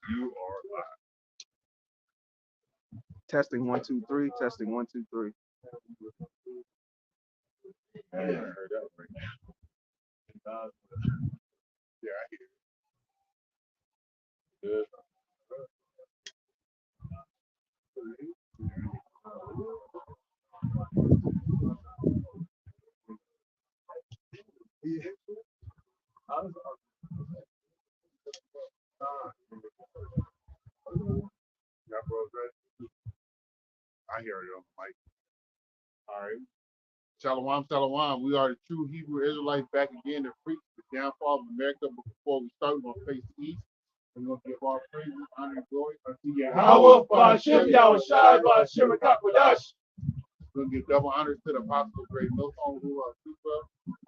You are live. Testing 1 2 3. Testing 1 2 3. I heard that right now. Yeah, I hear it. Good. Yeah. Yeah, bro. I hear you, Mike. All right. Shalom, shalom. We are the true Hebrew Israelites back again to preach the downfall of America. But before we start, we're going to face east. We're going to give our praise, honor, and glory unto Yahweh, Ba'ashem, Yahushai, Ba'ashem, Kakwadash. We're going to give double honors to the apostle of Great Millstone, who are super,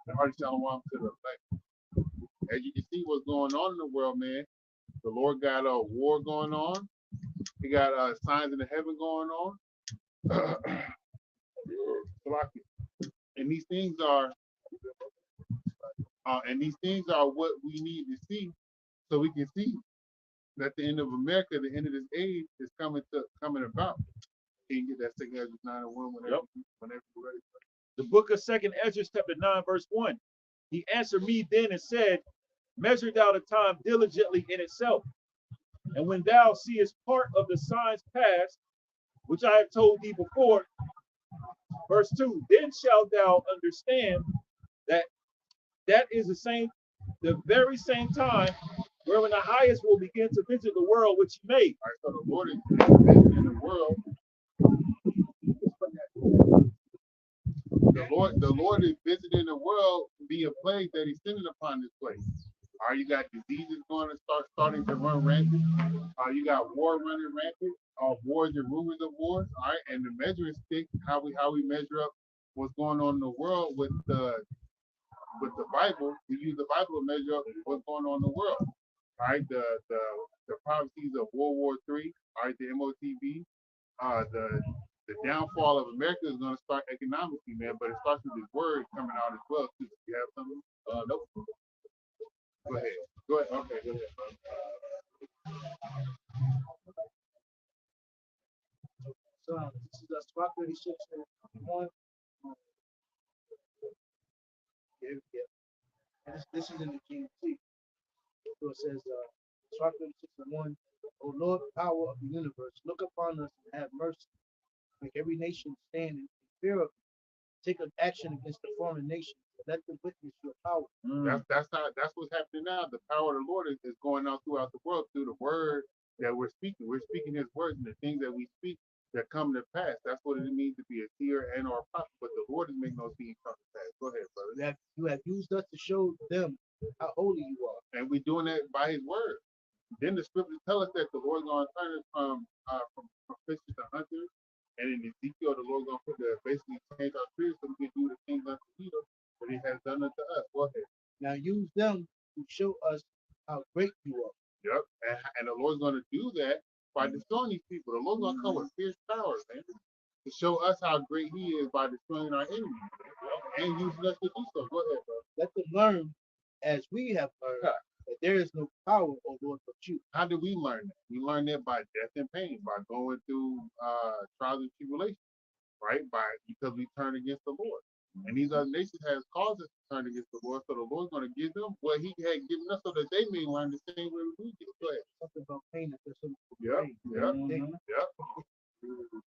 and hearty shalom to the elect. As you can see what's going on in the world, man, the Lord got a war going on. He got signs in the heaven going on. And these things are what we need to see, so we can see that the end of America, the end of this age, is coming about. Can you get that second Ezra 9 and 1 whenever you're ready? The book of Second Ezra, chapter 9, verse 1. He answered me then and said, measure thou the time diligently in itself. And when thou seest part of the signs past, which I have told thee before, verse 2, then shalt thou understand that is the very same time wherein the highest will begin to visit the world which he made. All right, so the Lord is in the world. The Lord is visiting the world via plagues that he's sending upon this place. All right, you got diseases starting to run rampant. You got war running rampant. Wars and rumors of wars. All right, and the measuring stick, how we measure up what's going on in the world with the Bible. We use the Bible to measure up what's going on in the world. All right, the prophecies of World War III. All right, the MOTV. The downfall of America is going to start economically, man, but it starts with this word coming out as well, too. You have something? Nope. Go ahead. Okay, go ahead. So this is Squad 36 and 1. And this is in the GMS. So it says, Squad 36 and 1. O Lord, power of the universe, look upon us and have mercy. Make every nation stand in fear of you. Take an action against the foreign nations. Let them witness your power. That's what's happening now. The power of the Lord is going out throughout the world through the word that we're speaking. We're speaking his words, and the things that we speak that come to pass. That's what it means to be a seer and or a prophet. But the Lord is making those things come to pass. Go ahead, brother. You have used us to show them how holy you are. And we're doing that by his word. Then the scriptures tell us that the Lord's going to turn us from fishers to hunters. And in Ezekiel, the Lord's going to basically change our spirits so we can do the things unto him that he has done unto us. Go ahead. Now use them to show us how great you are. Yep. And the Lord's going to do that by destroying these people. The Lord's going to come with fierce powers, man, to show us how great he is by destroying our enemies and using us to do so. Go ahead, bro. Let them learn as we have learned that there is no power, O Lord, but you. How did we learn that? We learned that by death and pain, by going through trials and tribulations, right? Because we turned against the Lord. And these other nations has caused us to turn against the Lord. So the Lord's going to give them what he had given us so that they may learn the same way we did. Go ahead. Something about pain that there's something Yep.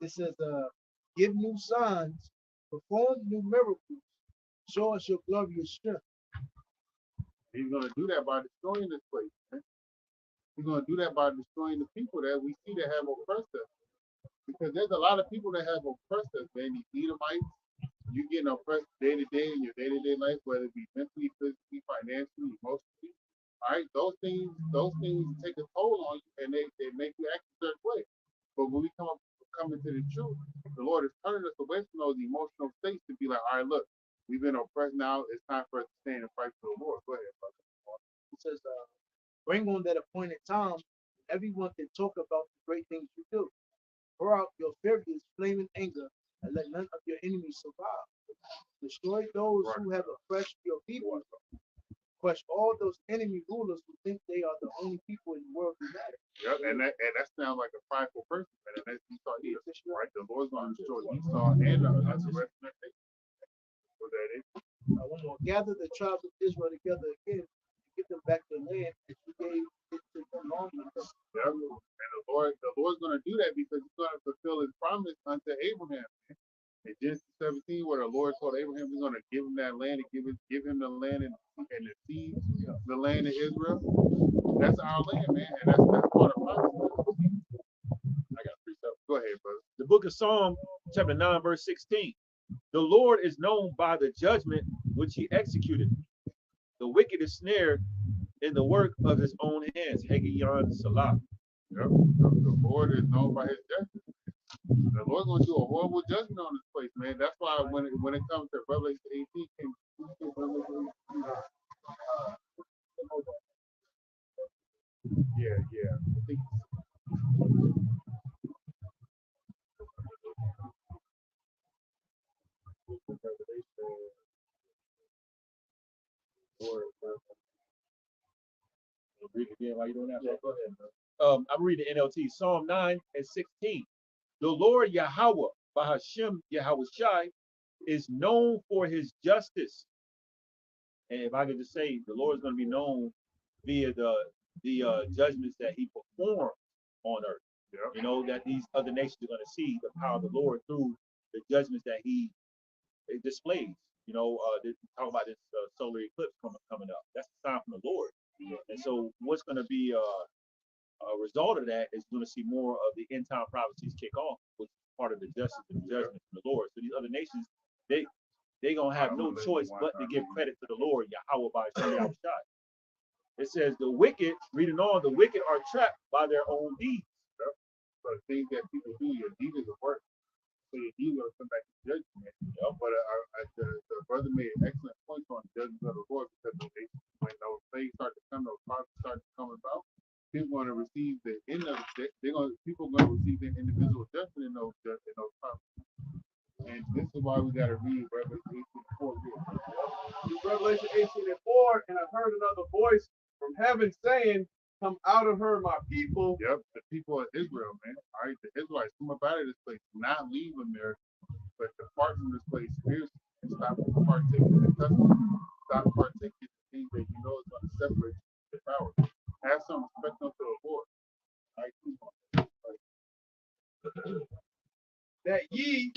This says, give new signs, perform new miracles, show us your glorious strength. He's going to do that by destroying this place, man. He's going to do that by destroying the people that we see that have oppressed us. Because there's a lot of people that have oppressed us, man. These Edomites, you're getting oppressed day to day in your day-to-day life, whether it be mentally, physically, financially, emotionally. All right, those things take a toll on you, and they make you act a certain way. But when we come into the truth, the Lord is turning us away from those emotional states to be like, all right, look, we've been oppressed now. It's time for us to stand and fight for the Lord. Go ahead, brother. It says, bring on that appointed time, everyone can talk about the great things you do. Pour out your furious, flaming anger, and let none of your enemies survive. Destroy those who have oppressed your people. crush all those enemy rulers who think they are the only people in the world who matter. Yep, and that sounds like a prideful person, man. And that's Esau here, right? The Lord's going to destroy Esau and the rest of that nation. So that is. One more. Gather the tribes of Israel together again and get them back the land that you gave it to them long ago. Yep. And the Lord's going to do that because he's going to fulfill his promise unto Abraham. Man. In Genesis 17, where the Lord told Abraham he's going to give him that land and give him the land and the seed, the land of Israel. That's our land, man, and that's part of promise. I got 3 stuff. Go ahead, brother. The book of Psalm, chapter 9, verse 16. The Lord is known by the judgment which he executed. The wicked is snared in the work of his own hands. Hegion Salah. Yep. The Lord is known by his judgment. The Lord's going to do a horrible judgment on this place, man. That's why when it comes to Revelation 18, yeah. I think Read it again while you're doing that. yeah, go ahead, bro. I'm reading NLT, Psalm 9 and 16. The Lord Yahweh, Bahashem Yahweh Shai, is known for his justice. And if I could just say, the Lord is going to be known via the judgments that he performs on earth. Yep. You know, that these other nations are going to see the power of the Lord through the judgments that he displays. You know, talk about this solar eclipse coming up. That's a sign from the Lord. And so what's going to be a result of that is going to see more of the end time prophecies kick off, which is part of the justice and judgment from the Lord. So these other nations, they gonna have no choice but to give credit to the Lord, Yahweh by Yahweh Shai. It says the wicked, reading on, the wicked are trapped by their own deeds. Yep. So the things that people do, your deed is a work. So your deed will come back to judgment. Yep. But the brother made an excellent point on the judgment of the Lord because when those things start to come, those prophecies start to come about, people are going to receive the end of it. People are going to receive their individual judgment in those prophecies. And this is why we got to read Revelation 18:4. Revelation 18:4, and I heard another voice from heaven saying, "Come out of her, my people." Yep, the people of Israel, man. All right, the Israelites come up out of this place, not leave America, but depart from this place spiritually and stop partaking in the custom. Stop partaking in things that you know is going to separate the power. Have some respect unto the Lord. All right, keep on. That ye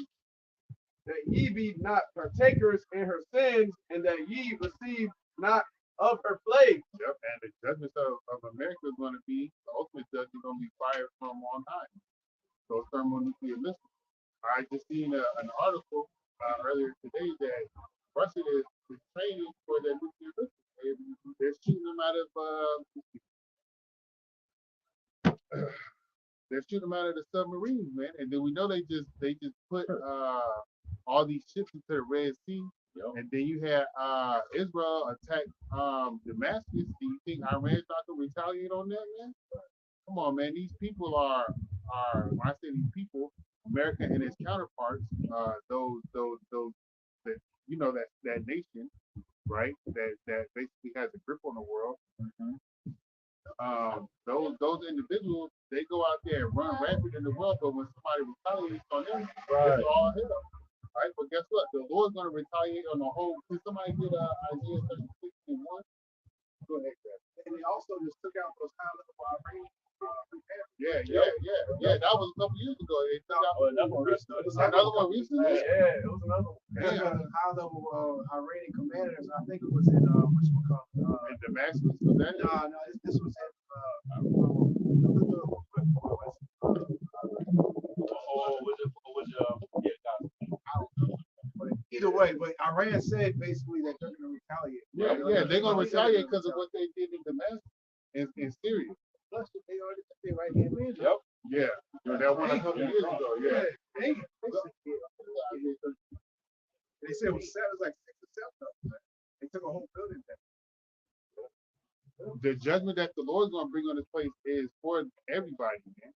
be not partakers in her sins, and that ye receive not of her plagues. Yep, and the judgment of America is going to be, the ultimate judgment going to be fire from on high. So thermonuclear missiles. I just seen an article earlier today that Russia is training for their nuclear missiles. They're shooting them out of the submarines, man. And then we know they just put all these ships into the Red Sea. Yep. And then you had Israel attack Damascus. Do you think Iran's not gonna retaliate on that, man? Come on, man. These people are when I say these people, America and its counterparts, those that you know that nation, right? That basically has a grip on the world. Mm-hmm. Those individuals, they go out there and run rampant in the world, but when somebody retaliates on them, right, it's all hell. Right, but guess what? The Lord's going to retaliate on the whole. Can somebody get Isaiah 36:1? Go ahead, Greg. And they also just took out those high-level Iranian. Yeah. That was a couple years ago. They took out another one recently. Yeah, it was another one. Yeah. High-level Iranian commanders. I think it was in Richmond. In Damascus, was that? No, this was in. Either way, but Iran said basically that they're going to retaliate. Yeah, they're going to retaliate because of what they did in Damascus in Syria. Plus, they already took their right hand man. Yep. Yeah. That one a couple years ago. Yeah. They said it was 6 or 7. They took a whole building down. The judgment that the Lord's going to bring on this place is for everybody, man.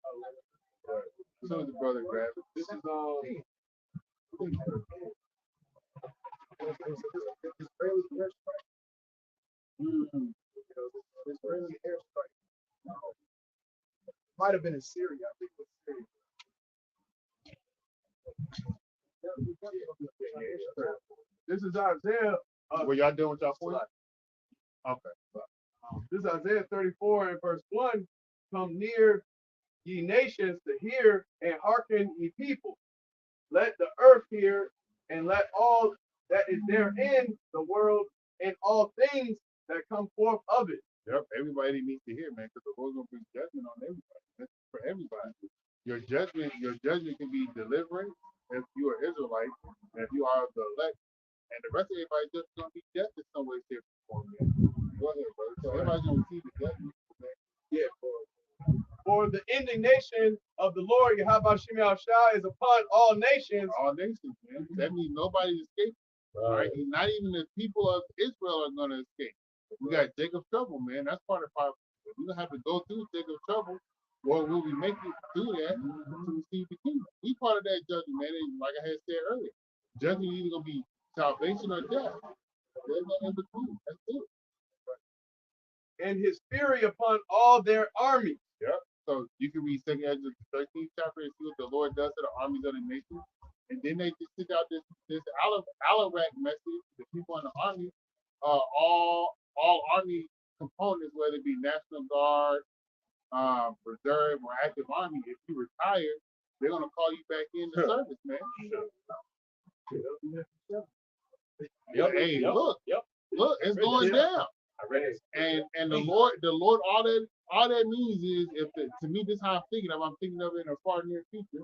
As soon as the brother grabs it. This is Israeli airstrike. Might have been in Syria. I think it was Syria. This is Isaiah. Were y'all doing with y'all point? Okay. This is Isaiah 34 and verse 1. Come near, ye nations, to hear, and hearken, ye people. Let the earth hear, and let all that is therein, the world, and all things that come forth of it. Yep, everybody needs to hear, man, because the Lord's gonna bring judgment on everybody. That's for everybody. Your judgment can be deliverance if you are Israelite, and if you are the elect, and the rest of everybody just gonna be death in some way, shape, or form. Man. Go ahead, brother. So everybody's gonna receive the judgment. Man. Yeah, for the indignation of the Lord Yahweh Shem Shah is upon all nations. All nations, man. That means nobody's escaping. Right? Not even the people of Israel are gonna escape. We got Jacob's trouble, man. That's part of our. We're gonna have to go through Jacob's trouble, or will we make it through that to receive the kingdom? We part of that judgment, man. And like I had said earlier, judgment is either gonna be salvation or death. There's no in between. That's it. And his fury upon all their armies. Yep. So you can read 2nd Ezra 13th chapter and see what the Lord does to the armies of the nation. And then they just stick out this Alarak message. The people in the army, all army components, whether it be National Guard, reserve, or active army, if you retire, they're gonna call you back into service, man. Yep. Hey, Yep. look, it's going down. I read it. And the Lord, all that means is, to me, this is how I'm thinking of. I'm thinking of it in a far near future.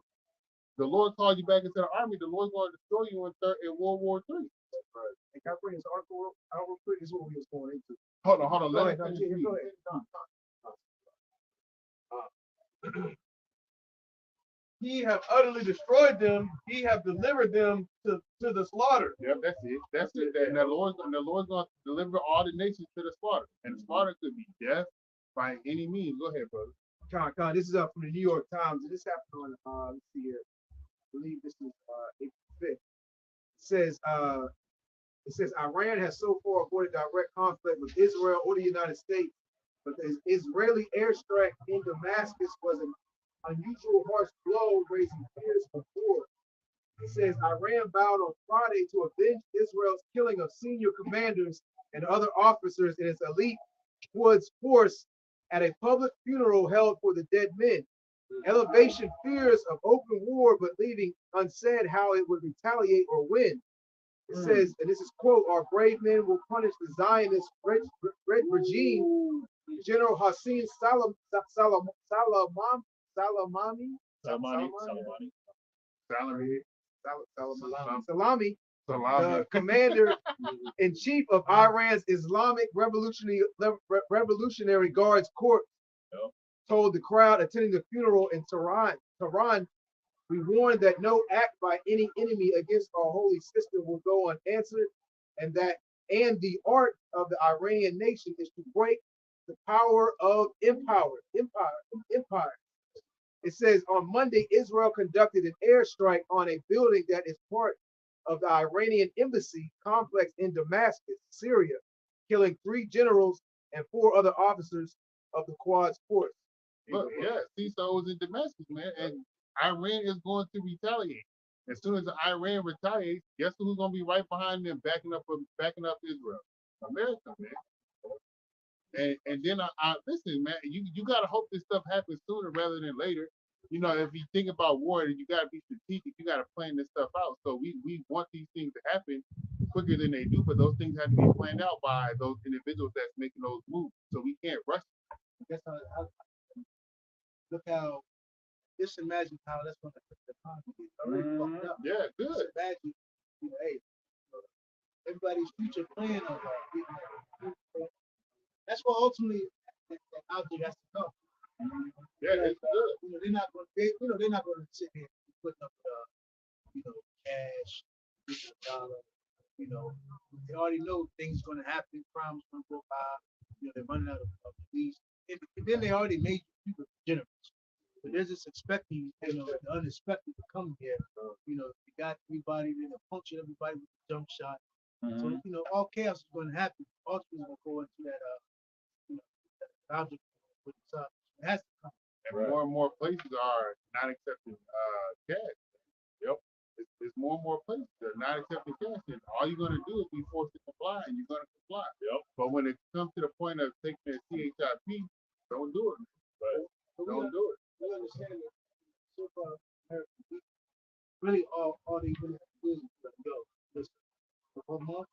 The Lord called you back into the army. The Lord's going to destroy you in World War III. And can I bring this article real quick? This is what we was going into. Hold on. Go Let ahead, me finish go reading. He have utterly destroyed them. He have delivered them to the slaughter. Yep, that's it. And the Lord's going to deliver all the nations to the slaughter. And the slaughter could be death by any means. Go ahead, brother. Con, this is up from the New York Times. And this happened on, let's see here. I believe this is April 5th. It says Iran has so far avoided direct conflict with Israel or the United States, but the Israeli airstrike in Damascus was an unusual harsh blow, raising fears of war. It says Iran vowed on Friday to avenge Israel's killing of senior commanders and other officers in its elite Quds force at a public funeral held for the dead men. Elevation fears of open war, but leaving unsaid how it would retaliate or win. It says, and this is quote, our brave men will punish the Zionist red regime. General Hassan Salami, the commander-in-chief of Iran's Islamic Revolutionary Guards Corps, told the crowd attending the funeral in Tehran, we warn that no act by any enemy against our holy system will go unanswered, and the art of the Iranian nation is to break the power of empire. It says on Monday, Israel conducted an airstrike on a building that is part of the Iranian embassy complex in Damascus, Syria, killing 3 generals and 4 other officers of the Quds force. Look, yeah, see, so it was in Damascus, man, and Iran is going to retaliate. As soon as Iran retaliates, guess who's going to be right behind them, backing up Israel? America, man. And then I listen, man. You gotta hope this stuff happens sooner rather than later. You know, if you think about war, you gotta be strategic. You gotta plan this stuff out. So we want these things to happen quicker than they do, but those things have to be planned out by those individuals that's making those moves. So we can't rush. That's how, look how. Just imagine how that's going to affect the economy. It's already fucked up. Yeah, good. Just imagine, hey, everybody's future plan of that's what ultimately that object has to come. Yeah, it's good. They're not going to. They're not going to sit here and put up, cash, dollar. They already know things going to happen. Crimes going to go by. They're running out of police, and then they already made people generous. But they're just expecting, the unexpected to come here. You got everybody, they're gonna puncture everybody with a jump shot. So all chaos is going to happen. Ultimately, going to go into that that object with the sun. It has to come. And more and more places are not accepting cash. Yep. It's more and more places that are not accepting cash. And all you're going to do is be forced to comply, and you're going to comply. Yep. But when it comes to the point of taking a CHIP, don't do it. Right. Don't do it. We understand that so far, American people, really all they really have to do is let go. Listen, for 1 month,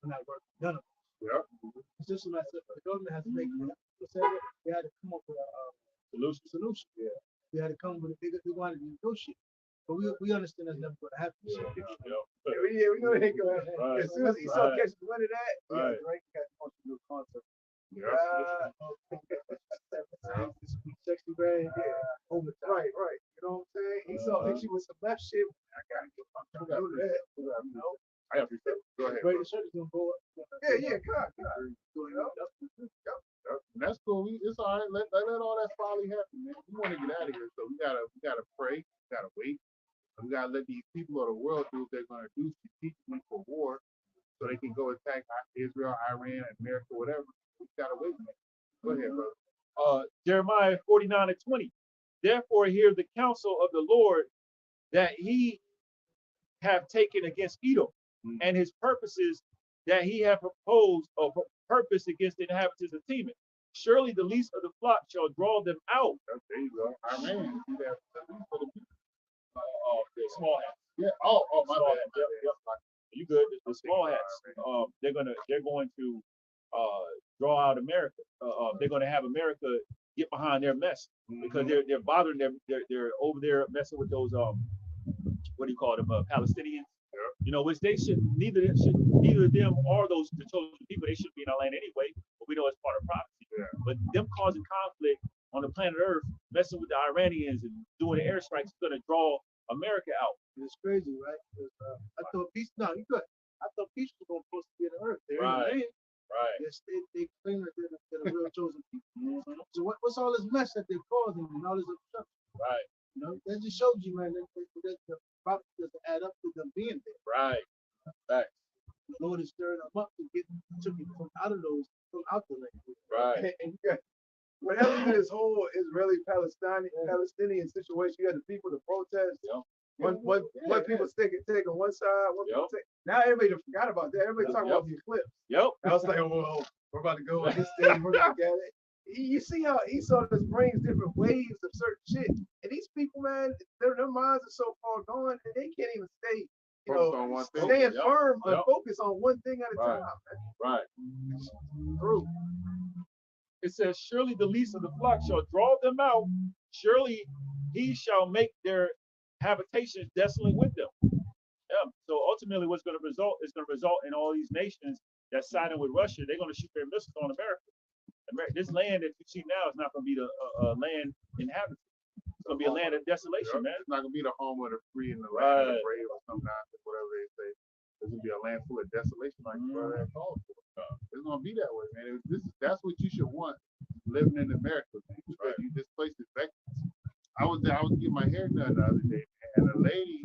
we're not working. None of us. Yep. It's just like the government has to make they had to come up with a solution. Yeah. They had to come with they wanted to negotiate. But we understand that's never going to happen. So, Yeah, we know it ain't gonna happen. Right. As soon as Esau catches wind of that, Right. Drake got a new concept. Yeah. 60 grand, yeah, overtime. Right. You know what I'm saying? Esau hit you with some left shit. I gotta get my do that. You know? I appreciate it. Go ahead. Great shirt is gonna go up. Yeah, God. You know? Yep. And that's cool. It's all right. Let all that folly happen, man. We want to get out of here, so we gotta pray. We gotta wait. We gotta let these people of the world do what they're gonna do strategically for war, so they can go attack Israel, Iran, America, whatever. We gotta wait, man. Go ahead, brother. Jeremiah 49:20. Therefore, hear the counsel of the Lord that he have taken against Edom, and his purposes that he have proposed or purpose against the inhabitants of Teman. Surely the least of the flock shall draw them out. There you go. Iran. See that? For the people. The small hats. Yeah. Oh, my Small bad. hats. Yep. You good? The small hats. They're going to draw out America. They're going to have America get behind their mess because they're bothering them. They're over there messing with those what do you call them, Palestinians? Yeah. Which they should neither of them or the chosen people. They should be in our land anyway. But we know it's part of prophecy. Yeah. But them causing conflict on the planet Earth, messing with the Iranians and doing the airstrikes, is going to draw America out. It's crazy, right? I thought peace. No, you good. I thought peace was supposed to be in the earth. They're Right. in the land. Right. Yes, they claim that they're the real chosen people. So what's all this mess that they're causing and all this obstruction? Right. That just shows you, man, that the prophet doesn't add up to them being there. Right. Facts. The Lord is stirring them up to took it from out of those, from out the land. Right. And you got whatever this whole Israeli-Palestinian situation, you got the people to protest. Yep. One people take on one side, one people take. Now everybody forgot about that. Everybody talking about the eclipse. Yep. I was like, well, we're about to go on this thing. We're gonna get it. You see how Esau just brings different waves of certain shit, and these people, man, their minds are so far gone that they can't even stay, on one thing. stand Yep. firm and Yep. focus on one thing at a Right. time. Man. Right. True. It says, surely the least of the flock shall draw them out. Surely he shall make their habitations desolate with them. Yeah. So ultimately, what's going to result in all these nations that siding with Russia. They're going to shoot their missiles on America. This land that you see now is not going to be the land inhabited. It's going to be a land of desolation, man. It's not going to be the home of the free and the land of the brave or some nonsense, whatever they say. It's going to be a land full of desolation, like your brother had called for. It's going to be that way, man. That's what you should want living in America, man. Right? This place is vacant. I was getting my hair done the other day, man, and a lady.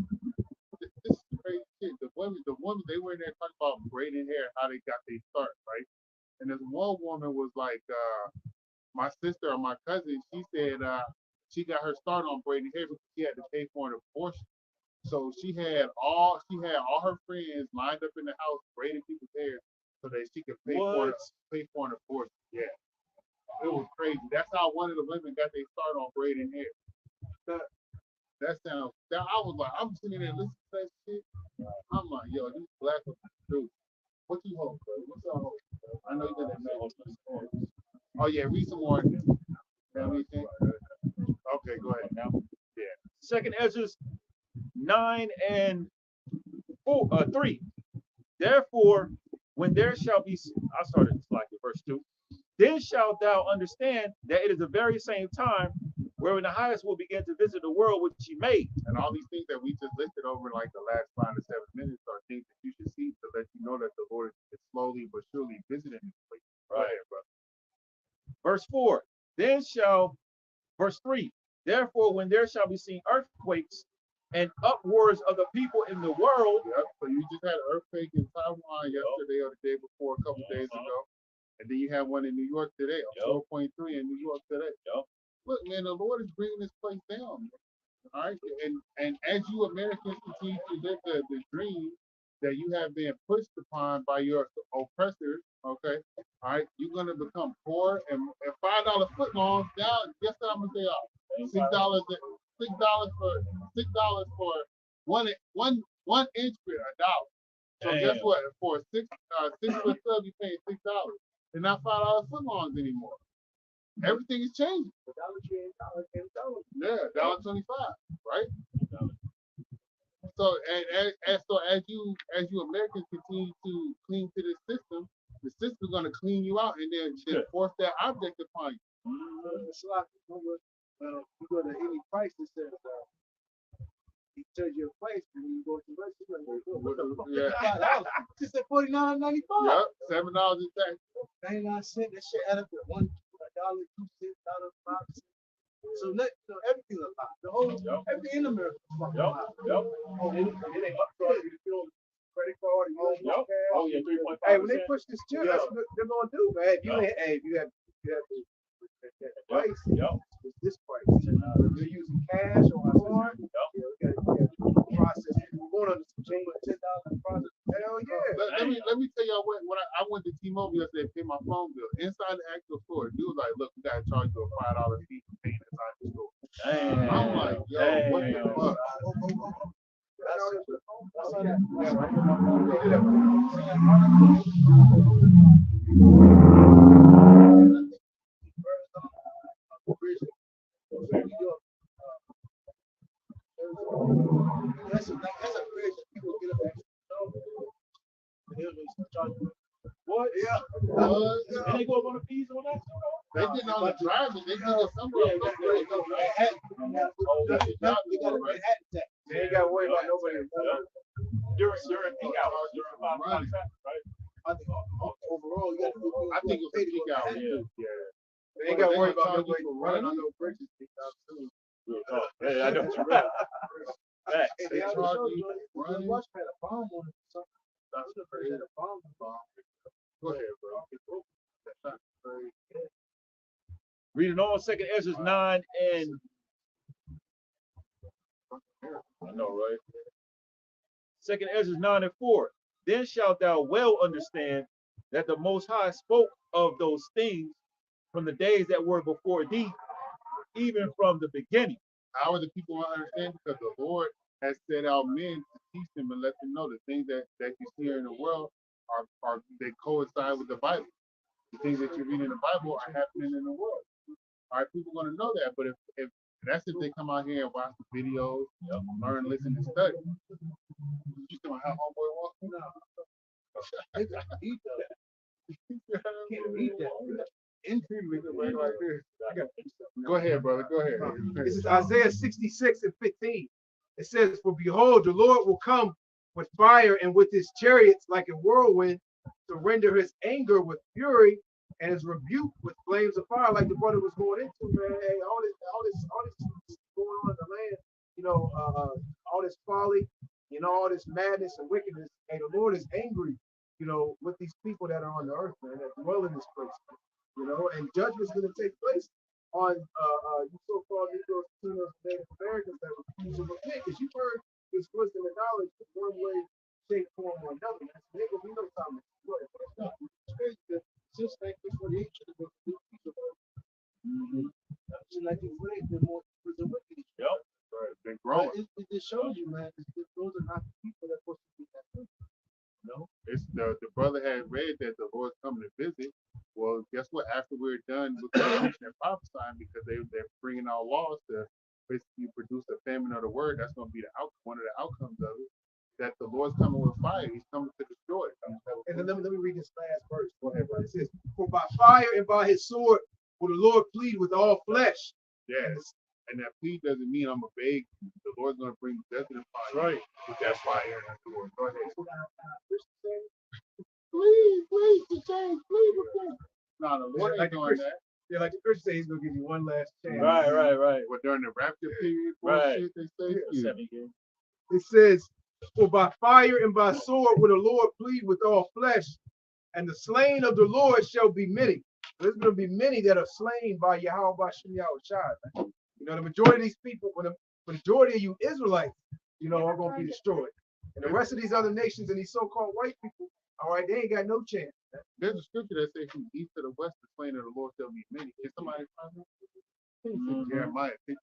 This is crazy shit. The women, they were in there talking about braiding hair, how they got their start, right? And this one woman was like, my sister or my cousin, she said she got her start on braiding hair because she had to pay for an abortion. So she had all her friends lined up in the house braiding people's hair so that she could pay for an abortion. Yeah. It was crazy. That's how one of the women got their start on braiding hair. I was like, I'm sitting there listening to that shit. I'm like, yo, these black women, dude. What you hold, bro? What's your hold? I know you're gonna make. Oh yeah, read some more. You know what I mean? Okay, go ahead now. Yeah. Second Ezra 9 and 3. Therefore, when there shall be, I started like verse 2. Then shalt thou understand that it is the very same time wherein the highest will begin to visit the world which he made. And all these things that we just listed over like the last 5 to 7 minutes are things that you should see to let you know that the Lord is slowly but surely visiting this place. Right, brother. Verse 4. Verse 3. Therefore, when there shall be seen earthquakes and upwards of the people in the world. Yep. So you just had an earthquake in Taiwan yesterday or the day before, a couple days ago. And then you have one in New York today, a 4.3 in New York today. Look, man, the Lord is bringing this place down. All right. And as you Americans continue to live the dream that you have been pushed upon by your oppressors, okay, all right, you're gonna become poor and $5 footlongs now. Guess what I'm gonna say off? $6 $6 for one inch for $1. So guess what? For a 6 foot sub, you paying $6. They're not $5 footlongs anymore. Everything is changing. Yeah, $1.25, right? So as you Americans continue to cling to this system, the system's gonna clean you out and then force that object upon you. It's like you go to any price that says he tells you a price and you go to the restaurant. Yeah. Just at $49.95. Yep, $7 in tax. 99 cents. That shit add up to $1, $2, $5. So everything's a lot. The whole everything in America is fucking a lot. It ain't upcharge you to fill credit card. Oh yeah, 3.5. Hey, when they push this chip, that's what they're gonna do, man. If you have that price, it's this price. You're using cash or a card. We got process. We're going under some change, $10 process. Hell yeah. Let me tell y'all when I went to T-Mobile yesterday to pay my phone bill. Inside the actual store, dude was like, "Look, we gotta charge you a $5 fee for paying inside the store." I'm like, "Yo, what the fuck?" That's a bridge that people get up at. What? Yeah. And they go up on the fees on that too, though? They didn't on the driver. They did it somewhere. They ain't gotta worry about nobody. During peak hours, during 5 o'clock traffic, right? I think overall, you got to I think it was a peak hour too. Yeah. They ain't gotta worry about nobody running on no bridges. Yeah, I know. They charge you running. Watch had a bomb on it. So That's crazy. had a bomb. Go ahead, bro. That's crazy. Reading on 2nd Ezra 9 and I know, right? 2nd Ezra 9 and 4. Then shalt thou well understand that the Most High spoke of those things from the days that were before thee, even from the beginning. How are the people want to understand? Because the Lord has set out men to teach them and let them know the things that you see here in the world are they coincide with the Bible. The things that you read in the Bible are happening in the world. All right, people are going to know that. But if that's if they come out here and watch the videos, learn, listen, and study. You know how homeboy walks? No. They got to eat that. Can't eat that. Go ahead, brother. Go ahead. This is Isaiah 66 and 15. It says, "For behold, the Lord will come with fire and with his chariots like a whirlwind to render his anger with fury and his rebuke with flames of fire." Like the brother was going into, man. Hey, all this going on in the land, all this folly, all this madness and wickedness. And the Lord is angry, with these people that are on the earth, man, that dwell in this place. And judgment's going to take place on you so-called Negroes, Latinos, Native Americans that refuse to repent. Because you've heard this wisdom and knowledge one way, shape, form, or another. There will be no time. It's crazy that since 1948 should have been new people. Like the way they're more the wicked. Yep. Right. They're growing. It just shows you, man. Those are not the people that are supposed to be that good. It's the brother had read that the Lord's coming to visit. Well, guess what? After we're done with the preaching and prophesying, because they're bringing out laws to basically produce a famine of the word, that's going to be one of the outcomes of it. That the Lord's coming with fire. He's coming to destroy it. And then let me read this last verse. Go ahead, brother. It says, "For by fire and by his sword will the Lord plead with all flesh." Yes. And that plead doesn't mean I'm a beg. The Lord's going to bring judgment upon you. Right. With that fire and that sword. Go ahead. Please, to change. Please. No, the Lord ain't doing that. Yeah, like the Christian say, he's going to give you one last chance. Right. But during the rapture period, shit, they say, It says, "For by fire and by sword will the Lord plead with all flesh, and the slain of the Lord shall be many." There's going to be many that are slain by Yahweh Bashem Yahushua. You know, the majority of these people, the majority of you Israelites, you know, are going to be destroyed. And the rest of these other nations and these so-called white people, all right, they ain't got no chance. There's a scripture that says from east to the west, the slain of the Lord shall be many. Can somebody find that? Jeremiah 50.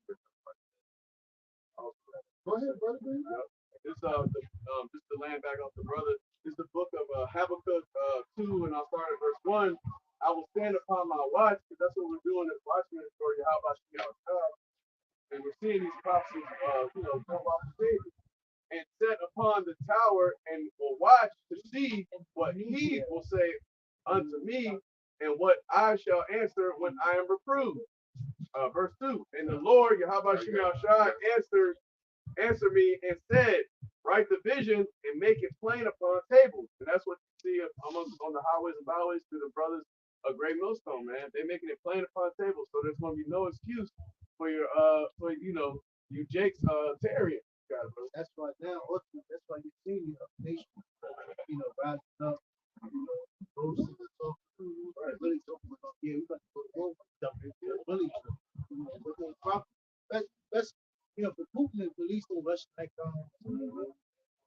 Go ahead, brother. Just to land back off the brother, this is the book of Habakkuk 2, and I'll start at verse 1. I will stand upon my watch, because that's what we're doing as watchmen for Yahweh, and we're seeing these prophecies, go off the table, and set upon the tower, and will watch to see what he will say unto me, and what I shall answer when I am reproved. Verse 2, and the Lord Yahweh answered me and said, write the vision and make it plain upon tables. And that's what you see almost on the highways and byways through the brothers of Great Millstone, man. They're making it plain upon tables, so there's going to be no excuse for your you Jake's Terrian. That's why now, that's why you see the nation, rising up, those really talking about, yeah, we got to go to war with them. Really, we're going to profit. That's for Putin to release the Russian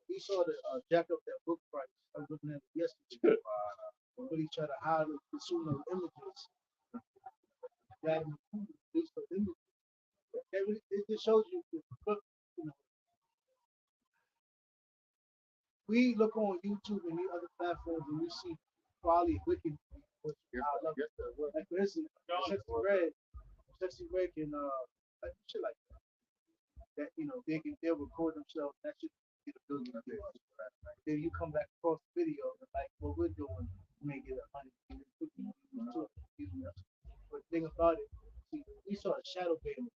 he saw the jack up that book price. I was looking at it yesterday. Really try to hide the consumer images. Vladimir Putin released those images. It just shows you, we look on YouTube and the other platforms and we see quality wicked. Like for instance, Sexy Red can like shit like that. They'll record themselves. That should get a billion views. Then you come back across the video and like what we're doing, you may get 150 views. But the thing about it, see, we saw the shadow ban.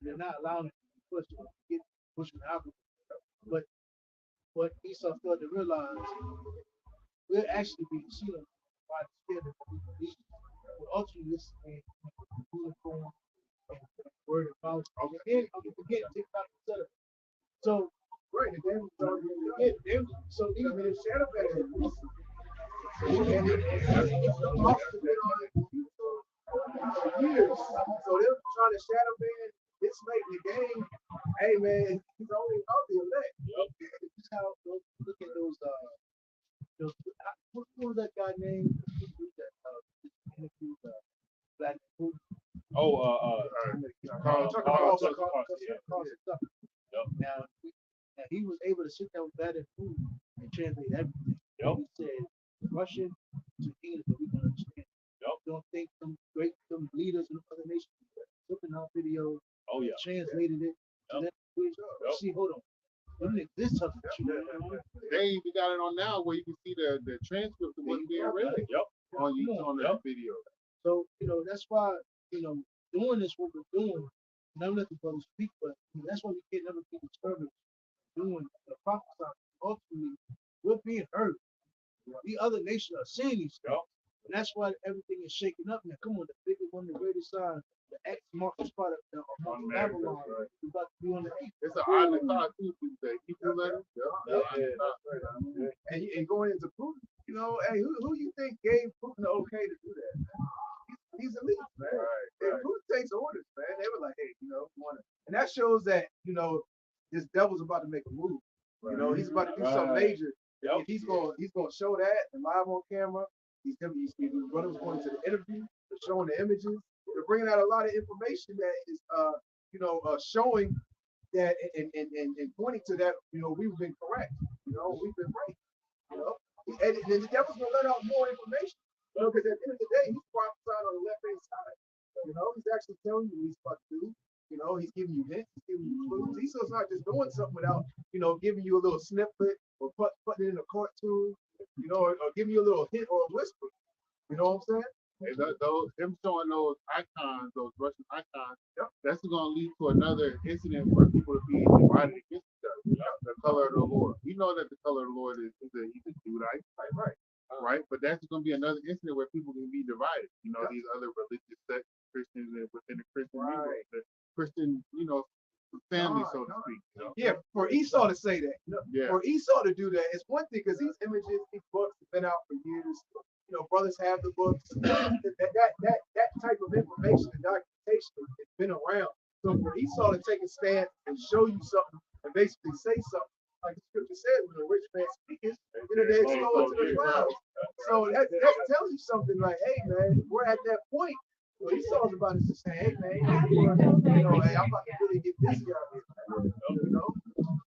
They're not allowing it to be pushed or get pushed with algorithm. But what Esau failed to realize, we're actually being seen by the spirit of the belief. But ultimately, this is a uniform word of knowledge. Again, TikTok, etc. So, right, and then so even shadow ban. Years. So they're trying to shadow ban. It's late in the game. Hey man, he's only out the elect. This is how look at those what was that guy named? Black food. Now he was able to sit down with that food and translate everything. He said Russian to English that we can understand. Don't think some leaders in other nations took in our video, translated it. See, hold on. This they even got it on now where you can see the transcript of what's being read on the video. So that's why doing this what we're doing. And I'm letting brothers speak, but that's why we can't never be discouraged doing the prophecy. Ultimately, we're being heard. The other nations are seeing these stuff. And that's why everything is shaking up now. Come on, the biggest one, the greatest sign, the X marks the spot among Babylon. We're about to be on the 8th. It's an odd thought too, the Hebrew letter. And going into Putin, hey, who you think gave Putin the okay to do that? He's elite, man. Right. And Putin takes orders, man. They were like, hey, and that shows that, this devil's about to make a move. He's about to do something major. If he's gonna show that and live on camera. He's brothers going to the interview, they're showing the images, they're bringing out a lot of information that is showing that and pointing to that, we've been correct, we've been right, and the devil's gonna let out more information, because at the end of the day, he's prophesying on the left hand side, he's actually telling you what he's about to do, he's giving you hints, he's giving you clues. He's not just doing something without, giving you a little snippet or putting it in a cartoon. Or giving you a little hint or a whisper. You know what I'm saying? Hey, them showing those icons, those Russian icons, that's going to lead to another incident where people are being divided against each other. The color of the Lord. We know that the color of the Lord is he's a Judite, right? But that's going to be another incident where people can be divided. These other religious sects, Christians within the Christian, the Christian, family, so to speak. Yeah, for Esau to say that, Yeah. for Esau to do that, it's one thing because these images, these books have been out for years. Brothers have the books. That type of information and documentation has been around. So for Esau to take a stand and show you something and basically say something, like the scripture says, when a rich man speaks, they explode to the clouds. So that tells you something like, hey man, we're at that point. Well, Esau's about to say, hey man, hey, I'm about to really get busy out here.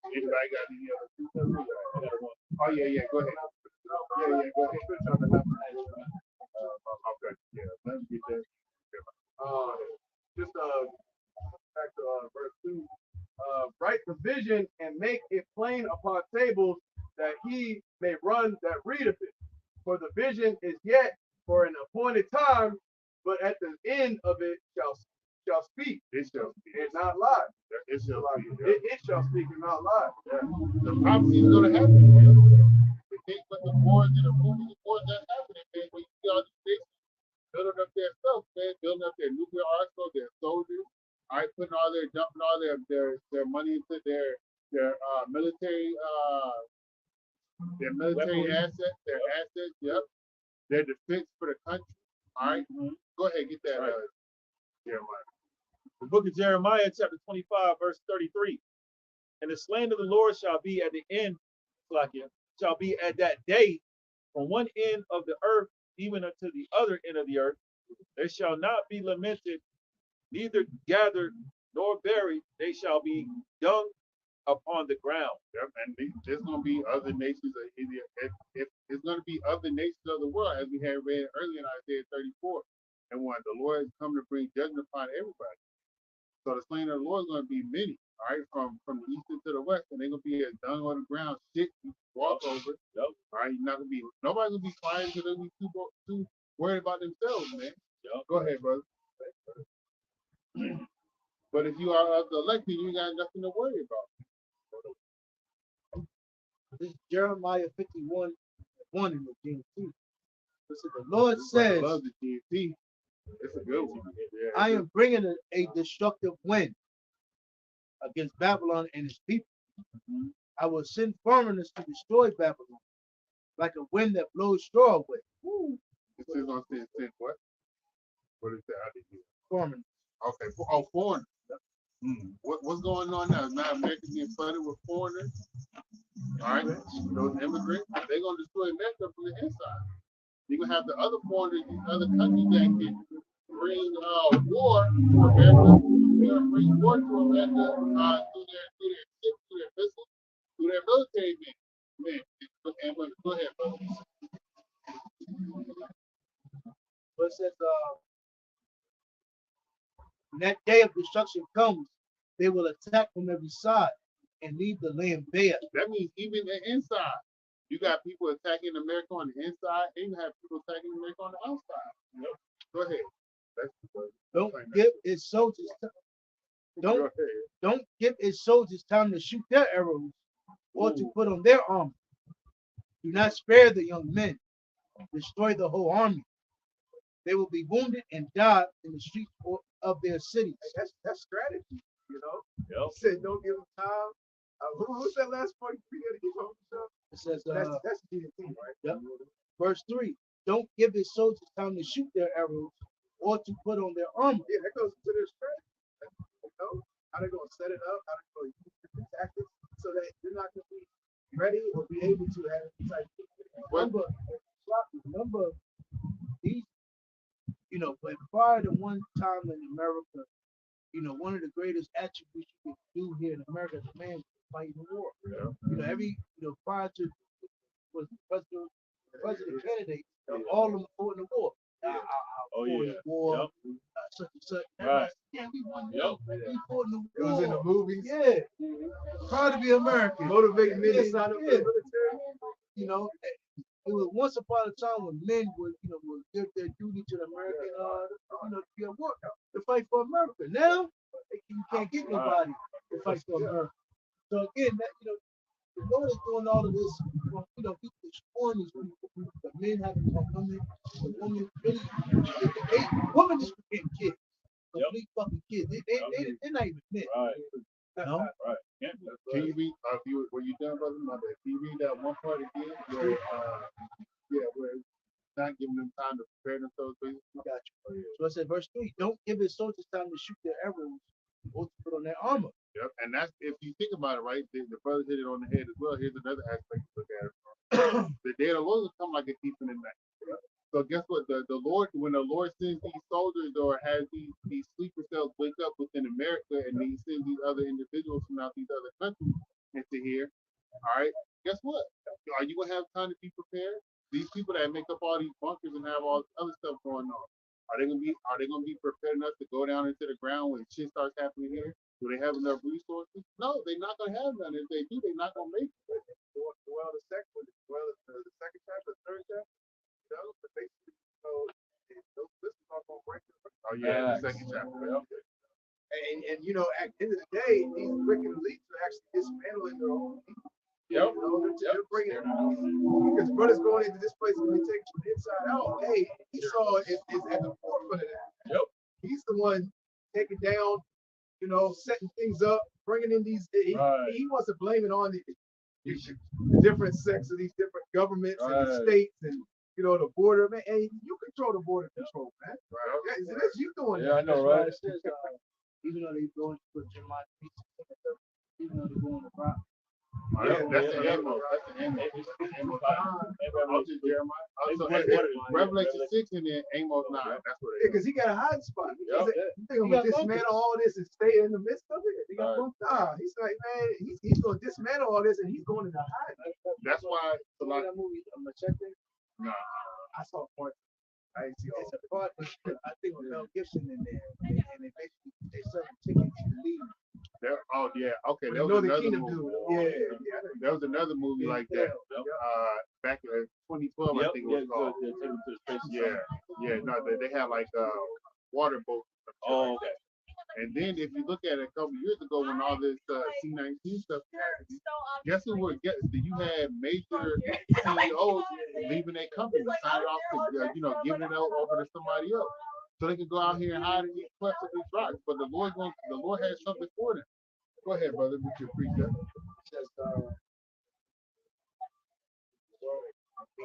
Anybody got any other? Oh yeah, go ahead. Yeah, go ahead. Okay, yeah, let me get that. Just back to verse 2. Write the vision and make it plain upon tables that he may run that readeth it. For the vision is yet for an appointed time, but at the end of it shall speak. It shall speak. And not lie. It shall speak. It shall speak and not lie. Yeah. The prophecy is going to happen. The thing with the wars and the rumors of wars that's happening, man. When you see all these nations building up their stuff, man, building up their nuclear arsenal, their soldiers, all right, dumping all their money into their military assets, yep, their defense for the country. All right, go ahead, get that. Jeremiah. The book of Jeremiah, chapter 25, verse 33. And the slain of the Lord shall be at the end, shall be at that day from one end of the earth even unto the other end of the earth. They shall not be lamented, neither gathered nor buried. They shall be dung upon the ground. Yep, and there's going to be other nations. If it's going to be other nations of the world, as we had read earlier in Isaiah 34. And when the Lord is coming to bring judgment upon everybody. So the slain of the Lord is going to be many, all right, from the east to the west, and they're going to be dung on the ground, shit, you walk over. Yep. All right, nobody's going to be crying because they'll be too worried about themselves, man. Yep. Go ahead, brother. But if you are of the elected, you ain't got nothing to worry about. This is Jeremiah 51, 1 in the GMT. Listen, the Lord says, I love the GMT. It's a good one. Yeah, I am bringing a destructive wind against Babylon and its people. Mm-hmm. I will send foreigners to destroy Babylon, like a wind that blows straw away. It says on send what? What is that? I didn't hear. Foreigners. Okay. Oh, foreigners. What's going on now? Is now America getting flooded with foreigners? All right, those immigrants, they're going to destroy America from the inside. You're going to have the other foreigners, these other countries that can bring war to America. They're going to bring war to America through their ships, through their missiles, through their military men. And women. Go ahead, brother. But it says, when that day of destruction comes, they will attack from every side and leave the land bare. That means even the inside. You got people attacking America on the inside, and you have people attacking America on the outside. Yep. Go ahead. Don't give its soldiers don't give its soldiers time to shoot their arrows or to put on their armor. Do not spare the young men. Destroy the whole army. They will be wounded and die in the streets of their cities. That's strategy, you know. Yep. He said, don't give them time. Who's that last part? It says, that's GDP, right? Yep. Verse 3. Don't give his soldiers time to shoot their arrows or to put on their armor. Yeah, that goes to their strategy. You know, how they're going to set it up, how they're going to use different tactics so that they're not going to be ready or be able to have any type of remember these, but prior to one time in America, one of the greatest attributes you can do here in America as a man was fight the war. Yeah. Prior to was president candidate, all of them fought in the war. War, such and such. Right. Yeah, we won. We fought in the war. It was in the movies. Yeah. Proud to be American. Motivating men to sign up for the military. It was once upon a time when men would give their duty to the American, to be at war, to fight for America. Now you can't get nobody to fight for America. So again, the Lord is doing all of this, he's destroying these people. The men having women, the women really, women just getting kids. Complete fucking kids. They're not even men. Right. No? Right. Yeah. Can you read? Were you done, brother? My bad. Can you read that one part again? Where, where it's not giving them time to prepare themselves, basically. Got you. So I said, verse 3, don't give his soldiers time to shoot their arrows or to put on their armor. Yep. And that's if you think about it, right? The brother hit it on the head as well. Here's another aspect to look at it from. The day of the Lord will come like a thief in the night. So guess what? The Lord, when the Lord sends these soldiers or has these sleeper cells wake up within America and he sends these other individuals from out these other countries into here, all right, guess what? Are you gonna have time to be prepared? These people that make up all these bunkers and have all this other stuff going on, are they gonna be prepared enough to go down into the ground when shit starts happening here? Do they have enough resources? No, they're not gonna have none. If they do, they're not gonna make it. The second chapter, the third chapter, but basically, this is not going to break it. Oh yeah, the second chapter. Yep. And at the end of the day, these wicked elites are actually dismantling their own people. Yep. They're bringing it because brothers going into this place and they take from the inside out. Hey, Esau is at the forefront of that. Yep. He's the one taking down, setting things up, bringing in these. He wants to blame it on the different sects of these different governments and the states and the border, man. And you control the border control, man. Right. That's you doing that. I know, right? It says, even though they're going to put Jeremiah, even though they're going to rock. That's the end. That's the end. Revelation 6 and then Amos 9. That's what it is. Because he got a hiding spot. You think I'm gonna dismantle all this and stay in the midst of it? He got he's like, man, he's gonna dismantle all this and he's going into hiding. That's why a lot of movies, Machete. No. I saw part. I didn't see all. It's a part. I think with Mel Gibson in there, and they basically sell tickets to leave. Oh yeah, okay. There was another Kingdom movie. Yeah. There was another movie like that. Back in 2012, I think it was called. Yeah. No, they had like water boats. Oh, okay. And then if you look at it a couple years ago when all this C-19 stuff happened, guess who would get? You had major CEOs leaving their company, signing off to giving it over to somebody else, so they can go out here and hide in these clefts of these rocks. But the Lord has something for them. Go ahead, brother, with your precept. It says,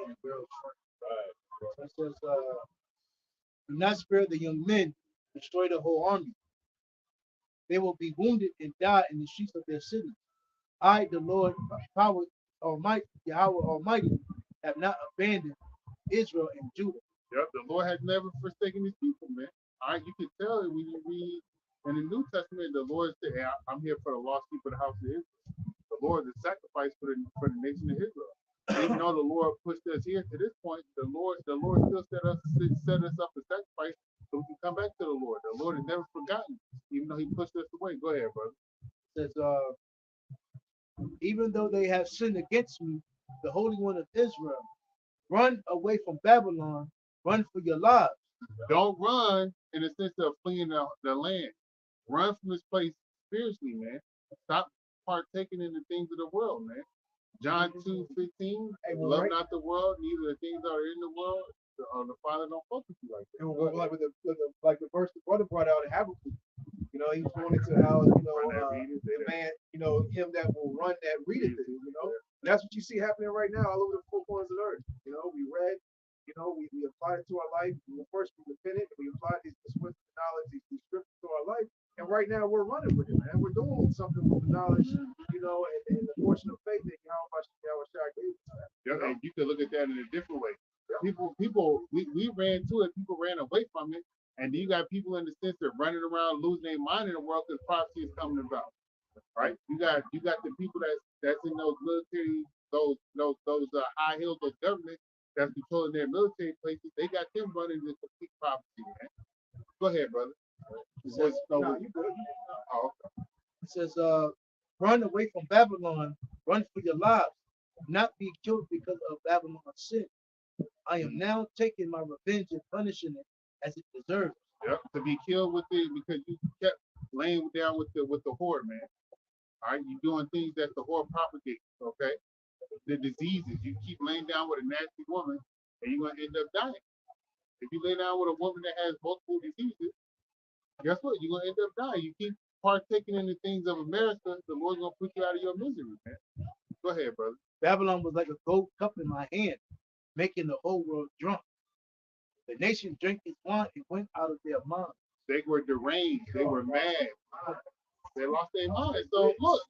it says, do not spare the young men, destroy the whole army. They will be wounded and die in the streets of their cities. I, the Lord, power Almighty, Yahweh Almighty, have not abandoned Israel and Judah. Yep, the Lord has never forsaken his people, man. All right, you can tell it when you read in the New Testament. The Lord said, hey, "I'm here for the lost sheep of the house of Israel." The Lord is the sacrifice for the nation of Israel. Even though the Lord pushed us here to this point, the Lord still set us up to sacrifice so we can come back to the Lord. The Lord has never forgotten, even though he pushed us away. Go ahead, brother. It says, even though they have sinned against me, the Holy One of Israel, run away from Babylon, run for your lives. Don't run in the sense of fleeing the land. Run from this place spiritually, man. Stop partaking in the things of the world, man. John 2:15, love not the world, neither the things that are in the world. The Father don't focus you like that. Like the verse the brother brought out in Habakkuk. He was going into how, the man, him that will run that readeth it, And that's what you see happening right now all over the four corners of the earth. We read, we apply it to our life. First we repented, we applied this wisdom knowledge, these scriptures to our life. And right now we're running with it, man. We're doing something with the knowledge, and the portion of faith that Yahweh gave us. Yeah, and you can look at that in a different way. People, we ran to it. People ran away from it, and you got people in the sense of running around losing their mind in the world because prophecy is coming about. Right? You got the people that's in those military, those high hills, those governments that's controlling their military places. They got them running this complete prophecy, man. Go ahead, brother. It says, run away from Babylon, run for your lives, not be killed because of Babylon's sin. I am now taking my revenge and punishing it as it deserves. Yep, to be killed with it because you kept laying down with the whore, man. All right, you're doing things that the whore propagates, okay? The diseases, you keep laying down with a nasty woman and you're gonna end up dying. If you lay down with a woman that has multiple diseases, guess what? You're gonna end up dying. You keep partaking in the things of America, the Lord's gonna put you out of your misery, man. Go ahead, brother. Babylon was like a gold cup in my hand, making the whole world drunk. The nation drank its wine and went out of their mind. They were deranged. They were mad. They lost their mind. So look.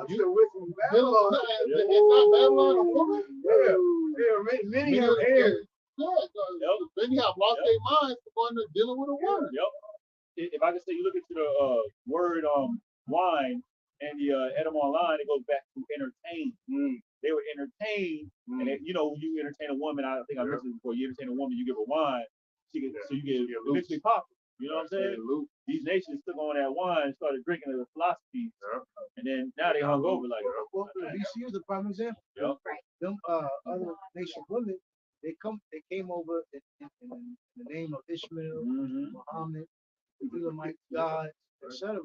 You dealing with it's not Babylon a woman. Many Many have of erred. Many have lost their minds going to dealing with a woman. Yep. If I can say, you look into the word wine and the etymology line, it goes back to entertain. They were entertained, and if, you know, when you entertain a woman, I think I mentioned before, you entertain a woman, you give her wine, so you get eventually popular. You know what I'm saying? These nations took on that wine and started drinking the philosophies, and then now they hung over like. Well, BC is a prime example. Them other nation women, they came over in the name of Ishmael, Muhammad, the Elamite gods, etc.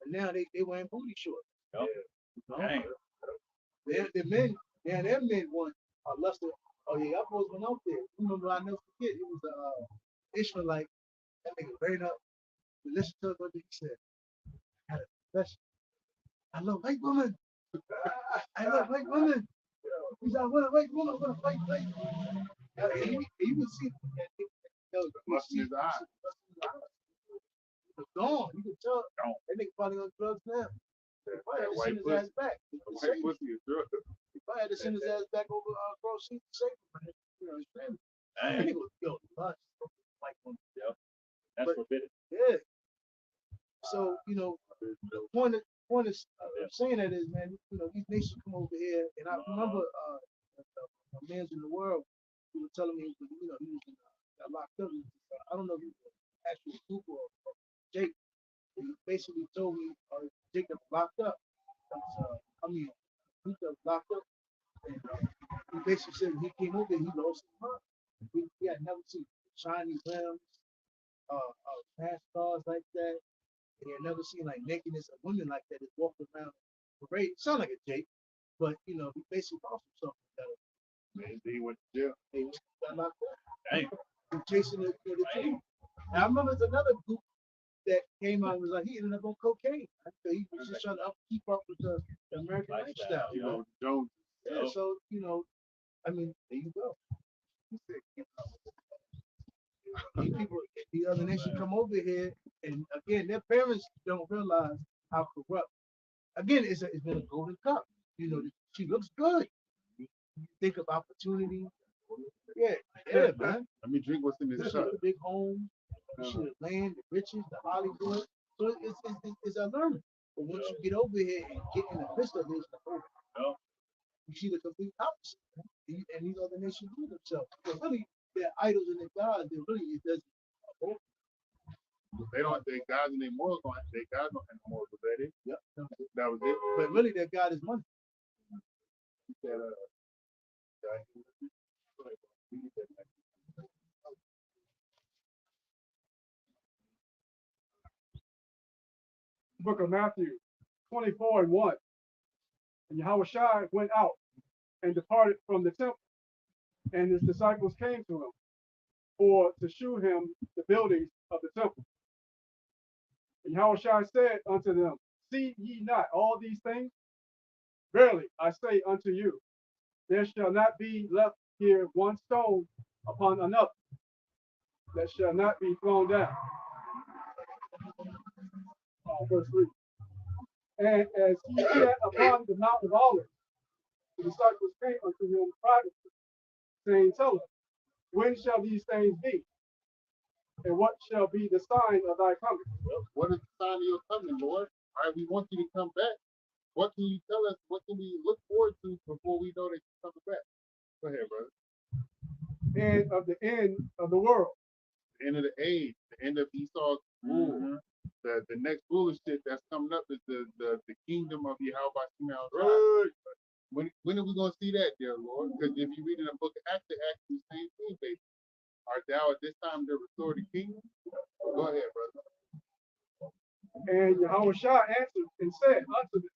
And now they wearing booty shorts. Dang. The men, man, their men won. Lusted. Oh yeah, I was went out there. You remember? I never forget. It was Ishmaelite. That nigga ran up. We listened to what he said. I had a confession. I love white women. I love white women. He's like, what a white woman, what a white fight. You would see Busting his eye. He was gone. You could tell that nigga probably on drugs now. He probably had to send his ass back. White pussy is drugs. He probably had to send his ass back over across seas to save him. You know, his family. That nigga was yo, lust. White woman. That's forbidden. Yeah. So, you know, the point is I'm saying that is, man, you know, these nations come over here, and I remember a man's in the world, he was telling me, you know, he was got locked up. I don't know if he was actually Luke or Jake. He basically told me Jake was locked up. He was locked up. And he basically said when he came over, he lost his mind. He had never seen shiny rims, fast cars like that. He had never seen like nakedness of women like that. Just walking around parade. Sound like a Jake, but you know, he basically lost himself. Man, he went to jail. He got locked up. Dang. He chasing the team. And I remember there's another group that came out and was like, he ended up on cocaine. He was just trying to keep up with the American lifestyle. You know, Jones. Yeah, so, you know, I mean, there you go. These people, the other nation come over here, and again, their parents don't realize how corrupt. Again, it's been a golden cup. You know, she looks good. You think of opportunity. Yeah, man. Let me drink what's in this cup. The big home, the land, the riches, the Hollywood. So it's allurement. But once you get over here and get in the midst of this, you see the complete opposite. And these other nations do themselves. So really, their idols and their gods, it doesn't. They don't. Their gods and their morals don't. Their gods don't have morals. Was that it? Yep. That was it. But really, their God is money. Book of Matthew 24:1. And Yahushua went out and departed from the temple, and his disciples came to him to shew him the buildings of the temple. And Yahushua said unto them, see ye not all these things? Verily I say unto you, there shall not be left here one stone upon another that shall not be thrown down. Verse 3. And as he sat upon the Mount of Olives, the disciples came unto him privately, saying, tell us, when shall these things be? And what shall be the sign of thy coming? What is the sign of your coming, Lord? All right, we want you to come back. What can you tell us? What can we look forward to before we know that you're coming back? Go ahead, brother. And of the end of the world. The end of the age, the end of Esau's rule. The next rulership that's coming up is the kingdom of Yahweh Shemel. Right. When are we going to see that, dear Lord? Because if you read in the book of Acts, they ask the same thing, baby. Art thou at this time to restore the kingdom? Go ahead, brother. And Yahushua answered and said unto them,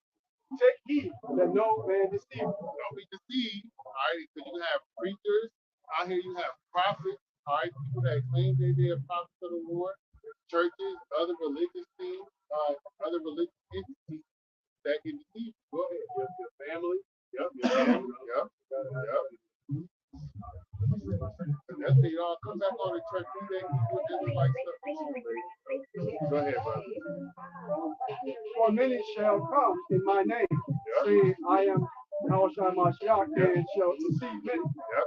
take heed that no man deceive you. Don't be deceived, all right? Because you have preachers out here, you have prophets, all right? People that claim they are prophets of the Lord, churches, other religious things, other other religious entities that can deceive you. Go ahead. Your family. Yep, your family. Yep. That's it, y'all. Come back on the church. Do that Hebrew Israelite stuff. Go ahead, brother. For many shall come in my name, saying, I am Yahushua Mashiach, and shall deceive many. Yep,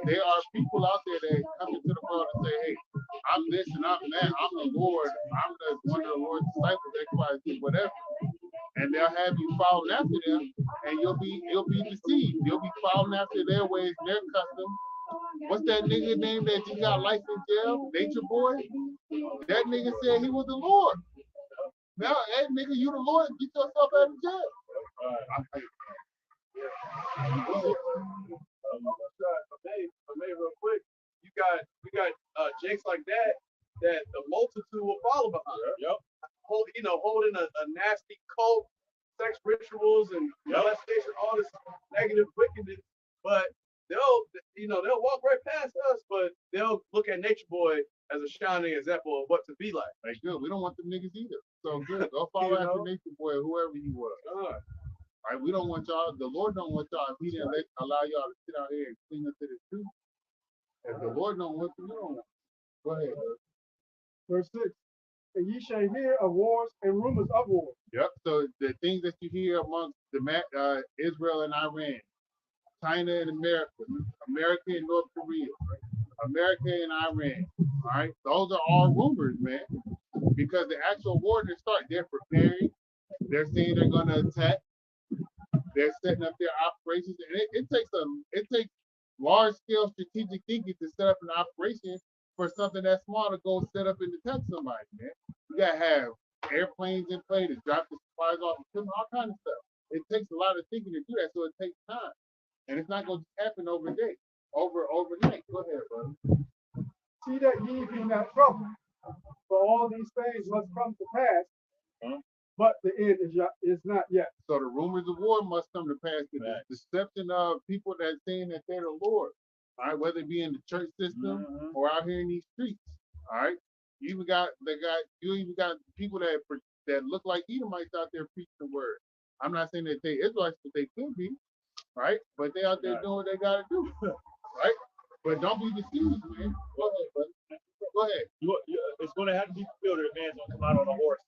there are people out there that come into the world and say, hey, I'm this and I'm that. I'm the Lord. I'm one of the Lord's disciples, X, Y, Z, whatever. And they'll have you following after them, and you'll be deceived. You'll be following after their ways, their customs. What's that nigga name that just got life in jail? Nature Boy? That nigga said he was the Lord. Now, hey nigga, you the Lord, get yourself out of jail. For me, real quick, we got jakes like that the multitude will follow behind. Yep. Holding a nasty cult, sex rituals, and molestation, all this negative wickedness, but they'll walk right past us, but they'll look at Nature Boy as a shining example of what to be like. Like, good. We don't want them niggas either. So good. Go follow after Nature Boy, whoever he was. All right, we don't want y'all. The Lord don't want y'all. If He didn't allow y'all to sit out here and cling up to the truth. If the Lord don't want you, you don't want you. Go ahead. Verse 6. And ye shall hear of wars and rumors of wars. Yep. So the things that you hear amongst the Israel and Iran, China and America, America and North Korea, America and Iran. All right, those are all rumors, man. Because the actual war didn't start. They're preparing. They're saying they're going to attack. They're setting up their operations, and it takes large scale strategic thinking to set up an operation for something that small to go set up and detect somebody, man. You gotta have airplanes in play to drop the supplies off, all kind of stuff. It takes a lot of thinking to do that, so it takes time, and it's not going to happen overnight. Go ahead, brother. See that ye be not troubled, for all these things must come to pass, but the end is not yet. So the rumors of war must come to pass. The deception of people that saying that they're the Lord, all right, whether it be in the church system or out here in these streets, all right. You even got people that look like Edomites out there preaching the word. I'm not saying that they Israelites, but they could be, right? But they out there doing what they gotta do, right? But don't be deceived, man. Go ahead, brother. Go ahead. It's going to have to be fulfilled that a man's going to come out on a horse,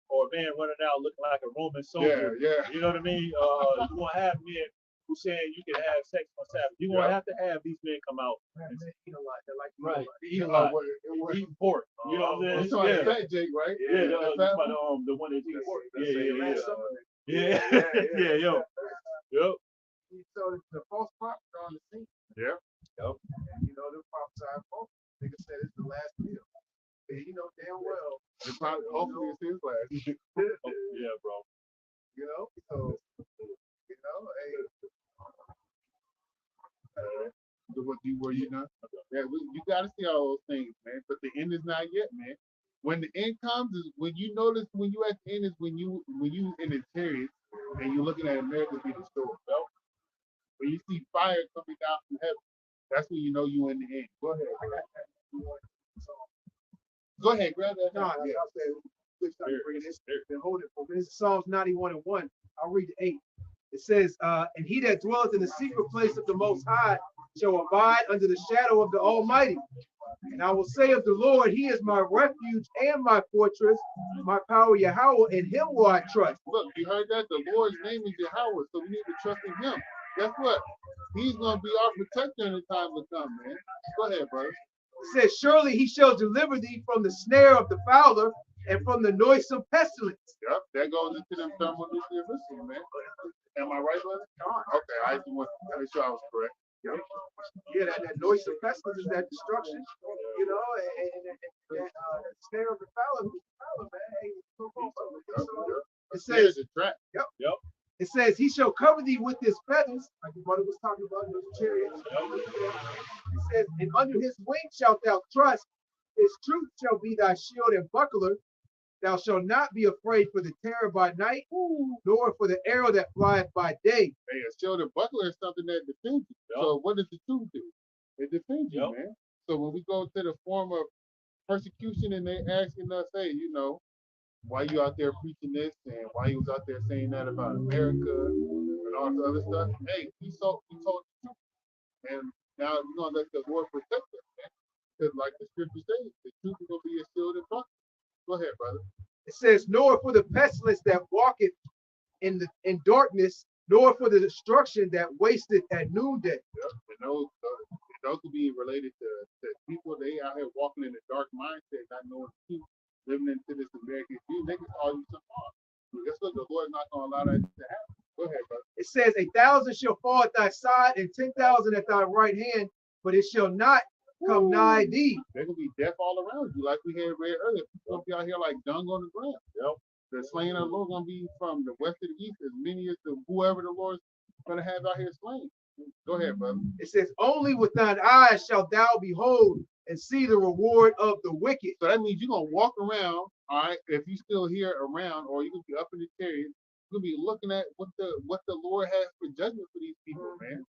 or a man running out looking like a Roman soldier. Yeah. You know what I mean? You're going to have men who saying you can have sex on Sabbath. You're going to have to have these men come out. They eat a lot. They like to Right. eat Eat a a lot. lot. What- Eat pork. You know what I'm saying? Fat Jake, right? Yeah, fat the one that eats pork. Yeah. Yep. So the false prophets are on the scene. Yeah. Yep. And the prophesied false. Nigga said it's the last meal. And damn well. Hopefully it's his last. Yeah, bro. So Were you not? Yeah, you got to see all those things, man. But the end is not yet, man. When the end comes, is when you notice when you at the end is when you in the chariot and you're looking at America be destroyed. When you see fire coming down from heaven, that's when you know you in the end. Go ahead. Go ahead, grab that. No, Yeah. I said, hold it for me. This is Psalms 91:1. I'll read the 8. It says, and he that dwelleth in the secret place of the Most High shall abide under the shadow of the Almighty. And I will say of the Lord, he is my refuge and my fortress, my power Yahweh, in him will I trust. Look, you heard that? The Lord's name is Yahweh, so we need to trust in him. Guess what? He's going to be our protector in the time to come, man. Go ahead, brother. It says, surely he shall deliver thee from the snare of the fowler and from the noisome pestilence. Yep, that goes into them thermonuclear missiles, man. Am I right, brother? Okay, I just want to make sure I was correct. Yep. Yeah, that noisome pestilence is that destruction, and that snare of the fowler, man. It says, a trap. Yep. It says, he shall cover thee with his feathers, like your brother was talking about in the chariot. It says, and under his wing shalt thou trust, his truth shall be thy shield and buckler. Thou shalt not be afraid for the terror by night, nor for the arrow that flieth by day. Hey, a shield and buckler is something that defends you. Yep. So what does the truth do? It defends you, Yep. man. So when we go to the form of persecution and they asking us, hey, why you out there preaching this and why you was out there saying that about America and all this other stuff. Hey, he told the truth. And now you're gonna let the Lord protect us, man. Because like the scripture says, the truth is gonna be a shield and buckler. Go ahead, brother. It says, nor for the pestilence that walketh in darkness, nor for the destruction that wasteth at noonday. Yep. And those could be related to people they out here walking in the dark mindset, not knowing the truth, living into this American view. They can call you some harm. Guess what? The Lord's not gonna allow that to happen. Go ahead, brother. It says, 1,000 shall fall at thy side and 10,000 at thy right hand, but it shall not come nigh thee. They're gonna be death all around you, like we had read earlier. People gonna be out here like dung on the ground. Yep. The slaying of the Lord gonna be from the west to the east, as many as whoever the Lord's gonna have out here slain. Go ahead, brother. It says, only with thine eyes shalt thou behold and see the reward of the wicked. So that means you're gonna walk around, all right, if you still here around, or you can be up in the chariot, you're gonna be looking at what the Lord has for judgment for these people, man.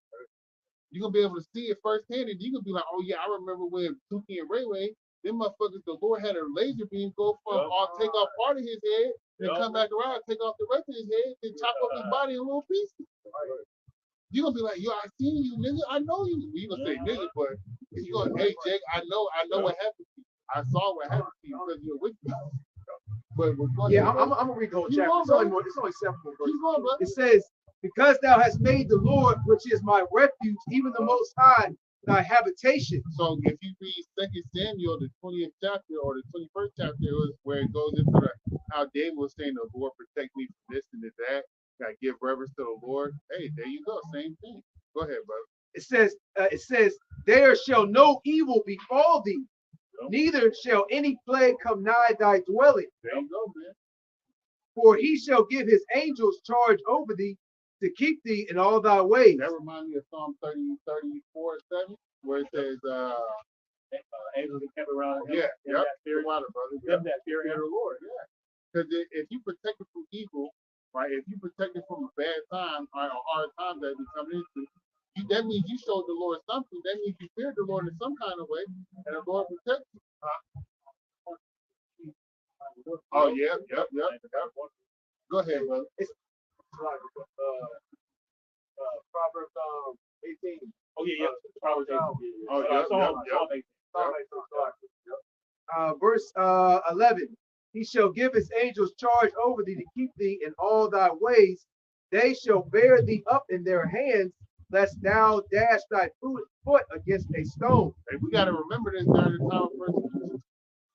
You're gonna be able to see it firsthand, and you're gonna be like, oh yeah, I remember when Tuki and Rayway, them motherfuckers, the Lord had a laser beam go from take off part of his head, then come back around, take off the rest of his head, then chop up his body in little pieces. You're gonna be like, yo, I seen you, nigga. I know you. You gonna say nigga, but you gonna, hey Jake, I know what happened to you. I saw what happened to you because you're with me. But yeah, I'm gonna read the whole chapter. It's only 7 verses. It says, because thou hast made the Lord, which is my refuge, even the Most High, thy habitation. So if you read 2 Samuel, the 20th chapter or the 21st chapter, where it goes into how David was saying, the Lord protect me from this and that. Gotta give reverence to the Lord. Hey, there you go. Same thing. Go ahead, brother. It says, there shall no evil befall thee, neither shall any plague come nigh thy dwelling. There you go, man. For he shall give his angels charge over thee to keep thee in all thy ways. That reminds me of Psalm 34:7, where it says, angels that kept around him. Yeah, that fear, water, brother. Them that fear the Lord. Yeah. Because if you protect it from evil, right? If you protect it from a bad time, right, or hard times that we come into, that means you showed the Lord something. That means you feared the Lord in some kind of way, and the Lord protects you. Oh, yep. Go ahead, brother. It's like Proverbs 18. Oh yeah. Proverbs 18. Oh yeah. Verse 11. He shall give his angels charge over thee to keep thee in all thy ways. They shall bear thee up in their hands, lest thou dash thy foot against a stone. Hey, we got to remember this during the time of persecution.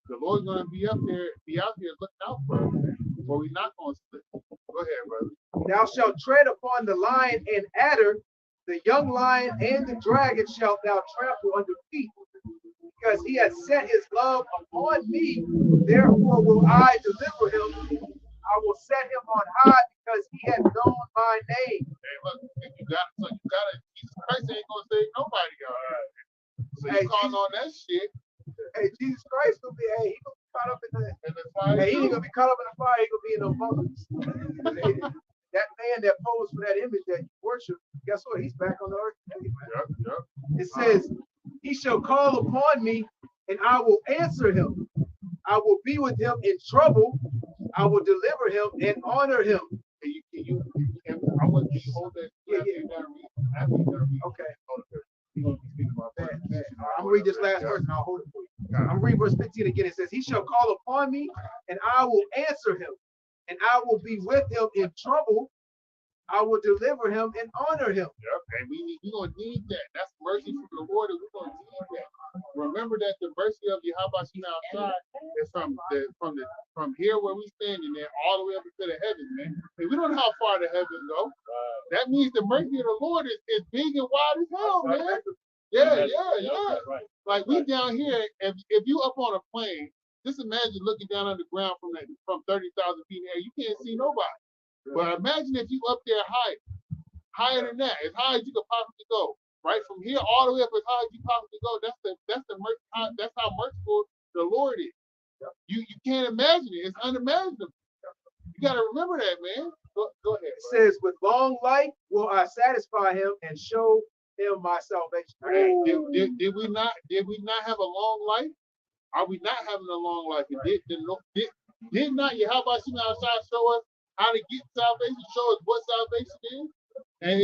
The Lord's going to be out here looking out for us, but we're not going to slip. Go ahead, brother. Thou shalt tread upon the lion and adder, the young lion and the dragon shalt thou trample under feet. Because he has set his love upon me, therefore will I deliver him. I will set him on high because he has known my name. Hey, look, you got it. Jesus Christ ain't gonna save nobody, all right. So you calling on that shit. Hey, Jesus Christ will be, he gonna be caught up in the fire. Hey, he ain't gonna be caught up in the fire, he gonna be in the mountains. That man that posed for that image that you worship, guess what? He's back on the earth today, man. Yep. It says, he shall call upon me, and I will answer him. I will be with him in trouble. I will deliver him and honor him. I want you to hold that. Okay. I'm gonna read this last verse and I'll hold it for you. I'm gonna read verse 15 again. It says, he shall call upon me, and I will answer him, and I will be with him in trouble. I will deliver him and honor him. Yep, and we're going to need that. That's mercy from the Lord, and we're going to need that. Remember that the mercy of Yahweh outside is from here where we standing there all the way up into the heavens, man. And we don't know how far the heavens go. That means the mercy of the Lord is big and wide as hell, man. Yeah. Right. Like we down here, if you up on a plane, just imagine looking down on the ground from 30,000 feet in the air. You can't see nobody. But imagine if you up there higher than that, as high as you could possibly go. Right from here all the way up as high as you possibly go. That's how merciful the Lord is. You can't imagine it. It's unimaginable. You got to remember that, man. Go ahead. It says, with long life will I satisfy him and show him my salvation. Hey, did we not have a long life? Are we not having a long life? Did not Yahweh show us how to get salvation, show us what salvation is? And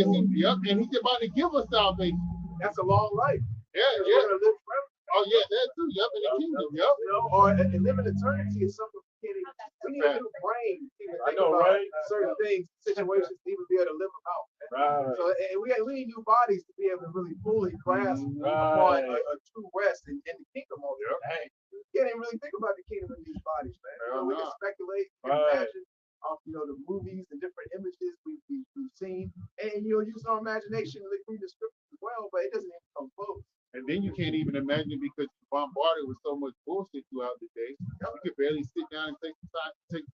and he's about to give us salvation. That's a long life. Yeah, We're yeah. gonna live forever. Oh yeah, that too. Yep, in the kingdom. Yep. You know, or and live in eternity is something we can't even. We need a new brain to even I think know, about right? certain things, situations, to even be able to live them out. Right. So and we need new bodies to be able to really fully grasp Right. upon a true rest in the kingdom of it. Hey, you can't even really think about the kingdom in these bodies, man. You know, we can speculate, we can imagine off, the movies and different images we've seen, and use our imagination to read the scriptures as well, but it doesn't even come close. And then you can't even imagine because you're bombarded with so much bullshit throughout the day. You can barely sit down and take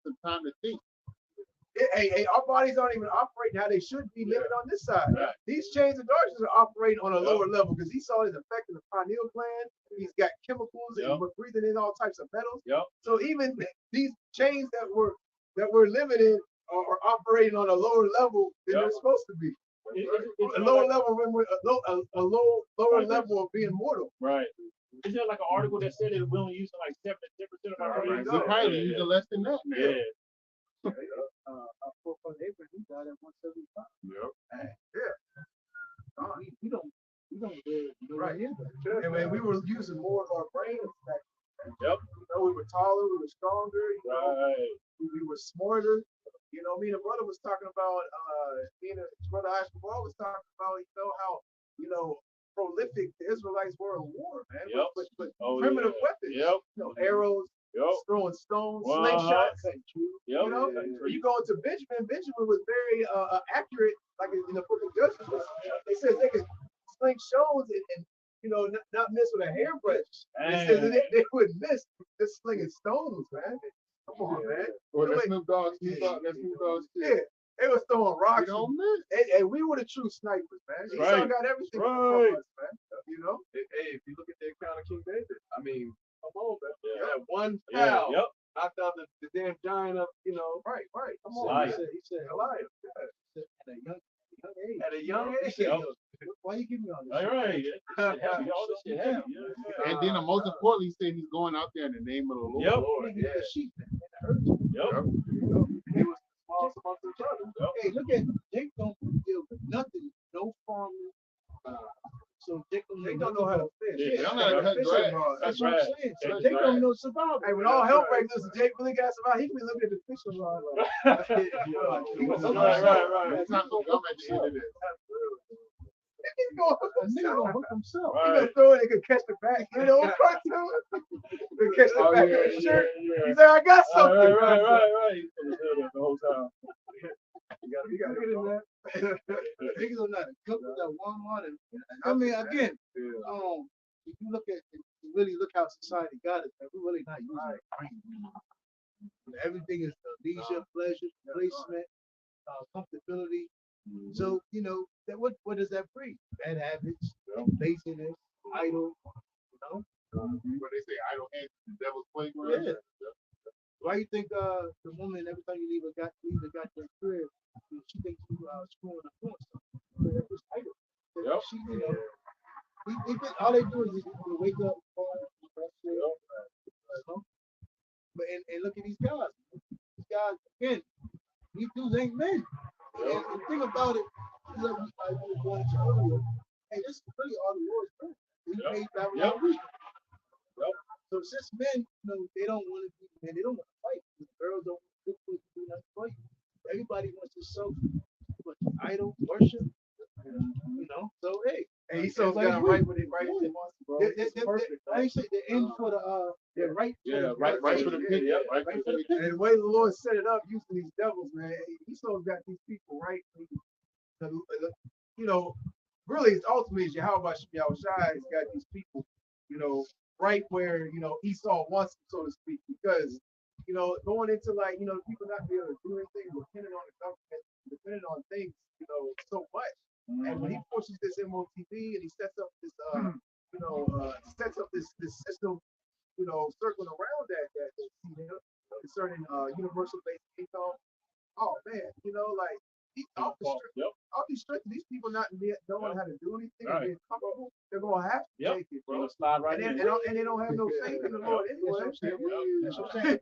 some time to think. Hey, our bodies aren't even operating how they should be living on this side. Right. These chains of darkness are operating on a lower level because he saw his effect in the pineal gland. He's got chemicals and we're breathing in all types of metals. Yep. So even these chains that we're living in are operating on a lower level than they're supposed to be. A lower level when we're lower level of being mortal. Right. Is there like an article that said that we're only using like 7% of our brains? We're probably using less than that now. Yeah. Our forefather Abraham, he died at 175. Yep. We don't live Right. And when we were using more of our brains back then, Yep. we were taller, we were stronger, Right. we were smarter. Me and a brother was talking about, me and his brother Ashbal was talking about, how, prolific the Israelites were in war, man. Yep. With Yeah. primitive weapons. Yep. Arrows, Yep. throwing stones, Uh-huh. slingshots. Yep. You go into Benjamin. Benjamin was very accurate, like in the book of Judges. It says they could sling stones and not miss with a hairbrush. It says they would miss just slinging stones, man. Come on, man. Well, that's Snoop Dogg. Yeah, they was throwing rocks. You don't miss. And we were the true snipers, man. Esau Right. got everything Right. from us, man. Hey, if you look at the account of King David, I mean, come on, man. Yeah. That one Yeah. foul Yep. knocked out the damn giant of, Right. Come on, Goliath. man. He said Goliath. at a young age. At a young age. Yep. Why you giving me all this? All right. Heavy. All this shit heavy. Yeah. And then most importantly, he said he's going out there in the name of the Lord. Yep. Lord, Yeah. yeah. Sheep and the herd. Yep. He was the smallest amongst each other. Hey, look at Jake don't deal with nothing, no farming. So Jake They don't know how to fish. Yeah, they don't know how to cut Fishing grass. rod. That's That's what right. I'm saying. So That's Jake right. don't know survival. Hey, when all hell breaks loose, Jake really got survive. He can be looking at the fishing rod like, he was Right. That's not gonna come at the end of this. He's going to hook A nigga gonna himself. hook himself. He gonna throw it and could catch the back. Old cartoon. He could catch the back of his shirt. He's like, I got something. Right. The whole time. You gotta get in there. Niggas don't know how to cook with that Walmart. And I mean, again, if you look at, if you really look how society got us, man, we're really not using our brain. Everything is leisure, pleasure, placement, comfortability. So, that what does that breed? Bad habits, laziness, idle, When they say idle hands, the devil's playground. Yeah. Why you think the woman every time you leave a goddamn crib, she thinks you screwing up doing something? That's just idle. Yep. She, we think all they do is just wake up, but and look at these guys. These guys again, these dudes ain't men. And the thing about it, like we were going to earlier, hey, this is really all the Lord's doing. He made Babylon weak. So since men, they don't want to be men, they don't want to fight. The girls don't want to do nothing for you. Everybody wants to self idol worship. So hey. And he's so got right with it, right? Yeah. Bro. It's perfect. I ain't say the end for the right. Yeah, right for the pig. Yeah, Right for the pig. And the way the Lord set it up using these devils, man, Esau's got these people right. Really, it's ultimately Yahweh Shai has got these people, right where Esau wants them, so to speak, because going into people not being able to do anything, depending on the government, depending on things, so much. And when he pushes this MOTV and he sets up this, this system, circling around that concerning universal basic income. Oh man, all these strength, these people not knowing how to do anything, and being comfortable, they're gonna have to take it, bro. Slide right And they don't have no faith in the Lord anyway. That's what I'm saying.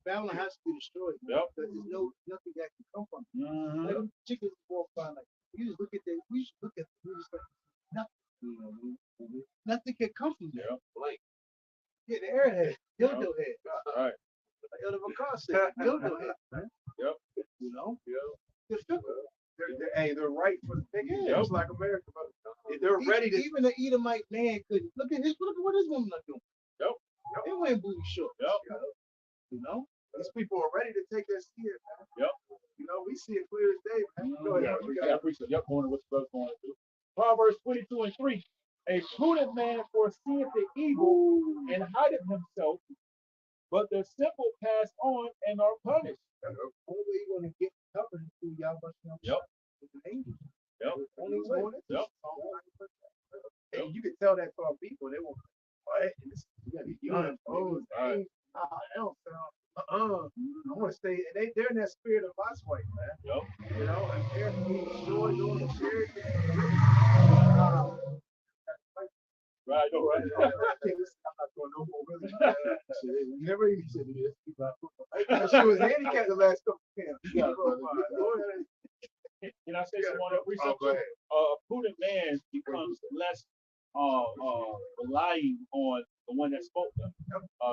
Babylon has to be destroyed. Yep. Because there's nothing that can come from it. Mhm. Like them chickens walk by, like you just look at that. We should look at them. We just like nothing can come from there. Yep. Like yeah, the airhead, dildo head. Right. Like Elder McCall said, dildo head, man. Yep. You know, Yeah. they're fickle. They're right for the thing. Yep. Just like America. They're ready to. Even the Edomite man couldn't look at what his woman are doing. Yep. They wearing booty shorts. Yep. You know, These people are ready to take that steer, man. Yep. You know, we see it clear as day, man. Go ahead. Yeah, appreciate. Yep. Going to what you're going to do. Proverbs 22:3. A prudent man foreseeth the evil and hideth himself, but the simple pass on and are punished. only way you're gonna get covered is through Yahweh. Yep. With the angels. Yep. Only way. Yep. And you can tell that to our people. They won't. What? You gotta be young. Oh, Right. I don't sound. I want to stay. They're in that spirit of Lot's wife, man. Yep. You know, and they're being destroyed doing the spirit. Right. No, right. I'm not going no more with it. You never even said this. She was handicapped the last couple of camps. Can I say something on that precept? go ahead. A prudent man becomes less relying on the one that spoke them.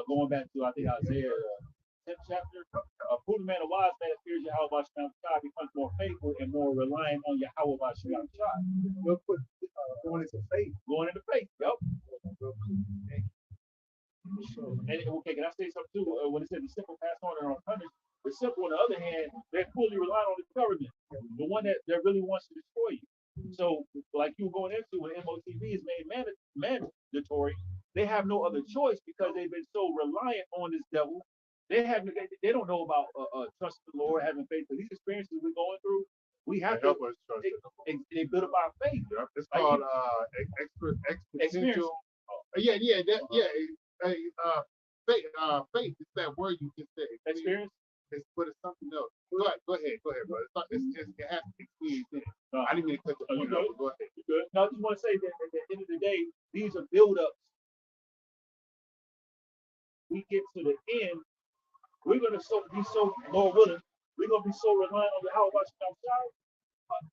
Going back to I think Isaiah 10th chapter. A prudent man, a wise man that fears Yahweh Shai becomes more faithful and more reliant on Yahweh Shai. You'll put going into faith. Going into faith. Yep. And okay, can I say something too? When it says the simple pass on and are punished, the simple on the other hand, they're fully relying on the government, the one that really wants to destroy you. So, like you were going into when MOTV is made mandatory, they have no other choice because they've been so reliant on this devil. They don't know about trusting the Lord, having faith. So these experiences we're going through, we have to. Help us trust it. They build up our faith. Yep. It's Like called Experience. exponential. Faith. It's that word you just said. Experience. But it's something else. Go ahead, bro. It has to be experience in it. No. I didn't mean to cut the You point off, good? but go ahead. You good? No, I just want to say that at the end of the day, these are build-ups. We get to the end, we're gonna be so Lord willing, we're gonna be so reliant on the how about you.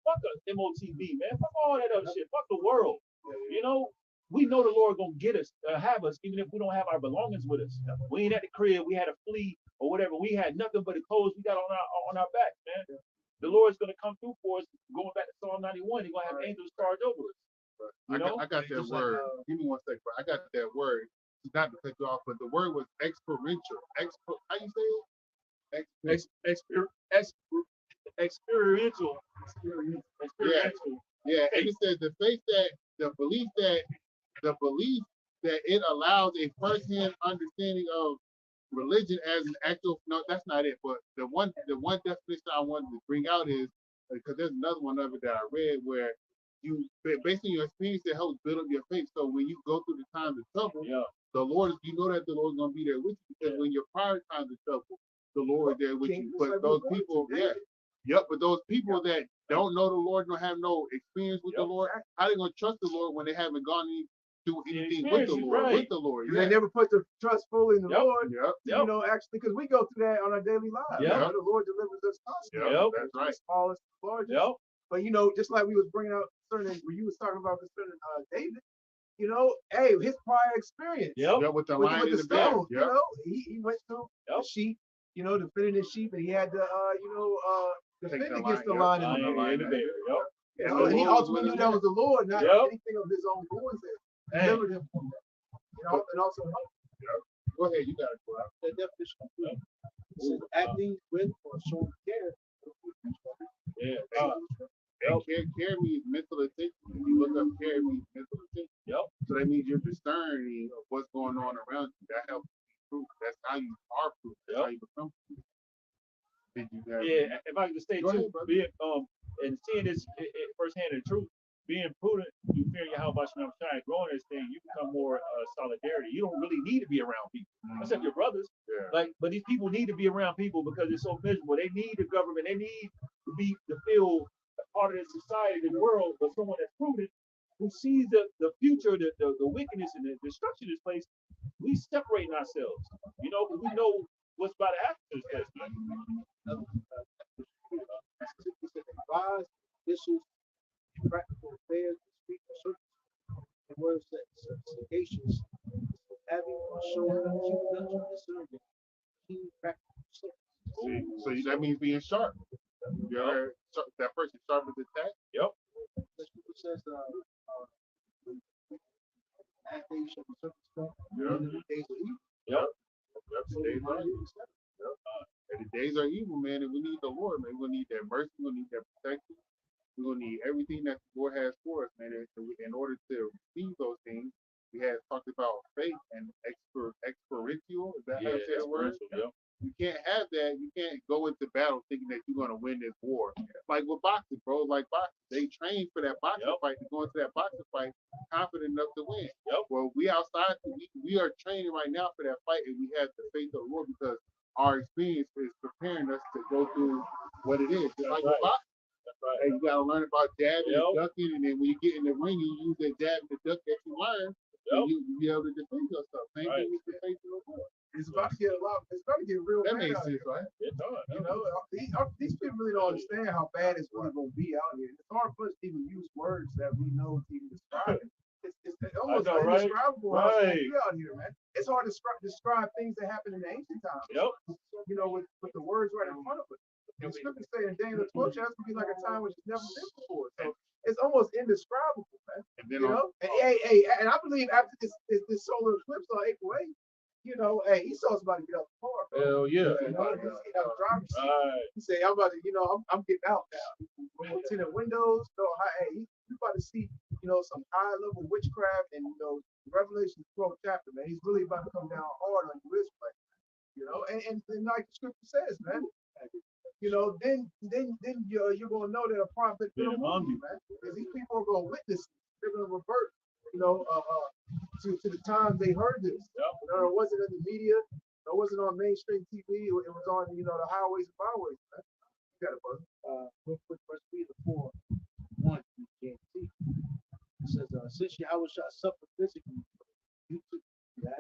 Fuck us, MOTV, man. Fuck all that other shit. Fuck the world. You know, we know the Lord gonna get us, have us, even if we don't have our belongings with us. We ain't at the crib, we had to flee or whatever. We had nothing but the clothes we got on our back, man. The Lord's gonna come through for us. Going back to Psalm 91, He's gonna have angels charge over us. You know? I got that word. Give me one second, bro. I got that word. It's not to cut you off, but the word was experiential. How you say it? Experiential. Yeah, and it says the belief that it allows a first-hand understanding of religion as an actual. No, that's not it. But the one definition I wanted to bring out is because there's another one of it that I read where you based on your experience it helps build up your faith. So when you go through the times of trouble, the Lord, you know that the Lord's gonna be there with you because when you're prior times of trouble, the Lord is there with you. But those people, but those people that don't know the Lord, don't have no experience with the Lord, how they gonna trust the Lord when they haven't gone do anything with the Lord? Right. With the Lord, They never put the trust fully in the Lord. Yep. You know, actually, because we go through that on our daily lives. Yep. You know, the Lord delivers us constantly. Yep. That's right. The smallest, the largest. Yep. But you know, just like we was bringing up concerning, when you was talking about concerning David, you know, hey, his prior experience. Yep. Yeah, with the With, lion with and the the bear. stones, Yep. you know, he went through the sheep, you know, defending his sheep, and he had to, defend the against the lion, lion and the bear. And the bear. Yep. You know, and he ultimately knew that was the Lord, not anything of his own doing that delivered him from that. You know, and also Go ahead, you got it. Bro. The definition of good. It says acting with or showing care. Yeah. Care means mental attention. When you look up care means mental attention. Yep. So that means you're discerning of what's going on around you. That helps you be proof. That's how you are proof. That's how you become proof. Did you guys? Yeah. If I could just say Go too, ahead, being and seeing this firsthand the truth, being prudent, you fear your how about you trying growing this thing, you become more solidarity. You don't really need to be around people, except your brothers. Yeah. But these people need to be around people because it's so miserable. They need the government. They need to feel a part of the society, the world. But someone that's prudent, who sees the future, the wickedness and the destruction of this place, we separating ourselves. You know, we know what's about to happen to this place, man? Wise, vicious, practical affairs, speak the circus, and words that sagacious, having or showing keep discernment, keen practical sense. See, so that means being sharp. You ever that person sharp as a tack? Yep. The scripture says, "That day shall be circumspect, Yeah. and in the days of evil." Yep. The days are evil. And the days are evil, man, and we need the Lord, man. We're gonna need that mercy, we're gonna need that protection. We're gonna need everything that the Lord has for us, man. And in order to receive those things, we have talked about faith and experiential. Is that how Yeah, you say the word? Yep. You can't have that. You can't go into battle thinking that you're gonna win this war. Like with boxing, bro. Like boxing, they train for that boxing Yep. fight to go into that boxing fight confident enough to win. Yep. Well, we outside, we are training right now for that fight, and we have the faith of the Lord because our experience is preparing us to go through what it is. Just like with boxing. Right. Hey, you gotta learn about jabbing Yep. and ducking, and then when you get in the ring, you use that jab and the duck that you learn, and you be able to defend yourself. Same Right. thing with the faith of the Lord. It's about to get a lot. It's about to get real That bad makes out sense, here. right? It's hard. You know, these people really don't understand how bad it's really going to be out here. It's hard for us to even use words that we know to even describe it. It's almost know, right? indescribable how it's going to Right. be out here, man. It's hard to describe things that happened in the ancient times. Yep. You know, with the words right in front of us. And the scriptures say in Daniel 12 chapter be like a time which has never been before. So it's almost indescribable, man. And then You know, and I believe after this solar eclipse on April 8th, you know, hey, Esau's about to get out the car, bro. Hell yeah. You know, he's getting out the driver's seat. Right. He say, I'm about to, you know, I'm getting out now. Tinted windows, you know, hey, you about to see, you know, some high level witchcraft and, you know, Revelation 12th chapter, man. He's really about to come down hard on you Israelites, you know, and like the scripture says, man. You know, then you're gonna know that a prophet been among you, man. Because these people are gonna witness, they're gonna revert, you know, to the time they heard this. Yep. You know, it wasn't in the media, it wasn't on mainstream TV, it was on, you know, the highways and byways, man. You got it, brother. Real quick, verse 3 to 4, 1, you can't see. It says, since Yahweh shall suffer physically, you too. It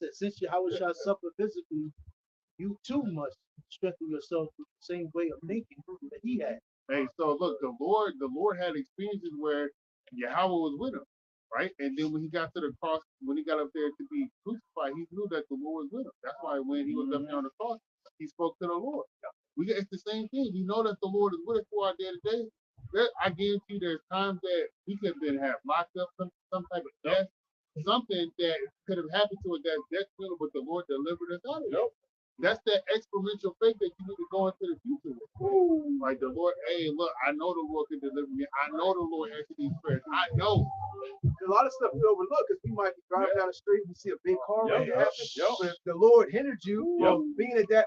says, since Yahweh shall suffer physically, you too must strengthen yourself with the same way of thinking that he had. Hey, so look, the Lord had experiences where Yahweh was with him, right? And then when he got to the cross, when he got up there to be crucified, he knew that the Lord was with him. That's why when he was up there on the cross, he spoke to the Lord. It's the same thing. We know that the Lord is with us for our day to day. I guarantee there's times that we could have been locked up, some type of death, something that could have happened to us that's detrimental, but the Lord delivered us out of it. That's that experiential faith that you need to go into the future with. Like the Lord, hey, look, I know the Lord can deliver me. I know the Lord answered these prayers. I know. A lot of stuff we overlook because we might be driving down the street and we see a big car wreck happen. Yep. But if the Lord hindered you from being at that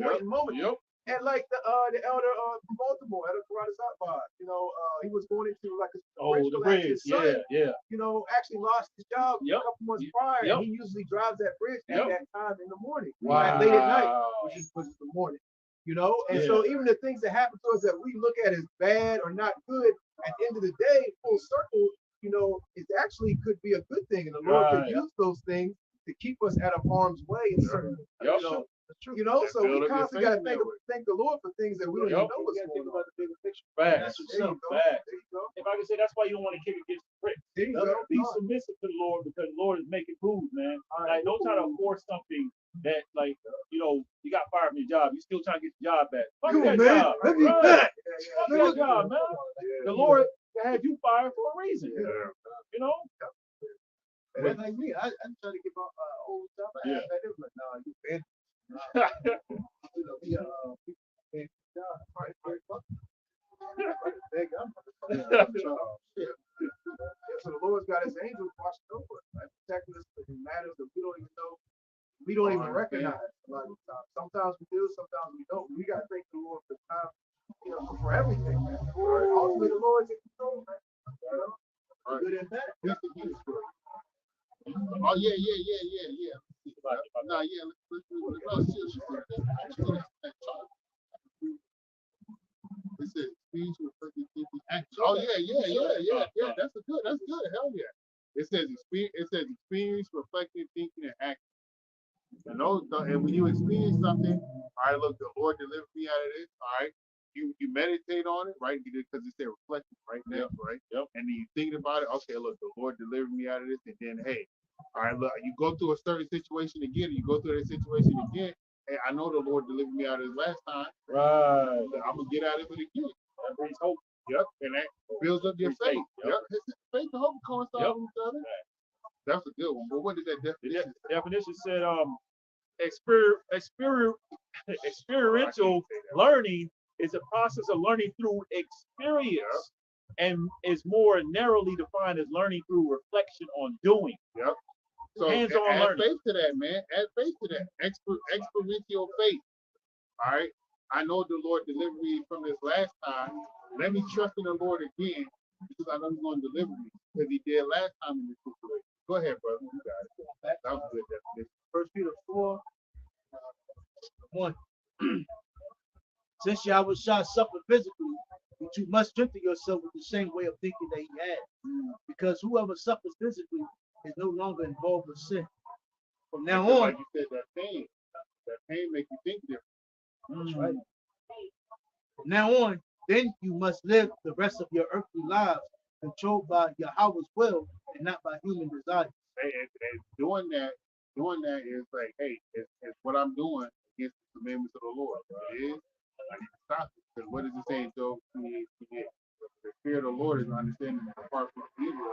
point in moment. Yep. And like the elder from Baltimore, Elder Karada Satbar, you know, he was going into like a the bridge. His son, Yeah. you know, actually lost his job a couple months prior, and he usually drives that bridge at that time in the morning, late at night, which is the morning, you know. And so even the things that happen to us that we look at as bad or not good, at the end of the day, full circle, you know, it actually could be a good thing, and the Lord could use those things to keep us out of harm's way in certain, you know. You know, so we constantly got to thank the Lord for things that we don't even know what's going on. Facts. There you go. If I can say, that's why you don't want to kick against the prick. Be submissive to the Lord because the Lord is making moves, man. Like, don't try to force something that, like, you know, you got fired from your job. You still trying to get your job back. Fuck that job. Let me back. Fuck that job, man. The Lord had you fired for a reason. You know? But like me, I try to get my old job. I was like, no, you been. You know, so the Lord's got his angels watching over us, right? Protecting us in matters that we don't even know, we don't even recognize a lot of the time. Sometimes we do, sometimes we don't. We got to thank the Lord for time, you know, for everything, man. Ultimately, the Lord's in control, man. You know, good and bad. Oh yeah. No, yeah. It says speech reflecting thinking action. Oh yeah. That's good. Hell yeah. It says experience reflecting thinking and action. And when you experience something, all right, look, the Lord delivered me out of this. All right, you meditate on it, right? Because it's there reflecting right now, right? Yep. And then you thinking about it. Okay, look, the Lord delivered me out of this, and then hey, all right, look, you go through a certain situation again, and you go through that situation again. Hey, I know the Lord delivered me out of this last time. Right. I'm gonna get out of it again. That brings hope. Yep, and that builds up your faith. Yep, faith and hope coincide with each other. That's a good one. But what did that definition say? Definition said experiential learning is a process of learning through experience and is more narrowly defined as learning through reflection on doing. Yep. So hands-on add learning. faith to that, man. Add faith to that. Experiential faith. All right. I know the Lord delivered me from this last time. Let me trust in the Lord again because I know He's going to deliver me because He did last time in this situation. Go ahead, brother. You got it. That was a good definition. 1 Peter 4, 1. Since Yahweh Shah suffered physically, but you must strengthen yourself with the same way of thinking that he had. Because whoever suffers physically is no longer involved with sin. From now on, like you said, that pain makes you think different. That's right. From now on, then you must live the rest of your earthly lives controlled by Yahweh's will and not by human desires. And doing that is like, hey, it's what I'm doing against the commandments of the Lord. It is. I need to stop it. Because what does it say, Job 28? The fear of the Lord is understanding apart from evil.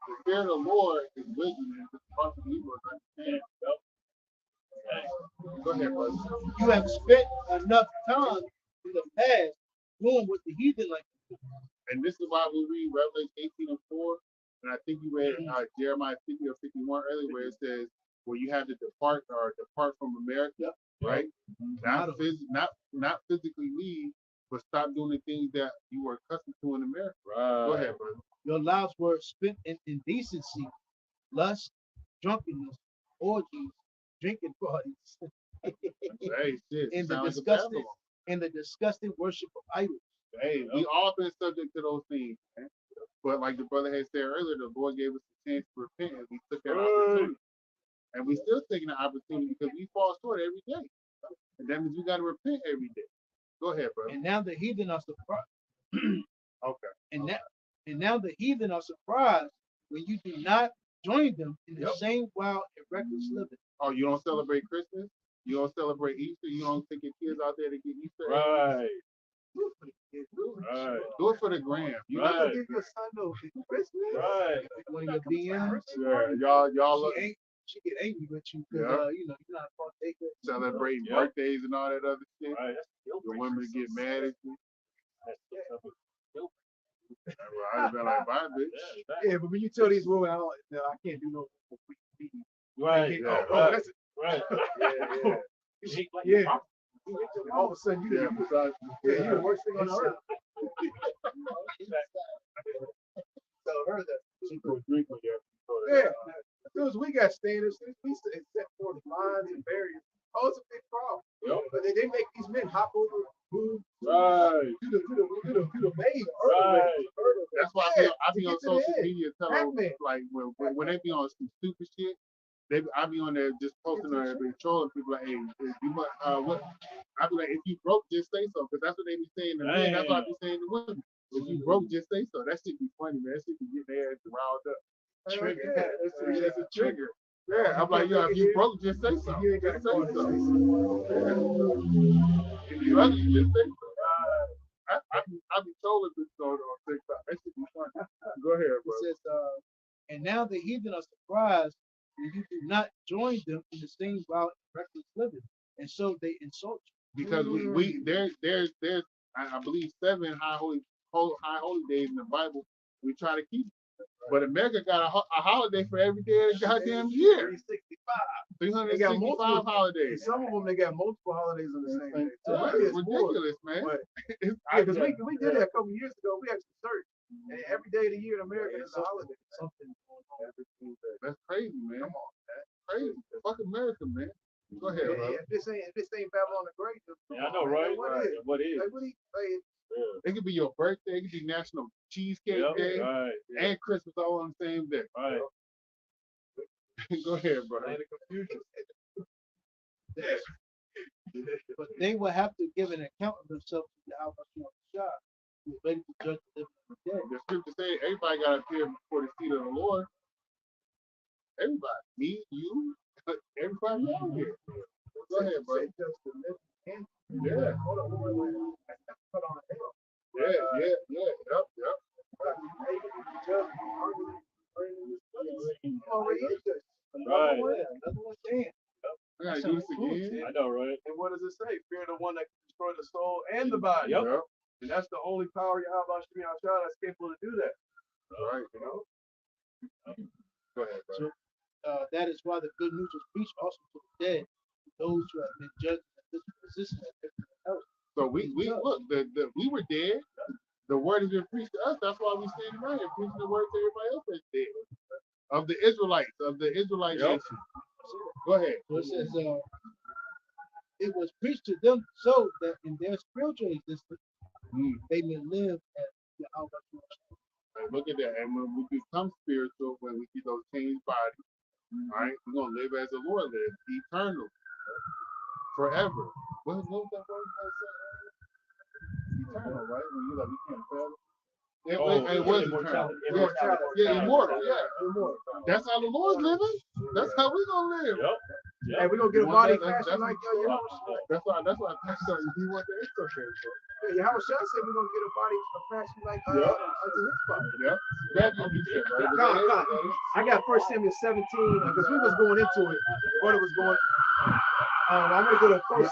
The fear of the Lord is wisdom, and apart from evil is understanding. Go ahead, brother. You have spent enough time in the past doing what the heathen like to do. And this is why we read Revelation 18:4, and I think you read Jeremiah 50 or 51 earlier, where it says, "Well, you have to depart from America, right? Not physically leave, but stop doing the things that you were accustomed to in America." Right. Go ahead, brother. Your lives were spent in indecency, lust, drunkenness, orgies, drinking parties, Hey, shit. and the Sounds like a disgusting Babylon. and the disgusting worship of idols. Hey, we all been subject to those things, man. But like the brother had said earlier, the Lord gave us a chance to repent, and we took that opportunity. And we still taking the opportunity because we fall short every day. And that means we got to repent every day. Go ahead, brother. And now the heathen are surprised. Okay. And now the heathen are surprised when you do not join them in the same wild and reckless living. Oh, you don't celebrate Christmas? You don't celebrate Easter? You don't take your kids out there to get Easter? Right. Right. Do it for the gram. You Right. know, Give your son no Christmas. Right. One of your DMs, yeah, y'all look, she get angry with you because you're not a partaker. celebrating birthdays and all that other shit. Right. The women get mad at you. That's Well, I'd be like, bye, bitch. Yeah, but when you tell these women, I can't do no meeting. right. Yeah. That's it. Right. Yeah. All of a sudden, Yeah, besides, you're the worst thing on earth. Tell her that. she could drink with you. Yeah. As soon as we got standards, we set forth lines and barriers. Oh, it's a big problem. Yep. But they make these men hop over who Right. do the maze. Right. That's why I be on social media telling them, like, when they be on some stupid shit, I be on there just posting or trolling people like, hey, you what? I be like, if you broke, just say so, because that's what they be saying to men. That's what I be saying to women. If you broke, just say so. That shit be funny, man. That shit be getting their ass riled up. Trigger. Yeah. That's a trigger. Yeah, I'm like, yo, if you broke, just say so. You ain't got to Just say go so. to If you ugly, just say so. I be trolling this on TikTok. That shit be funny. Go ahead, bro. It says, and now the heathen are surprised when you do not join them in the same wild and reckless living, and so they insult you. Because there's I believe 7 high holy days in the Bible we try to keep. But America got a holiday for every day of the goddamn year. 365 holidays. Some of them, they got multiple holidays on the same day. So It's ridiculous, man. Because we did that a couple years ago. We actually searched. And every day of the year in America is a holiday. That's crazy, man. Come on, man. Crazy. Fuck America, man. Go ahead, bro. If this ain't Babylon the Great, Yeah, I know, right? What is? What is? Like, what do you, It could be your birthday, it could be National Cheesecake Day Right. and Christmas all on the same day. Right. Go ahead, bro. Land of confusion. But they will have to give an account of themselves to the Alpha Shah, who is ready to judge the living and the dead. The scripture say everybody got to appear before the seat of the Lord. Everybody, me, you, everybody out here. Go ahead, bro. Yeah. Yep. Right. I gotta do this again. I know, right? And what does it say? Fear the one that can destroy the soul and the body. Yep. And that's the only power Yahweh Shemi Ashah that's capable to do that. Right, you know. Go ahead, bro. So that is why the good news was preached also to the dead, those who have been judged in this position as everything else. So we look, we were dead. The word has been preached to us. That's why we stand right here preaching the word to everybody else that's dead. Of the Israelites, of the Israelite nation. Go ahead. So it says, it was preached to them so that in their spiritual existence they may live as the Alpha. And look at that. And when we become spiritual, when we get those changed bodies, all right, we're gonna live as the Lord lives, eternal, forever. What was that word I said? Eternal, right? When you like you can't fail. It was eternal. Yeah, immortal. Yeah, immortal. That's how the Lord's living. That's how we gonna live. Yep. Hey, we're gonna get a body That's fashion like Yahweh. That's why Pastor, you want the extra okay, bro. Yahweh Shah said we're gonna get a body fashion like unto his body. Yeah. That's what he said, right? I got 1 Samuel 17 because we was going into it. Brother was going. I'm gonna go to first.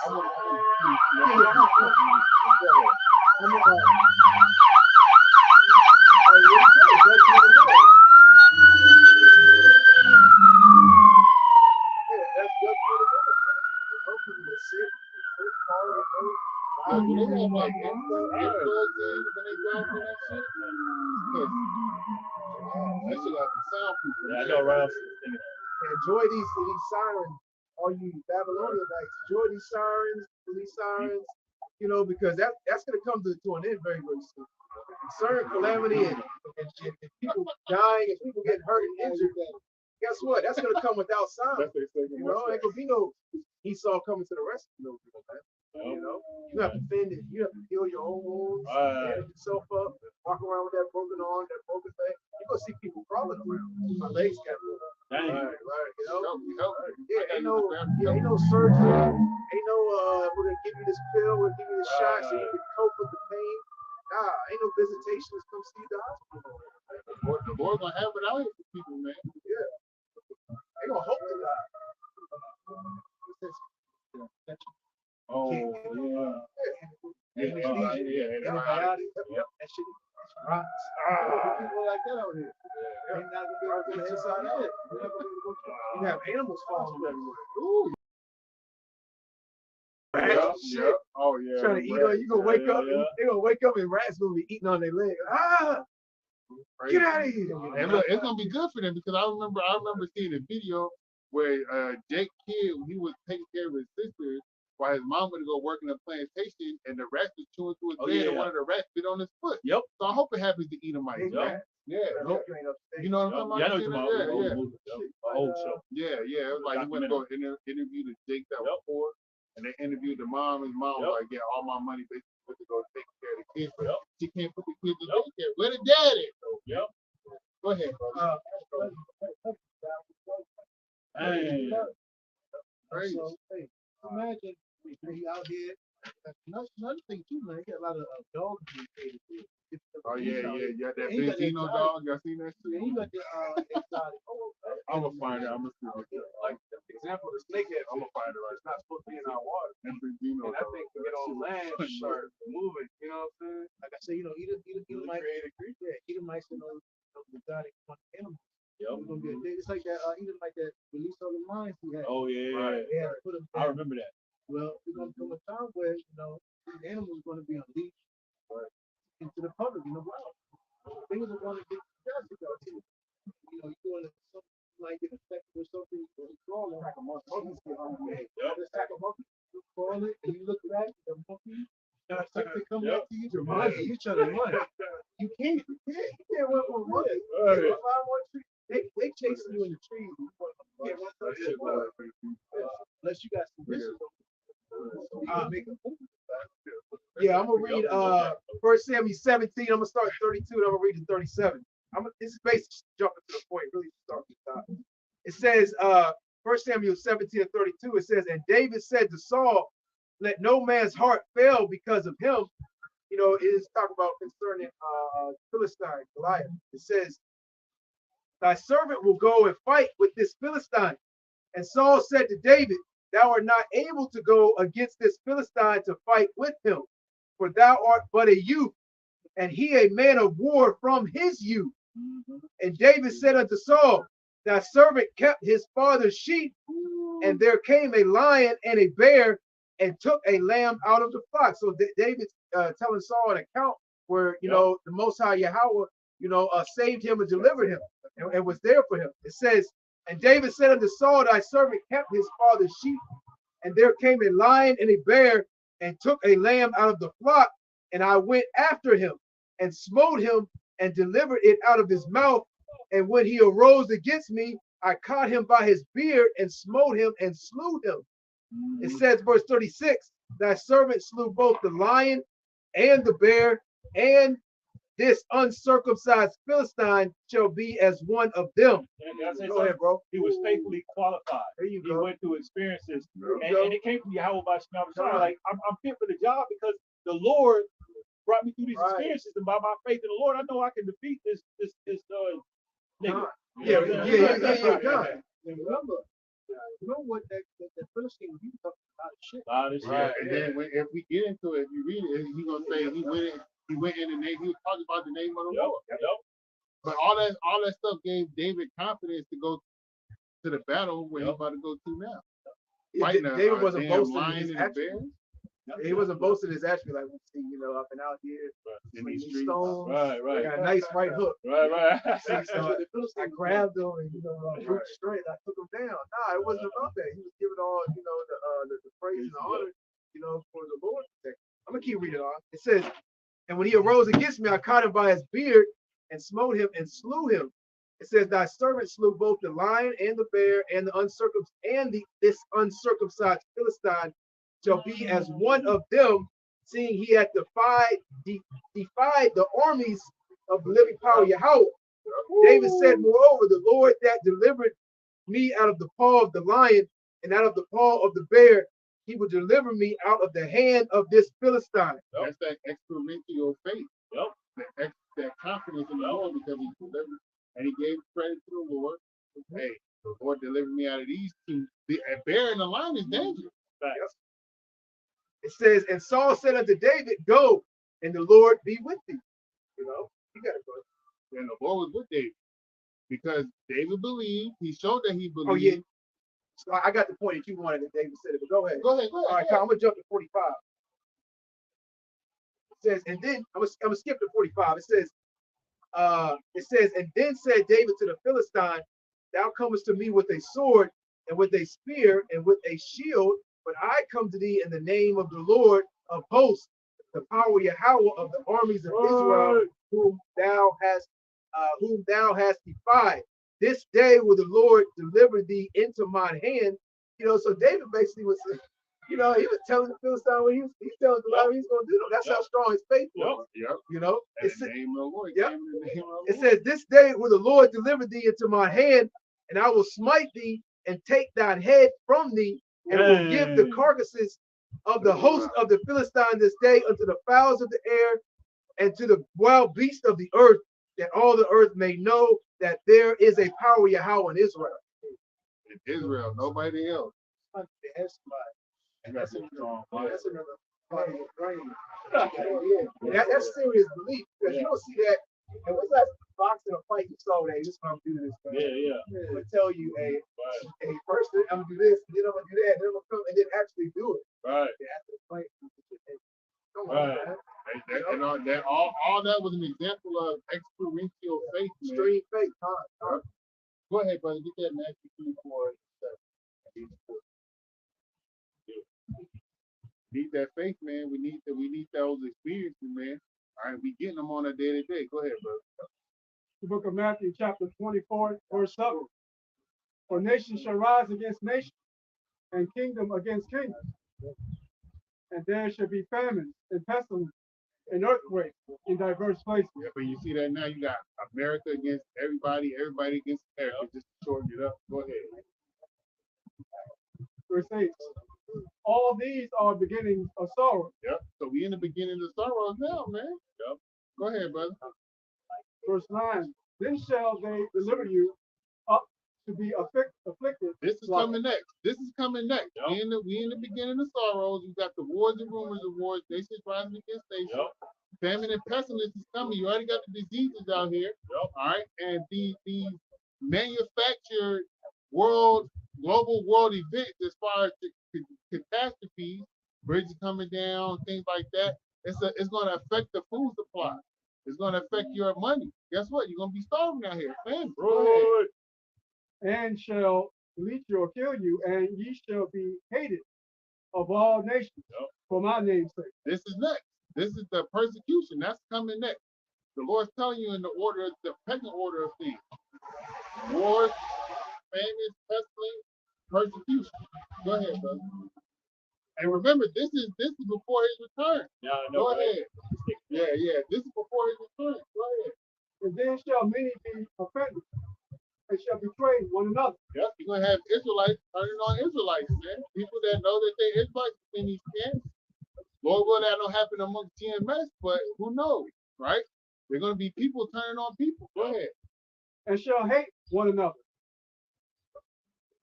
Do they have like earplugs in when they drive through that shit? That shit got the soundproof. Yeah, I know, right? Enjoy these sirens, all you Babylonianites. Enjoy these sirens, you know, because that's gonna come to an end very, very soon. Concern, calamity, and people dying, and people getting hurt and injured. Guess what? That's gonna come without sound. You know, ain't gonna be no Esau coming to the rescue. You know, you have to fend it. You have to heal your own wounds, bandage yourself up, walk around with that broken arm, that broken leg. You're gonna see people crawling around. My legs got broken. Right. You know, ain't no surgery. Ain't no we're gonna give you this pill, we're gonna give you this shot so you can cope with the pain. Nah, ain't no visitations. Come see the hospital. The Lord gonna have it out here for people, man. Yeah. They gonna hope to die. Oh, yeah. Antibiotics. That shit rocks. People like that out here. They're not gonna be able to get inside out. You have animals falling everywhere. Ooh. Yeah. Oh yeah. Trying to eat on you, gonna wake up. They're gonna wake up and rats gonna be eating on their leg. Get out of here! And look, it's gonna be good for them because I remember seeing a video where Jake Kidd, he was taking care of his sister while his mom went to go work in a plantation, and the rat was chewing through his bed, and one of the rats bit on his foot. Yep. So I hope it happens to Edomite. Yeah. You know what I'm talking about? Yeah. It was like he went to go interview the Jake that was poor, and they interviewed the mom. His mom was like, "Yeah, all my money basically went to go take care of the kids, but she can't put the kids in daycare. Where the dad is?" Yep. Go ahead, bro. Crazy. So, hey, imagine we out here. Another thing too, man. You got a lot of dogs being paid. Oh yeah. That Benzino dog. Y'all seen that shit? Yeah, you got the exotic. I'm gonna find it. I'm gonna see it. Like the example of the snakehead, I'm gonna find it. Right, it's not supposed to be in our water. And that thing can get on land, start moving. You know what I'm saying? Like I said, you know, Edomite creature. Edomites and those exotic animals. Yep. It's like that. Even like that release all the lines he had. Oh yeah. Right. Yeah. Put them I remember that. Well, we're gonna come a time where these animals are gonna be unleashed into the public in the wild. Things are gonna get drastic out here. You're doing something like get infected with something, crawl like a monkey. Monkeys get on the Just like a monkey, you crawl it, and you look back, the monkey. Something come back to you, you're trying to run. You can't run from a monkey. They chasing you in the trees. Unless you got some Yeah, I'm gonna read 1 Samuel 17. I'm gonna start at 32 and I'm gonna read to 37. This is basically jumping to the point, really start from the top. It says 1 Samuel 17 and 32, it says, and David said to Saul, let no man's heart fail because of him. You know, it is talking about concerning Philistine, Goliath. It says, thy servant will go and fight with this Philistine. And Saul said to David, thou art not able to go against this Philistine to fight with him, for thou art but a youth, and he a man of war from his youth. And David said unto Saul, thy servant kept his father's sheep, and there came a lion and a bear and took a lamb out of the flock. So David's telling Saul an account where, you know, the Most High Yahweh, you know, saved him and delivered him and was there for him. It says, and David said unto Saul, thy servant kept his father's sheep, and there came a lion and a bear and took a lamb out of the flock, and I went after him and smote him and delivered it out of his mouth. And when he arose against me, I caught him by his beard and smote him and slew him. It says, verse 36, thy servant slew both the lion and the bear, and this uncircumcised Philistine shall be as one of them. Go ahead, bro. He was faithfully qualified. There you He go. went through experiences, and it came from Yahweh by Shema. Like I'm fit for the job because the Lord brought me through these experiences, and by my faith in the Lord, I know I can defeat this nigga. Yeah. And remember, you know what that Philistine, he was talking about shit. Right. And then if we get into it, if you read it, he's gonna say he went in the name, he was talking about the name of the Lord. But all that stuff gave David confidence to go to the battle where he's about to go to now. David wasn't boasting in his attributes. He wasn't boasting his attributes like we see, you know, up and out here in these stones. Right. Got a nice right hook. Right. So I grabbed him and, you know, brute strength. I took him down. Nah, it wasn't about that. He was giving all, you know, the praise and the honor, you know, for the Lord. I'm gonna keep reading on. It says, and when he arose against me, I caught him by his beard and smote him and slew him. It says, thy servant slew both the lion and the bear and this uncircumcised Philistine shall be as one of them, seeing he hath defied the armies of the living power Yahweh. David said, moreover, the Lord that delivered me out of the paw of the lion and out of the paw of the bear, he will deliver me out of the hand of this Philistine. That's that experiential faith. That confidence in the Lord, because he delivered and he gave credit to the Lord. Hey, the Lord delivered me out of these two. A bear and a lion is dangerous. It says, and Saul said unto David, go, and the Lord be with thee. You know, you gotta go. And the Lord was with David. Because David believed, he showed that he believed. Oh, yeah. So I got the point that you wanted that David said it, but go ahead. Go ahead. All right, I'm gonna jump to 45. It says, and then I'm gonna skip to 45. It says, and then said David to the Philistine, thou comest to me with a sword and with a spear and with a shield, but I come to thee in the name of the Lord of hosts, the power Yahweh of the armies of Israel, whom thou hast defied. This day will the Lord deliver thee into mine hand. You know, so David basically was, you know, he was telling the Philistine what he's telling Goliath he's going to do. That's how strong his faith was. You know, it says, this day will the Lord deliver thee into my hand, and I will smite thee and take thine head from thee, and will give the carcasses of the host of the Philistine this day unto the fowls of the air and to the wild beasts of the earth, that all the earth may know that there is a power Yahweh in Israel. In Israel, nobody else. That's another part of the brain. That's serious belief, because you don't see that. And what's that boxing or fight you saw that this one I'm gonna do this? I'm gonna tell you, hey, first I'm gonna do this, and then I'm gonna do that, and then I'm gonna come and then actually do it. After the fight, come on, man. And all that was an example of experiential faith, man. Extreme faith, Go ahead, brother. Get that Matthew 24. Need that faith, man. We need those experiences, man. All right, we getting them on a day to day. Go ahead, brother. The book of Matthew, chapter 24, verse 7. For nation shall rise against nation, and kingdom against kingdom. And there shall be famines and pestilence and earthquakes in diverse places. Yeah, but you see that now you got America against everybody, everybody against America, just to shorten it up. Go ahead. Verse 8. All these are beginnings of sorrow. Yep. So we in the beginning of sorrows now, man. Yep. Go ahead, brother. Verse 9. Then shall they deliver you up to be afflicted. This is coming next. This is coming next. Yep. We in the beginning of sorrows. You got the wars and rumors of wars, nations rising against nations. Yep. Famine and pestilence is coming. You already got the diseases out here. Yep. All right. And these manufactured global world events as far as catastrophes, bridges coming down, things like that. It's going to affect the food supply. It's going to affect your money. Guess what? You're going to be starving out here. Famine. Go ahead. And shall leech you or kill you, and ye shall be hated of all nations for my name's sake. This is next. This is the persecution. That's coming next. The Lord's telling you in the pecking order of things. Wars, famine, pestilence, persecution. Go ahead, brother. And remember, this is before his return. Yeah, I know, Go right? ahead. Yeah. This is before his return. Go ahead. And then shall many be offended, and shall betray one another. Yep, you're gonna have Israelites turning on Israelites, man. People that know that they're Israelites in these camps. Lord will that don't happen amongst GMS, but who knows, right? They're gonna be people turning on people. Go ahead. And shall hate one another.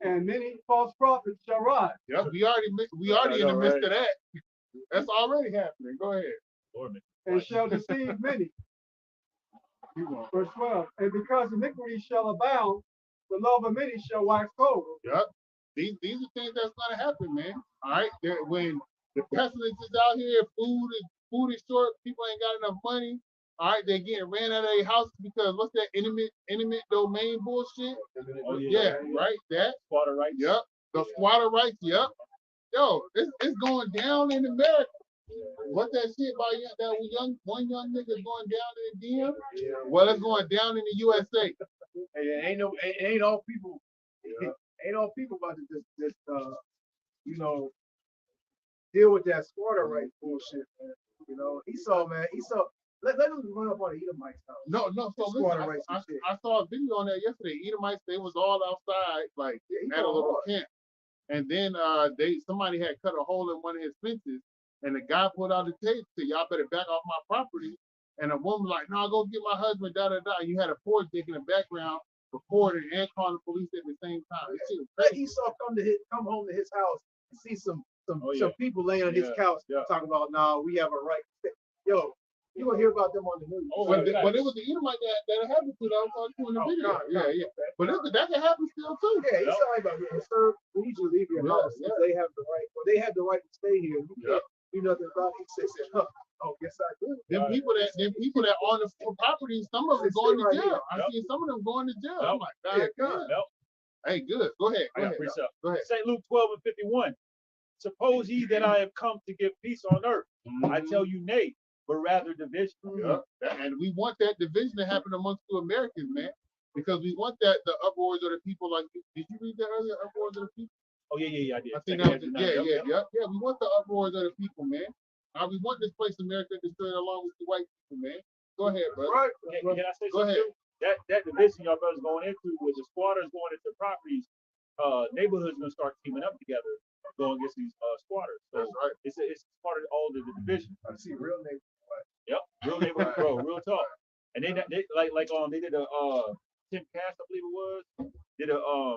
And many false prophets shall rise. Yep, we already in the midst of that. That's already happening. Go ahead. Lord, man. And shall deceive many. Verse 12. And because iniquity shall abound, the love of many shall wax cold. Yep. These are things that's gonna happen, man. All right. When the pestilence is out here, food is short, people ain't got enough money. All right, they're getting ran out of their houses because what's that intimate domain bullshit? Oh, Yeah, right. That. Squatter rights. Yep. The squatter rights. Yep. Yo, it's going down in America. What's that shit about that one young nigga going down in the DM? Well, it's going down in the USA. Hey, ain't all people. Ain't all people about to just deal with that squatter right bullshit, man. You know, Esau. Let him run up on the Edomites house. No. So listen, I saw a video on that yesterday. Edomites, they was all outside, like at a little camp, and then somebody had cut a hole in one of his fences, and the guy pulled out the tape, said, "Y'all better back off my property." And a woman like, "No, go get my husband." Da da da. And you had a poor dick in the background recording and calling the police at the same time. Let Esau come home to his house and see some people laying on his couch talking about, "Nah, we have a right." Yo, you gonna hear about them on the news. But it was the Edomite that happened to that I was talking to in the video. Yeah. But that can happen still too. Yeah, Esau ain't about to sir, we need you to leave your house. Yeah. They have the right. Well, they have the right to stay here. You can't do nothing about it. He said, "Oh, yes I do." Them people that own the property, some of them going to jail. I seen some of them going to jail. I'm like, God. Hey, good. Go ahead. Go ahead. St. Luke 12:51. Suppose ye that I have come to give peace on earth. I tell you nay, but rather division. And we want that division to happen amongst the Americans, man. Because we want the uproars of the people. Like, did you read that earlier? Uproars of the people? Oh yeah, I did. I think that was, yeah. We want the uproars of the people, man. We want this place, America, destroyed along with the white people, man. Go ahead, brother. Right. Can I say Go something? ahead. That division y'all brothers going into with the squatters going into properties, neighborhoods gonna start teaming up together, going against these squatters. So That's right. It's part of all the division. I see real neighbors. Yep, real neighborhood, bro, real talk. And they they did a Tim Cass, I believe it was,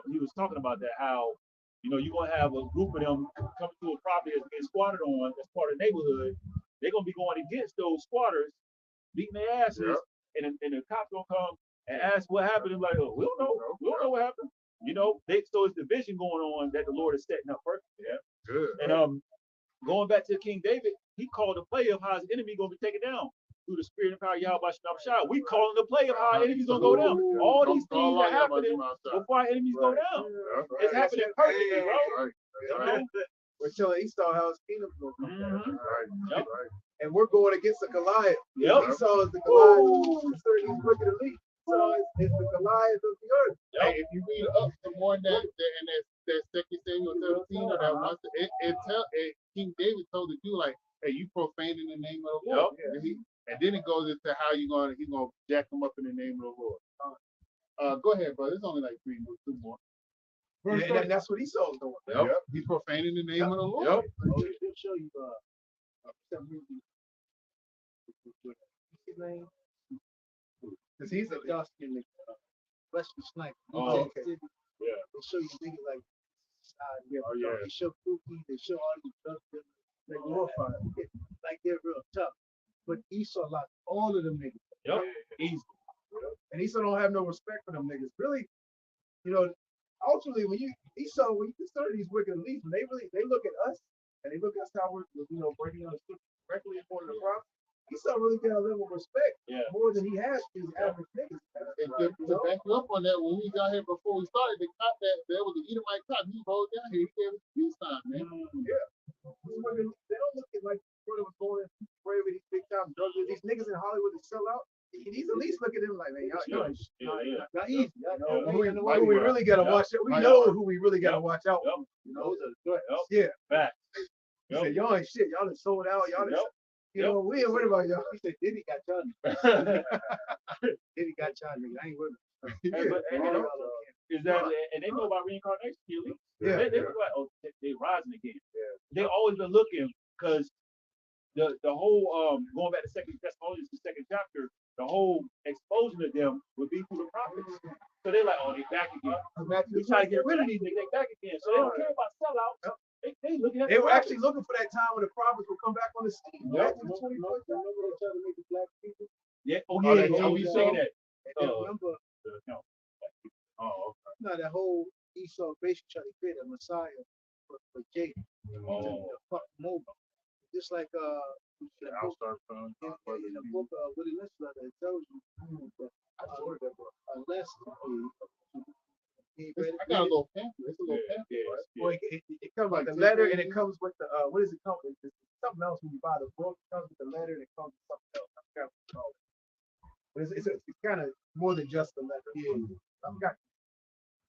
he was talking about that, how you're gonna have a group of them coming to a property that's being squatted on, that's part of the neighborhood. They're gonna be going against those squatters, beating their asses, and the cops gonna come and ask what happened. And like, we don't know what happened. So it's division going on that the Lord is setting up first. Yeah, good. And going back to King David, he called a play of how his enemy gonna be taken down through the spirit and power of Yahweh Shah. We calling the play of how our enemies gonna go down. All these things are happening before our enemies go down. It's happening perfectly, bro. We're telling Esau how his kingdom's gonna come down. Right. And we're going against the Goliath. Yep. Esau is the Goliath. He's looking at me. So it's the Goliath of the earth. Hey, if you read up some more in that that Second Samuel 17 or that one. King David told the Jew like, hey, you profaning the name of the Lord. And then it goes into how he's gonna jack them up in the name of the Lord. Go ahead, brother. It's only like two more. Yeah, and that's what Esau's doing. Yep. He's profaning the name of the Lord. Yep. He'll show you Because he's a Dustin Wesley Snipes. Oh, okay. Yeah. They show you niggas like they show Pookie, they show all these drugs, they glorify them. Like they're real tough. But Esau lost all of them niggas. Yep. Easy. And Esau don't have no respect for them niggas. Really, ultimately when you consider these wicked elites, when they look at us and they look at us how we're breaking on the scripture correctly according to the prophet, Esau really got a level of respect more than he has to his average niggas. And to back you up on that, when we got here before we started, the cop there was the Edomite cop. He rolled down here. He gave us peace sign, man. Yeah. They don't look at like what was going with these big time drug dealers. These niggas in Hollywood that sell out. These at least look at them like, man, y'all not easy. Who we really gotta watch out. We know who we really gotta watch out. Yeah. Facts. He said, y'all ain't shit. Y'all done sold out. Y'all done, we ain't worried about y'all. He said, Diddy got y'all. Diddy got y'all, nigga. I ain't worried. Is that and they know about reincarnation, really? Yeah. They look like, they rising again. Yeah. They always been looking because the whole going back to Second Thessalonians, the second chapter, the whole exposure of them would be through the prophets. So they're like, they back again. We try to get rid of these niggas, they back again. So they don't care about sellouts. They looking at. They were actually looking for that time when the prophets would come back on the scene. Remember they tried to make the black people? Yeah. We say that. Remember? That whole Esau basically tried to create a Messiah for Jacob. To fuck him over. Just like in the book of Willie Lynch letter, it tells you a lesson. I got a little pamphlet. It's a little pamphlet, right? It comes like the letter, and it comes with the what is it called? It's something else when you buy the book. It comes with the letter, and it comes with something else. I forgot what it's called. But it's kind of more than just a letter. Yeah. I've got.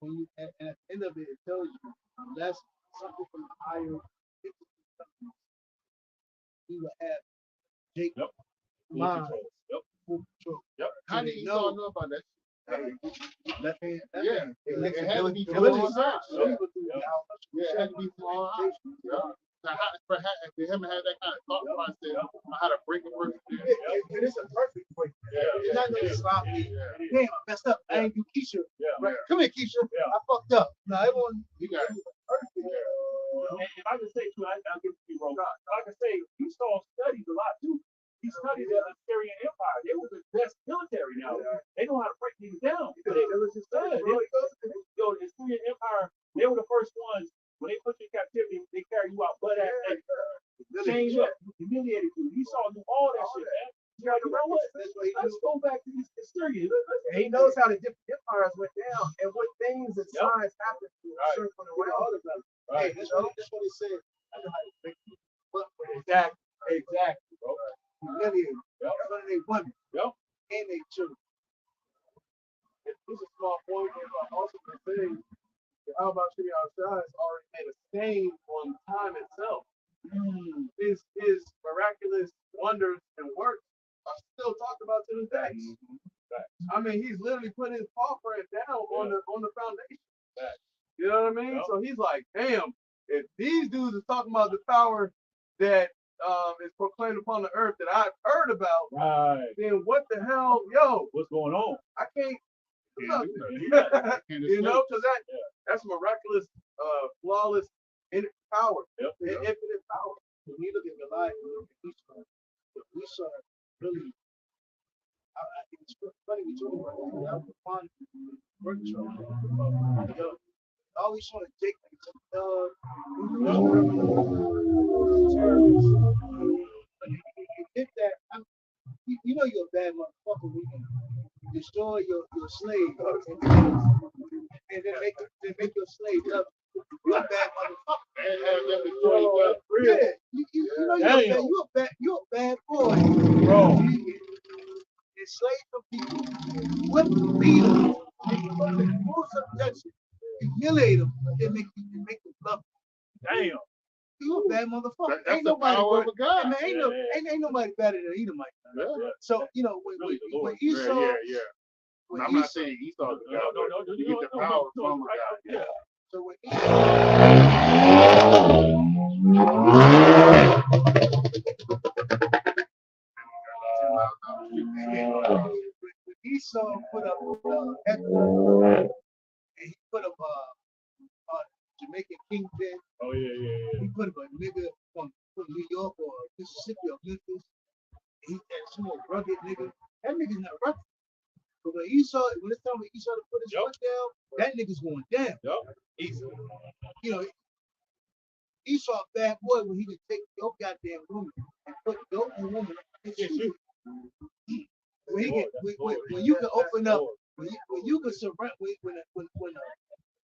And at the end of it, it tells you unless something from the higher he will have Jacob mind. How did you know about that? Left hand. Yeah. It had to be through all research. Yeah, it had to be through all eyes. For him to have that kind of thought process on how to break a person. It is a perfect break. It's not gonna stop me. Damn, I messed up. I ain't do Keisha. Right. Come here, Keisha. I fucked up. No, everyone. You got it. Perfect. And if I can say too, I'll get to you wrong. I can say Esau studies a lot too. He studied the Assyrian Empire. They were the best military now. They know how to break things down. It was just good. The Assyrian Empire, they were the first ones. When they put you in captivity, they carry you out butt ass naked. Chained up, humiliated you. Esau knew all that shit, man. You know what? Let's go back to these Assyrians. And he knows how the different empires went down and what things and signs happened to certain from the all of them. Hey, that's what he said. I know how to break you. Exactly, bro. Humiliated. In front of their women. And their children. This is a small point, but also the thing. How about Shimmy outside has already made a stain on time itself. His miraculous wonders and works are still talked about to this day. I mean, he's literally putting his paw print down on the foundation. You know what I mean? So he's like, damn, if these dudes are talking about the power that is proclaimed upon the earth that I've heard about, then what the hell, what's going on? I can't. You know, because that's miraculous, flawless power, infinite power. When you look at Goliath, you look at Esau really. I think it's funny we talk about that. Always trying to take you know you're a bad motherfucker when you destroy your slave and then make your slave love you. You're a bad motherfucker. You know you're a bad boy. Bro. Enslave some people, whip them, beat them, full subjection, humiliate them, and make you bad motherfucker. That's Ain't the nobody power of worth. a God. Man, ain't nobody better than Edomite. Yeah. So when, Really, the Lord. when Esau, Yeah. when I'm not Esau, saying Esau's the No, God, no, but no, you get the power from a God. Yeah. so when Esau put up and he put up Jamaican kingpin. Oh yeah. He put up a nigga from New York or Mississippi or Memphis. He and some more rugged nigga. That nigga's not rugged. But when it's time for Esau to put his foot down, that nigga's going down. Yep. Easy. You know, Esau a bad boy when he can take your goddamn woman and put your woman against you. When you can open up, when you can surrender, when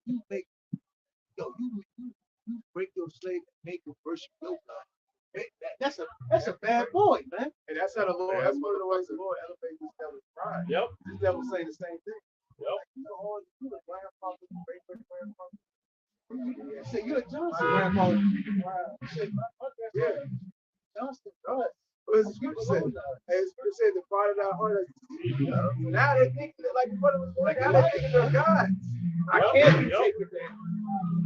you make, you break your slave and make them worship your God. That's a bad boy, man. And that's how the Lord, that's one of the ways the Lord elevates this devil's pride. Yep. This devil say the same thing. Yep. You the grandfather, great-grandfather. Say you're a Johnson. My grandfather. Yeah. Johnson. Right. What does the scripture say? Hey, the scripture says, the pride of our heart. Now they think that, like the brother was saying, now they think they're God. I can't be taken down.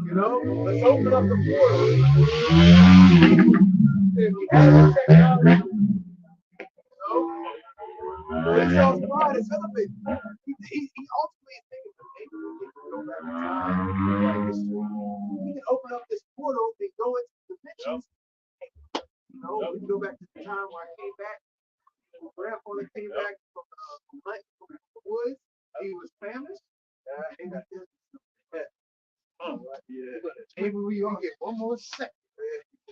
You know, let's open up the portal. If we have the technology, Esau's pride is elevated. He ultimately is thinking that maybe we can go back in time. We can open up this portal and go into dimensions. You know, we can go back to the time where I came back. My grandfather came back from the woods. He was famished. He got this. Maybe we all get one more second.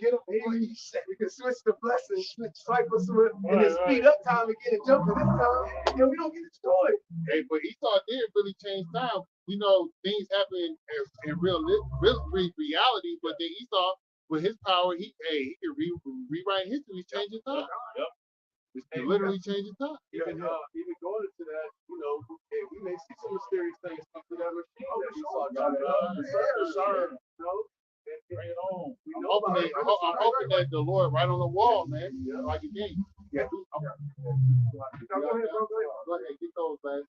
Get him, maybe we can switch the blessing, cycle through it, and then speed up time again and jump in this time, and we don't get destroyed. Hey, but Esau did really change time. You know, things happen in real reality, but then Esau, with his power, he can rewrite history, changing time. Yep. He literally changing time. Even going into that, you know, we may see some mysterious things come through that machine that Esau got it up. Sure. You know? Bring it on. I'm hoping that the Lord right on the wall, man, like a game. Yeah. Go ahead, bro. Go ahead, get those, man.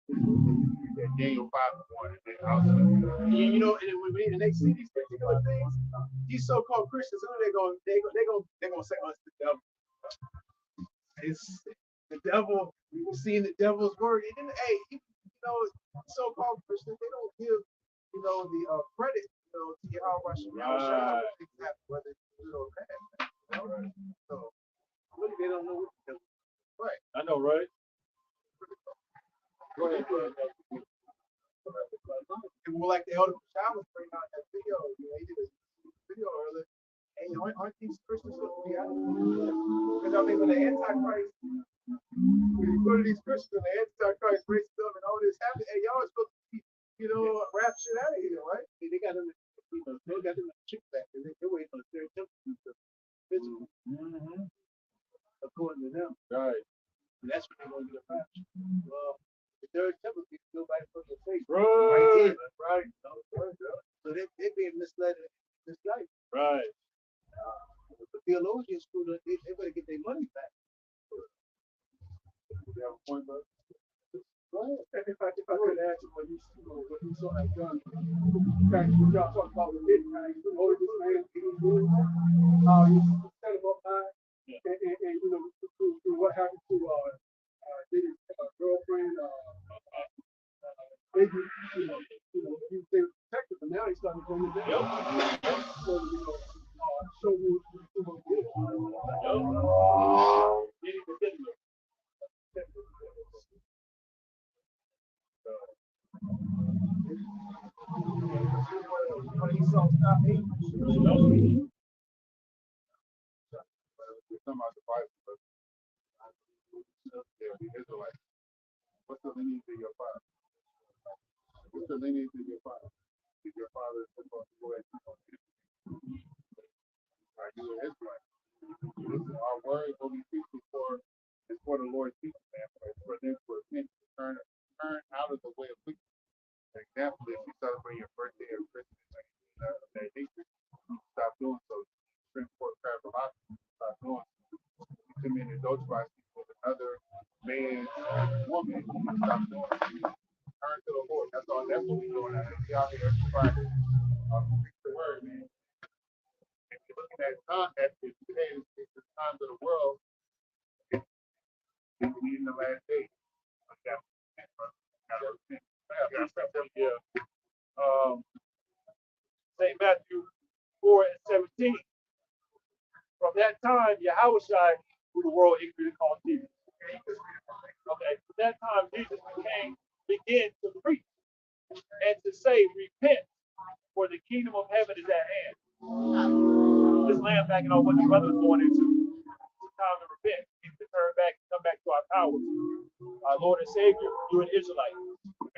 Daniel 5:1. You know, and they see these particular things, these so-called Christians, who they gonna say, oh, it's the devil. It's the devil. We've seen the devil's word. And then, hey, you know, so-called Christians, they don't give, you know, the credit, you know, to Yahweh Shemel, things happen, whether it's good or bad. You know? So really, they don't know what to do. Right. I know, right? Go ahead. And we're like the elder child was bringing out that video. You know, he did a video earlier. And aren't these Christians supposed to be out? Because I mean, when the Antichrist, when you go to these Christians, the Antichrist races up and all this happens, hey, y'all are supposed to be, you know, raptured out of here, right? They got them, you know, they got them chick back, and they're waiting on the third temple to physical, according to them. Right. And that's when they're going to get a rapture. Well, the third temple is nobody from the face. Right. Right. So they're being misled in this life. Right. The theologians, they better get their money back. You have a point, bro? Go ahead. If I could ask you what you saw have done, what y'all talk about with it, the Lord this man, how you set him up high, and you know, to what happened to his girlfriend, they, you know, he was protected, but now he's starting to go into that. So, you know, show you what he did. When he saw stop hating, We're talking about the Bible, but yeah, the Israelites. What's the lineage of your father? What's the lineage of your father? Is your father supposed to go ahead and are you an Israelite? Listen, our word, what we preach is for the Lord's people, man. It's for them to repent, to turn out of the way of wickedness. For example, if you celebrate your birthday or Christmas, that nature, stop doing so. Drink pork crab commit adultery with another man's woman, stop doing it. Turn to the Lord. That's all. That's what we're doing. We out here every Friday. Preach the word, man. If you're looking at time, at the times of the world, we in the last days. Yeah. St. Matthew 4:17. From that time, Yahushua, who the world ignorantly called Jesus. Okay, from that time, Jesus began to preach and to say, repent, for the kingdom of heaven is at hand. This lamb backing on what the brother was going into. It's time to repent. We need to turn back and come back to our power. Our Lord and Savior, you're an Israelite.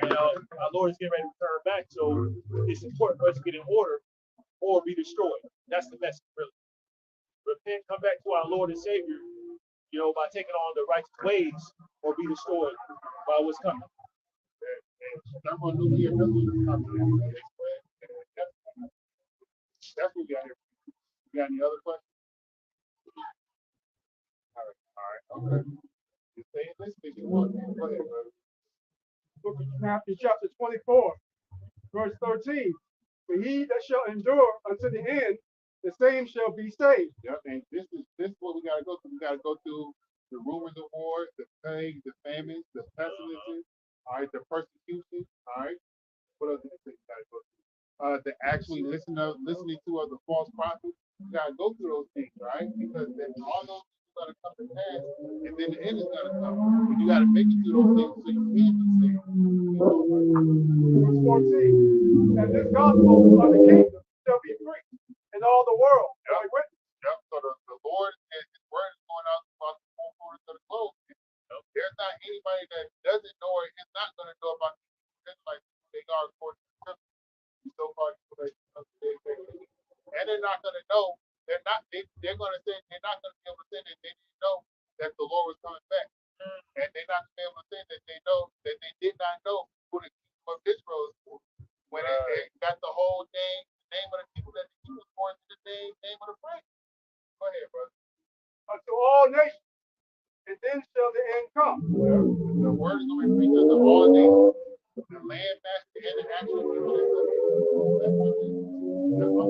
And our Lord is getting ready to turn back. So it's important for us to get in order or be destroyed. That's the message, really. Repent, come back to our Lord and Savior, by taking on the righteous ways or be destroyed by what's coming. That's what we got here. You got any other questions? All right. Okay. You say this if you want. Go ahead, brother. Book of Matthew chapter 24, verse 13. For he that shall endure unto the end, the same shall be saved. Yep, and this is what we gotta go through. We gotta go through the rumors of wars, the plagues, the famines, the pestilences, all right, the persecution, all right. What else do we gotta go through? The actually listening to the false prophets. You gotta go through those things, right? Because then all those things are gonna come to pass, and then the end is gonna come. But you gotta make it through those things so you can be saved. Verse 14. And this gospel of the kingdom shall be preached in all the world. Yep. Yep. So the Lord and His word is going out throughout the four corners of the globe. There's not anybody that doesn't know or is not going to know about the Israelites who they are according to the scripture. So-called and they're not going to know. They're not. They're going to say they're not going to be able to say that they didn't know that the Lord was coming back, and they're not going to be able to say that they know that they did not know who the kingdom of Israel is for. When it got the whole name, the name of the people that he was born to, the name of the prince. Go ahead, brother. Unto all nations, and then shall the end come. The word is going to be preached unto all nations. The land master and the actual people that live here. That's what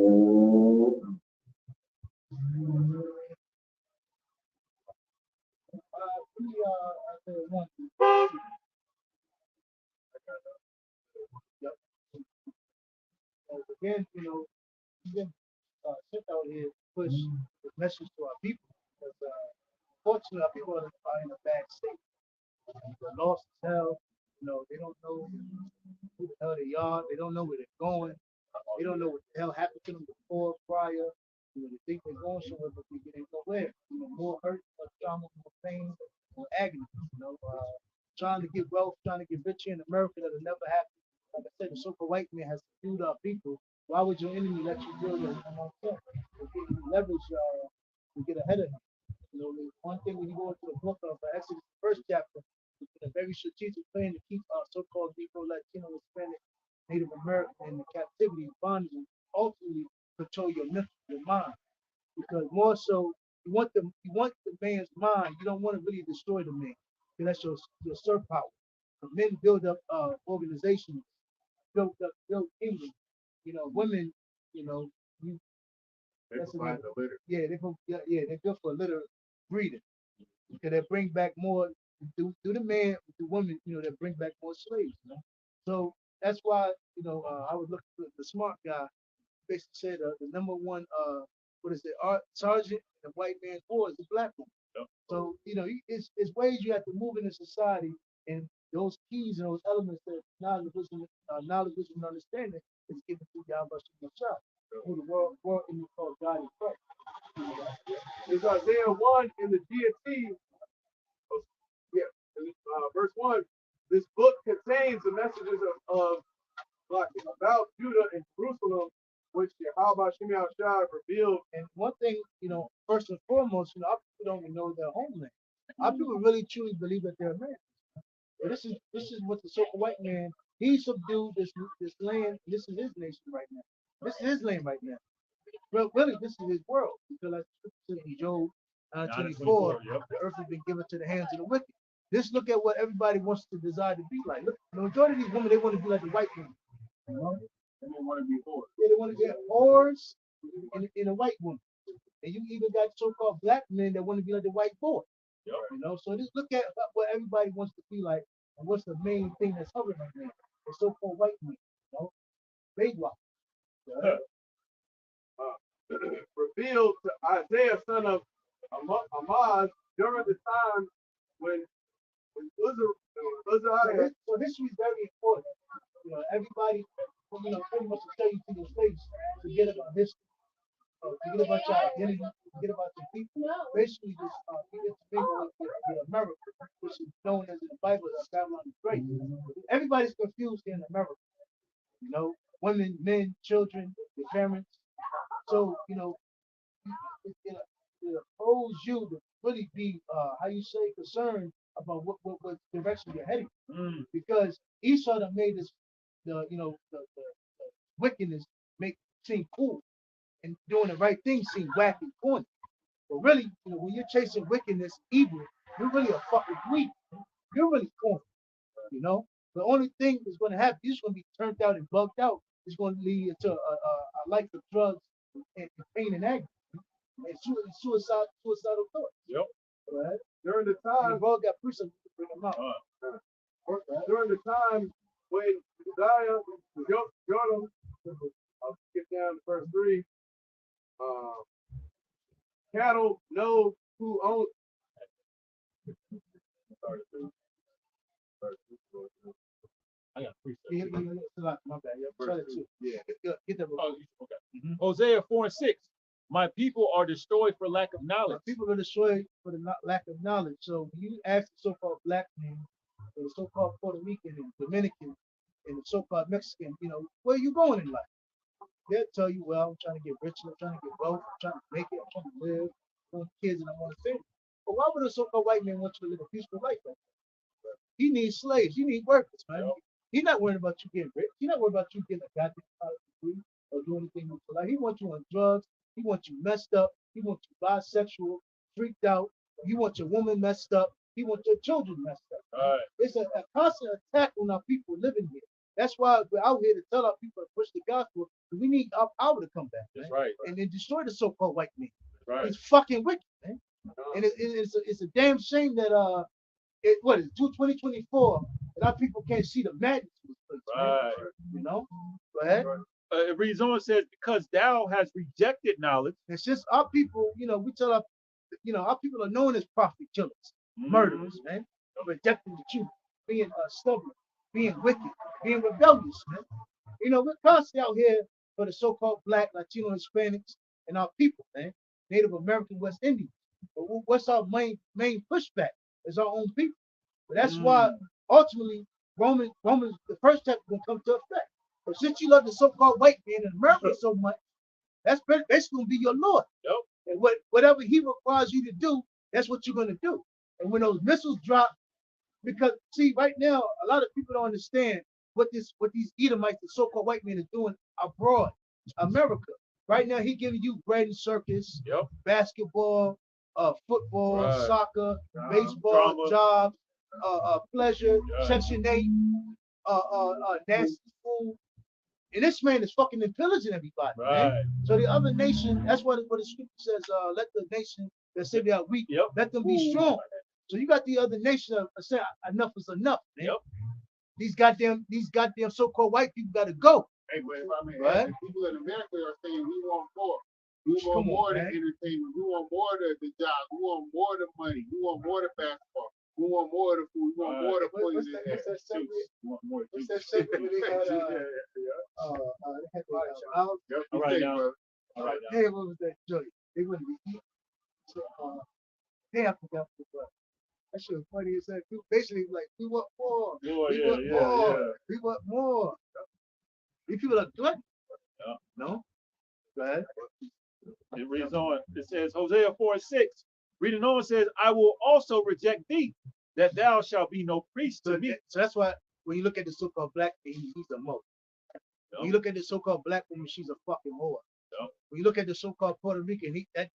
Again, we've been sent out here to push the message to our people because unfortunately our people are in a bad state. They're lost as hell. They don't know who the hell they are. They don't know where they're going. They don't know what the hell happened to them before, prior. They think they're going somewhere, but they ain't nowhere. More hurt, more trauma, more pain, more agony. Trying to get wealth, trying to get richer in America that'll never happen. Like I said, the so-called white man has subdued our people. Why would your enemy let you build your own self? Leverage to get ahead of him. One thing when you go into the book of Exodus, the first chapter, it's a very strategic plan to keep our so-called Negro, Latino, Hispanic, Native American in the captivity, bondage, and ultimately control your mental, your mind. Because more so, you want the man's mind. You don't want to really destroy the man. Because that's your surf power. The men build up organizations, build kingdoms. Women, you they provide the litter. yeah, they're good for litter breeding. Because they bring back more do the man, the woman, they bring back more slaves. So that's why, I was looking for the smart guy. Basically said the number one sergeant in the white man's war is the black one. Yep. So it's ways you have to move in a society, and those keys and those elements that knowledge, wisdom, and understanding is given to Yahweh Shemashah, who the world in called God in Christ. It's Isaiah 1 in the deity. Verse 1. This book contains the messages of about Judah and Jerusalem, which Yahweh Shemashah revealed. And one thing, first and foremost, our people don't even know their homeland. Our people really truly believe that they're Americans. But this is what the so-called white man, he subdued this land. This is his nation right now. This is his land right now. Well, really, this is his world. Because like in Job, 24, Yep. the earth has been given to the hands of the wicked. Just look at what everybody wants to desire to be like. Look, the majority of these women, they want to be like the white women. You know? They don't want to be whores. Yeah, they want to get whores in a white woman. And you even got so-called black men that want to be like the white boy. Yep. You know, so just look at what everybody wants to be like and what's the main thing that's hovering right now. The so-called white men, you know, they walk. Revealed to Isaiah, son of Amoz, during the time when Uzziah. So history is very important. You know, everybody, you know, pretty much to tell you to your face, forget about history, forget about your identity, forget about your people. Basically, just get intermingled with America, which is known as in the Bible as Babylon the Great. Everybody's confused here in America. You know, women, men, children, their parents. So, you know, it holds you to really be, how you say, concerned about what direction you're heading. Because Esau done made this, the wickedness make seem cool, and doing the right thing seem wacky and corny. But really, you know, when you're chasing wickedness, evil, you're really a fucking weak. You're really corny. You know, the only thing that's going to happen, you're just going to be turned out and bugged out. It's going to lead you to a life of drugs and pain and agony and suicidal thoughts. Yep. Right? During the And time, the world got priests to bring them out. during the time when Uzziah, Jordan, I'll skip down to verse 3. Cattle know who owns. I got precept. Yeah, my bad. Yeah, try that too. Yeah. Get that. Oh, okay. Hosea 4 and 6. My people are destroyed for lack of knowledge. People are destroyed for the lack of knowledge. So when you ask the so-called black man, or the so-called Puerto Rican and Dominican, and the so-called Mexican, you know, where are you going in life? They'll tell you, well, I'm trying to get rich, I'm trying to get wealth, I'm trying to make it, I'm trying to live, I want kids, and I want a family. But why would a so-called white man want you to live a peaceful life like that? He needs slaves, he needs workers, man. He's not worried about you getting rich. He's not worried about you getting a goddamn college degree or doing anything with your life. He wants you on drugs. He wants you messed up. He wants you bisexual, freaked out. He wants your woman messed up. He wants your children messed up. Right. It's a constant attack on our people living here. That's why we're out here to tell our people to push the gospel. We need our power to come back, man. That's right. And then destroy the so-called white man. Right. It's fucking wicked, man. And it's a damn shame that what is 2024 and our people can't see the madness of this place, Right. man. You know? Go ahead. It reads on, says, because thou has rejected knowledge. It's just our people, you know, we tell our, you know, our people are known as prophet killers, murderers, man. Rejecting the truth, being stubborn, being wicked, being rebellious, man. You know, we're constantly out here for the so-called black, Latino, Hispanics, and our people, man. Native American, West Indians. But what's our main pushback? Is our own people. But that's why ultimately Romans, the first chapter will come to effect. But since you love the so-called white man in America so much, that's basically gonna be your Lord. Yep. And whatever he requires you to do, that's what you're gonna do. And when those missiles drop, because see, right now, a lot of people don't understand what these Edomites, the so-called white men, are doing abroad, America. Right now, he giving you bread and circus, basketball, football, soccer, baseball, drama, jobs, pleasure, Section 8, nasty food. And this man is fucking pillaging everybody, man. So the other nation, that's what the scripture says, let the nation that say they are weak, let them be strong. So you got the other nation saying enough is enough, man. These goddamn so-called white people gotta go. Hey, but if I may add, the people in America are saying we want more. We want more of the entertainment. We want more of the jobs. We want more of the money. We want more of the basketball. We want more of the food. We want more of the poison. What's that segment? What's that segment where they had All right now. Hey, what was that joint? They wouldn't be eating. So, hey, I forgot what. That shit was funny as heck. Basically, like, we want more. We want more. We want more. These people are glutton. No? Go ahead. It reads on. It says, Hosea 4 and 6. Reading on says, I will also reject thee, that thou shalt be no priest to me. So that's why when you look at the so-called black man, he's a mo. When you look at the so-called black woman, she's a fucking whore. Yep. When you look at the so-called Puerto Rican,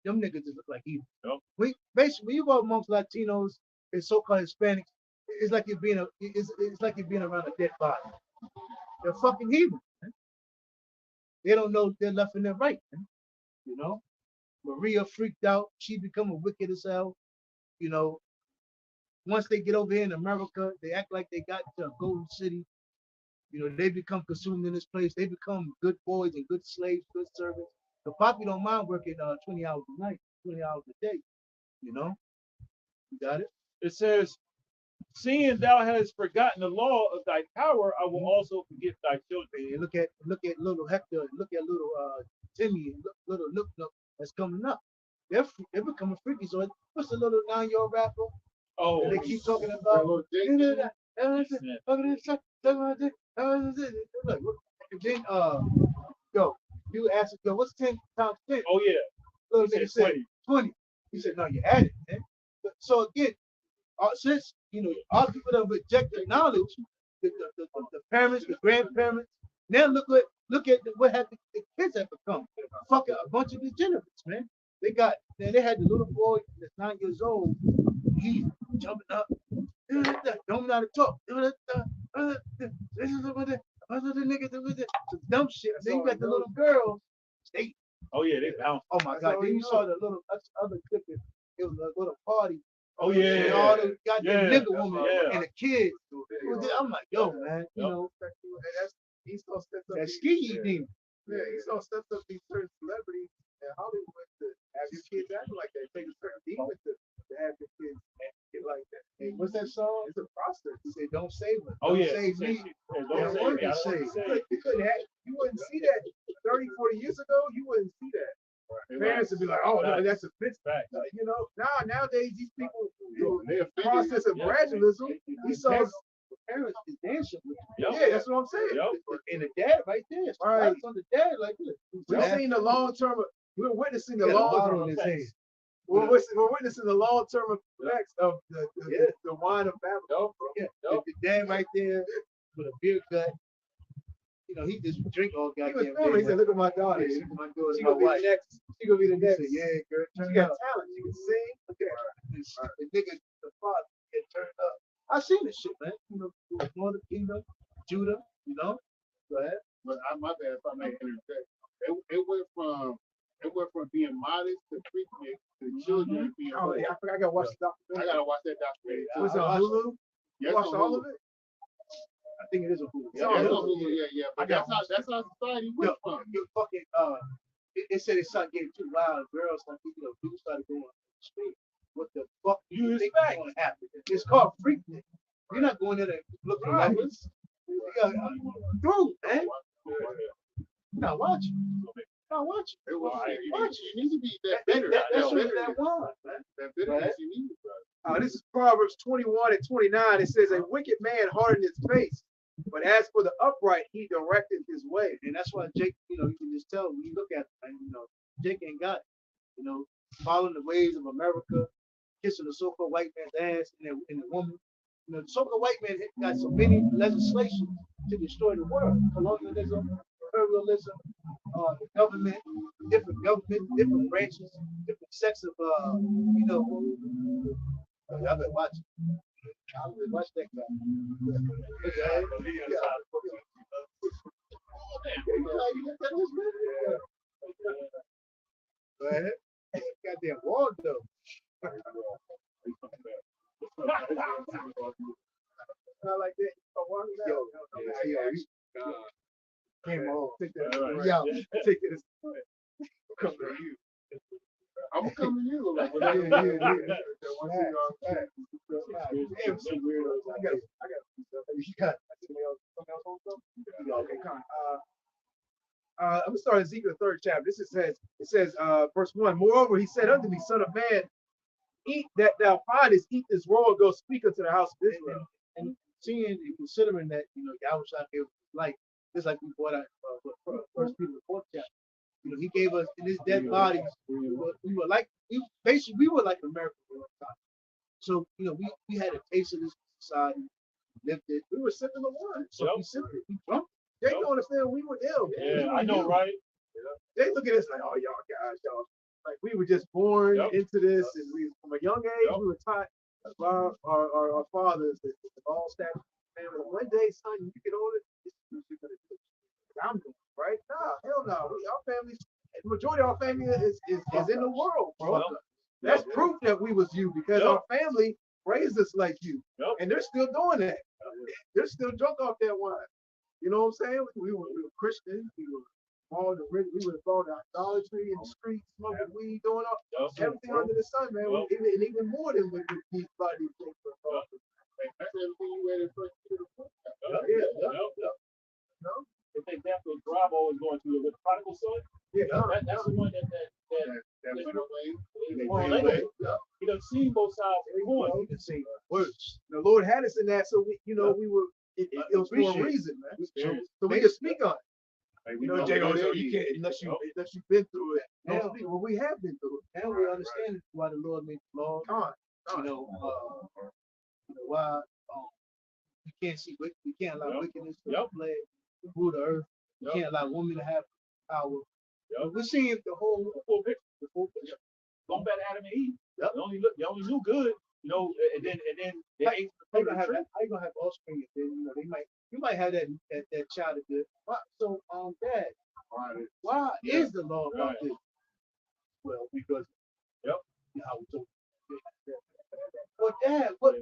them niggas just look like evil. Yep. We basically, when you go amongst Latinos and so-called Hispanics, it's like you're being it's like you're being around a dead body. They're fucking evil. Man. They don't know their left and their right. Man. You know, Maria freaked out. She become a wicked as hell. You know, once they get over here in America, they act like they got to a golden city. You know, they become consumed in this place. They become good boys and good slaves, good servants. The poppy don't mind working 20 hours a night, 20 hours a day. You know, you got it. It says, seeing thou hast forgotten the law of thy power, I will also forget thy children. And look at little Hector, look at little Timmy, and little Nook that's coming up. They're becoming freaky. So what's the little 9-year-old rapper? Oh, And they keep talking about. And then yo, you asked yo, what's 10 times 10? oh yeah. Little He nigga said said 20. He said, no, you added, man. So again, since our people that rejected knowledge, the parents, the grandparents, now look at what happened. The kids have become fucking a bunch of degenerates, man. They had the little boy that's 9 years old. He's jumping up, don't know how to talk. This is what the nigga do some dumb shit. Then you got the little girls. They Oh yeah, they bounce. oh my god. Then you saw the little other clip. It was a little party. Oh yeah. And all the goddamn Yeah. nigga woman Yeah. and the kids. I'm like, yo, man, you Yep. know, He's gonna step up. that ski demon. Yeah, he's gonna step up these certain celebrities in Hollywood to have your kids acting like that. Take a certain demon to have your kids get like that. Hey, what's that song? It's a process. He said, don't save her. Oh Don't yeah. save me. Don't Yeah, save what me. you I don't say? want to say. You wouldn't see that 30, 40 years ago. You wouldn't see that. Parents would be like, oh, no, that's a fit. Facts. You know, nowadays these people They offended. process of gradualism. We saw, Parents is dancing with Yep. yeah, that's what I'm saying. Yep. and the dad right there. It's Right. on the dad like this. We've seen the long term. We're witnessing the Got a long bottle term in his effects. hand. We're witnessing the long term effects of the wine of Babylon. Yeah, the dad right there with a beer gut. You know, he just drink all He was goddamn filming. He day. said, "Look at my daughter. Yeah, my daughter's She my gonna be wife. the next. She gonna be the He next. said, yeah, girl, She turn got up. talent. She can sing. Okay. The nigga, the father, get turned up. I seen this shit, man. You know, Northern Kingdom, Judah, you know. Go ahead. But my bad if I may interject. It went from being modest to freaky to children being. Oh, yeah, I forgot. I gotta watch the I documentary. gotta watch that documentary. Yeah, Was it I on watched Hulu? Yes, You watched on all Hulu. of it? I think it is a Hulu. Yeah, on that's Hulu. on Hulu. Yeah. But that's how society Yo, went from. you fucking it said it started getting too loud. Girls started, dudes started going on the street. What the fuck do you think is gonna happen? It's called freaking. You're not going there to look for Right. lovers. Dude, man. You're not watching. Not watching. It was, Watch you need to be that That, bitter. that's what bitterness. that was, man. That bitterness you need, bro. This is Proverbs 21 and 29. It says, "A wicked man hardened his face, but as for the upright, he directed his way." And that's why Jake, you can just tell when you look at it, man, Jake ain't got it. Following the ways of America, kissing the so-called white man's ass and the woman. The so-called white man got so many legislations to destroy the world. Colonialism, imperialism, the government, different branches, different sects of, I've been watching. I would watch that guy. Go ahead. Goddamn Waldo. Not like that. Came on. Take that. Yeah. Take this. Come to you. I'm coming to you. Like, Yeah. Damn, some weirdos. I got You got Okay, come on. I'm gonna start Ezekiel 3rd chapter. It says, verse 1. Moreover, he said unto me, Son of man, eat that thou findest, eat this roll, and go speak unto the house of Israel. and seeing and considering that Yahweh shot gave us life, just like we brought out First Peter 4th chapter. He gave us in his dead bodies. We were like America for a time. So we had a taste of this society, lived it. We were sipping the wine. So Yep. we sipped it. We drunk. They don't understand we were ill. Yeah, I know, right? They look at us like, oh, y'all guys, y'all. Like, we were just born into this, and we, from a young age, we were taught by our fathers that all staff family. One day, son, you get older, this is what you're gonna do. I'm doing right. Nah, hell no. Our family, the majority of our family is in the world, bro. That's proof that we was you because our family raised us like you, and they're still doing that. They're still drunk off that wine. You know what I'm saying? We were Christians. We were involved in idolatry in the streets, smoking weed, doing all everything under the sun, man. And even more than with these body things. That's everything you read in First Peter. If they example, Bravo is going through it with prodigal son. That's the one that went away. He done seen both sides of the coin. You can say worse. The Lord had us in that, so we were. It was for a reason, man. So we can speak on it. Like, You know, Jago, you can't unless you've been through it. Don't speak. Well, we have been through it. Now we understand why the Lord made the law. You know, why we can't allow wickedness to play rule the earth. We can't allow women to have power. We're seeing the whole picture. Going back to Adam and Eve. They only knew good, you know, and then they ate how you gonna have offspring and then you might have that child of good. So Dad, why is the law about this? Well, because how we told you. Well, Dad, what if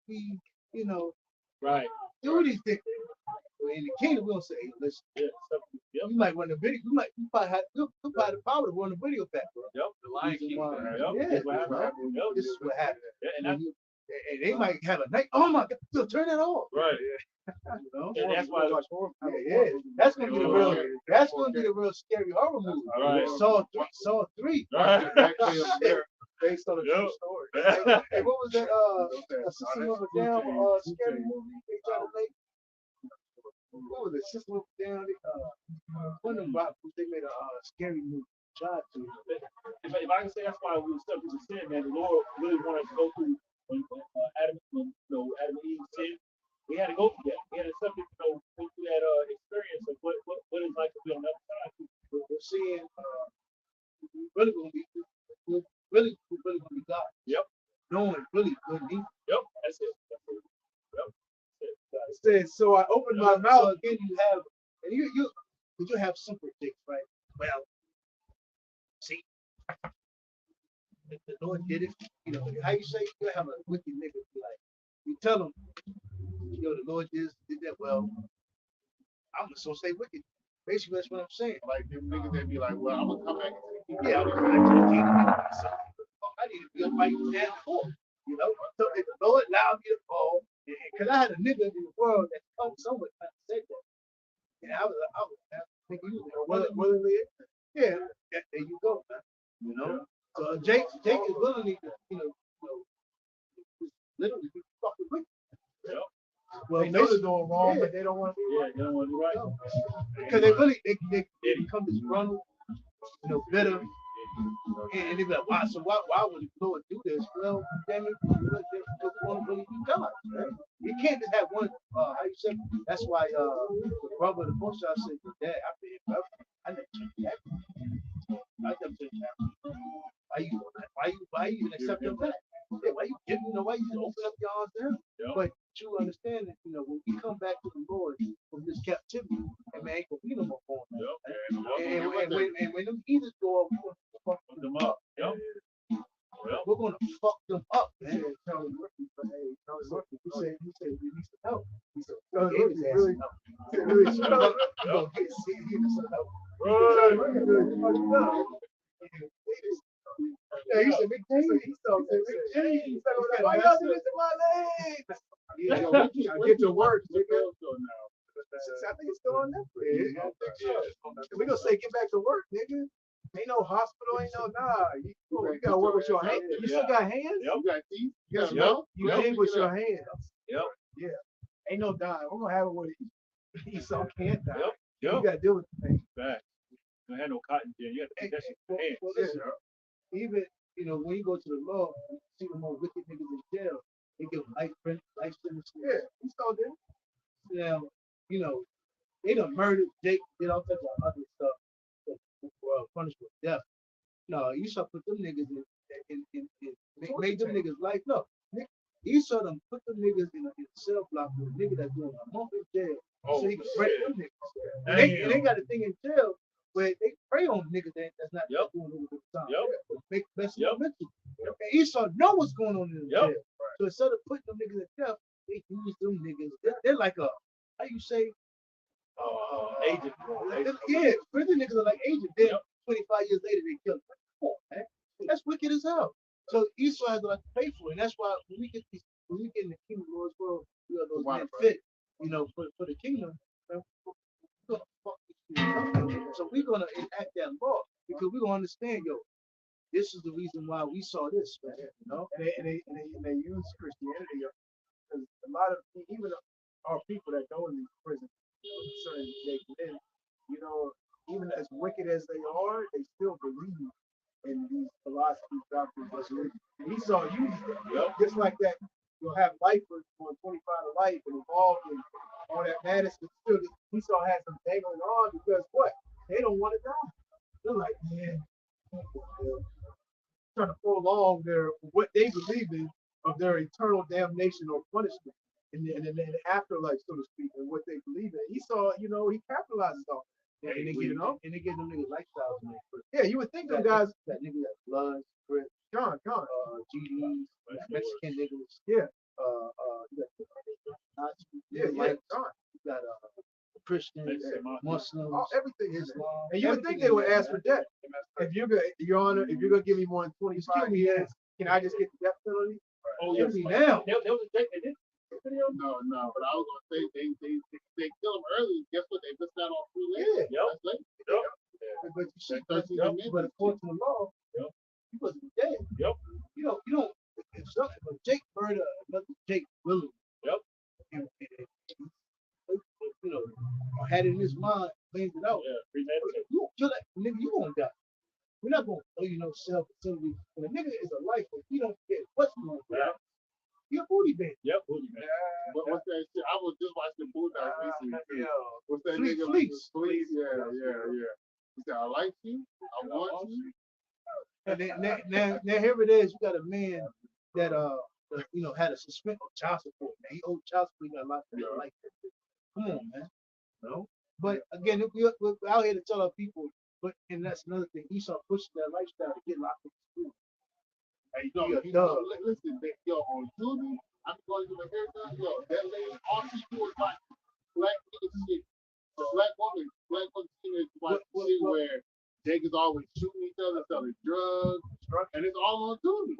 we, you know, do these things? Well, in the kingdom, we'll say, hey, listen, you might run the video. You probably have the power to run the video back, bro. The Lion King. This is what happened. And they might have a night. Oh my God, so turn it off. Right. You know? And that's why That's gonna be the real scary horror movie. Right. Saw 3. Based on a true story. Hey, what was that? System of a Down scary movie they tried to make. What was it? System of a Down. One of them rock they made a scary movie. Tried to. If I can say that's why we were subject to sin, man. The Lord really wanted us to go through Adam and Eve sin. We had to go through that. We had to subject, go through that experience of what it's like to be on the other side. We're seeing really gonna be God. Yep. Knowing really good evil. Yep. That's it. It says, so I opened my mouth. So again, you have you have super dicks, right? Well, see, if the Lord did it, you know, how you say you have a wicked nigga be like, you tell him, you know, the Lord did that. Well, I'm just gonna stay wicked. Basically, that's what I'm saying. Like them niggas that be like, well, I'm gonna come back and see you. Yeah, I need to be a fight that for, you know. So if the Lord allowed me to fall, because I had a nigga in the world that someone said that, and I was thinking you willingly. Yeah, there you go, man. You know. So Jake is willingly, you know, literally be fucking wicked. Yep. Well, they know they're doing wrong, but they don't want to do right. They don't want to do right. Because they really they become disgruntled, you know, bitter. And they be like, why would the Lord do this? Well, damn it, they want to really be God, right? You can't just have one, how you say, that's why the brother of the post office said, Dad, I've been here forever. I never changed that. I never changed that. Why you even accept them back? Yeah, why you open up your arms there? But you understand that, you know, when we come back to the Lord from this captivity, and man, ain't gonna be no more for them. And when them heathens go up, we're gonna fuck them up. We're gonna fuck them up, man. Charlie Murphy said he needs some help. He said, really shut up. You're gonna get some help. Yeah, he said, Big James. He said, why y'all do this to my legs? I get to work. I think it's still on Netflix. We're gonna say, get back to work, nigga. Ain't no hospital, ain't no You gotta work with your hands. You still got hands? You got teeth? You dig with your hands. Yep. Yeah. Ain't no dying. We're gonna have it with you. So can't die. Yep. You gotta deal with the thing. Back. You had no cotton gin. You had to take that shit in hand. Well, listen, even, you know, when you go to the law, you see the more wicked niggas in jail, they give life sentence. Yeah, he's still there. Now, you know, They done murdered Jake, did all types of other stuff, punished with death. No, Esau put them niggas made them niggas life. No, Esau done put them niggas in a cell block with a nigga that's doing a month in jail, so he can break them niggas. And they got a thing in jail where they prey on niggas that's not doing it with the time. Make best of them mental. And Esau know what's going on in the jail. So instead of putting them niggas in death, they use them niggas. They're like a, how you say? Agent. Yeah, prison niggas are like agents. Then 25 years later, they kill them. Come on, man. That's wicked as hell. So Esau has a lot to pay for it. And that's why when we get in the kingdom of the Lord's world, you know, those men fit, you know, for the kingdom, man, we're gonna fuck this shit up. So we're gonna enact that law because we're gonna understand, yo, this is the reason why we saw this, man. You know? And they use Christianity because a lot of even our people that go in these prisons, certain men, you know, even as wicked as they are, they still believe in these philosophies, doctrines, and Esau uses them. Just like that, you'll have lifers going 25 to life and involved in all that madness, but still Esau has them dangling on because what? They don't want to die. They're like, man, trying to prolong what they believe in of their eternal damnation or punishment in the afterlife, so to speak, and what they believe in. Esau, you know, he capitalizes on it. And they give them niggas lifestyles. Yeah, you would think them guys that niggas like Bloods, Crips, John, GDs, Mexican niggas. Yeah. You got Nazis. Yeah, John. You got Christians, Muslims, everything is Islam. And you would think they would ask for death. If you're gonna, Your Honor, if you're gonna give me more than 25 years, can I just get the death penalty? Oh, yes. Now. No, but I was gonna say they kill him early. Guess what? They missed out on free labor. But you see, but according to the law, he wasn't dead. You don't. If Jake murdered another Jake Williams, and you know, had it in his mind, cleaned it out. You're like, nigga, you gonna die. We're not gonna throw you no cell facility. When a nigga is a life, he don't get what's going on. You're a booty band. What's that shit? I was just watching Bulldogs recently. What's that nigga? Fleece. Yeah. He said, I like you. I want you. And then now here it is. You got a man that you know had a suspended child support. Man, he owed child support. He got a lot of people like that. Come on, man. No. But again, we're out here to tell our people. And that's another thing. Esau pushed that lifestyle to get locked in school. Hey, listen, on Tuesday, I'm going to the haircut. That lady, all she do is like black nigga shit. The black woman is like shit where Jake is always shooting each other, selling drugs, and it's all on Tuesday.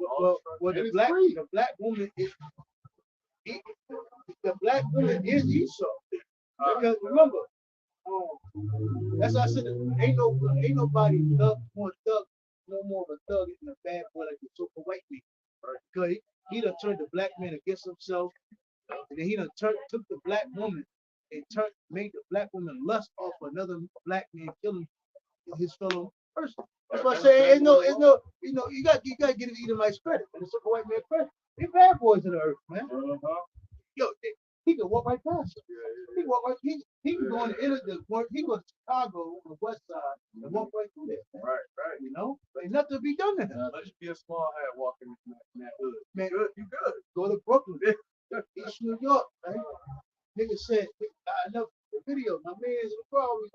Well, the black woman is Esau. Because remember, that's why I said ain't nobody more of a thug than a bad boy like the super white man. Because he done turned the black man against himself, and then he done took the black woman and made the black woman lust off another black man killing his fellow person. That's why I say it's no, you got to give the Edomites credit and the super white man credit. They bad boys in the earth, man. Yo, he can walk right past. He walk right. He can go in the work. He goes to Chicago on the west side and walk right through there. Man. Right. You know, ain't nothing to be done to him. Let's be a small hat walking in that hood. Man, you good? Go to Brooklyn, East New York, man. Nigga said, I know the video. My man's probably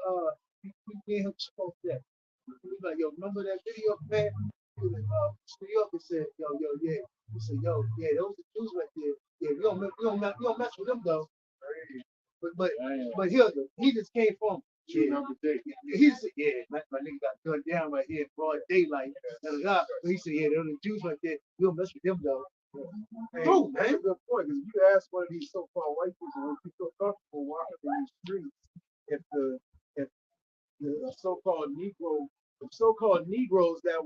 we made him spoke that. He was like, yo, remember that video, man? He was like, New York and said, yo, yeah. He said, yo, yeah, those are Jews right there. Yeah, we don't mess with them though. But he just came from. Yeah. He said, yeah, my nigga got gunned down right here in broad daylight. But he said, yeah, they're the Jews right there. We don't mess with them though. Hey, that's a good point, because if you ask one of these so-called white people, would you feel comfortable walking in these streets if the so-called Negroes that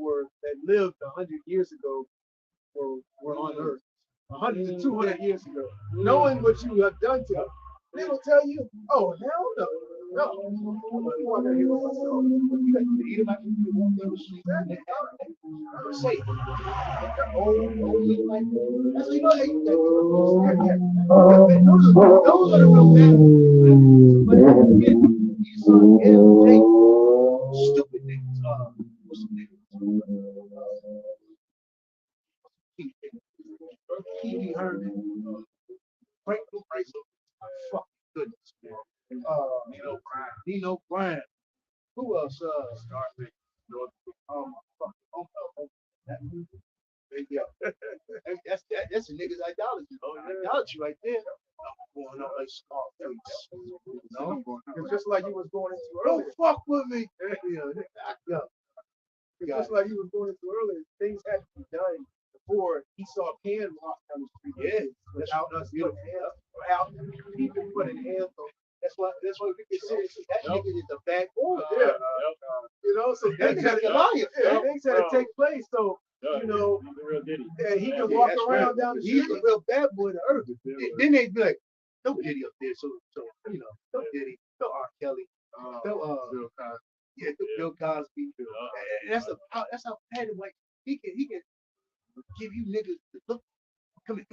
lived 100 years ago were on Earth, 100 to 200 years ago, knowing what you have done to them, They will tell you, oh hell no, no. You want to hear myself? You got to eat about you want to say, old like that's you know those are the real bad ones. But again, you saw take stupid niggas. What's the name? Keith Herman, Frank Lucas, fucking goodness, man. Nino Bryan. Who else? Yeah. That's a nigga's idolatry. Idolatry right there. Going on like Scarface. No, It's just like you was going into don't earlier. fuck with me. It's just like you was going into earlier. Things had to be done before Esau can walk down the street. Yeah, Without us putting hands, without people putting hands on. That's why we can say that nigga is a bad boy. Yep. You know, so That things had nigga's a to, liar. things had to take place. So you know, He's a real ditty. and he can Yeah, walk that's around right. down the He's street. a real bad boy to earth. Then they'd be like, no Diddy up there. So you know, no Diddy, no R. Kelly, no yeah, no Bill Cosby. And that's how bad it was. He can give you niggas the look. Come here.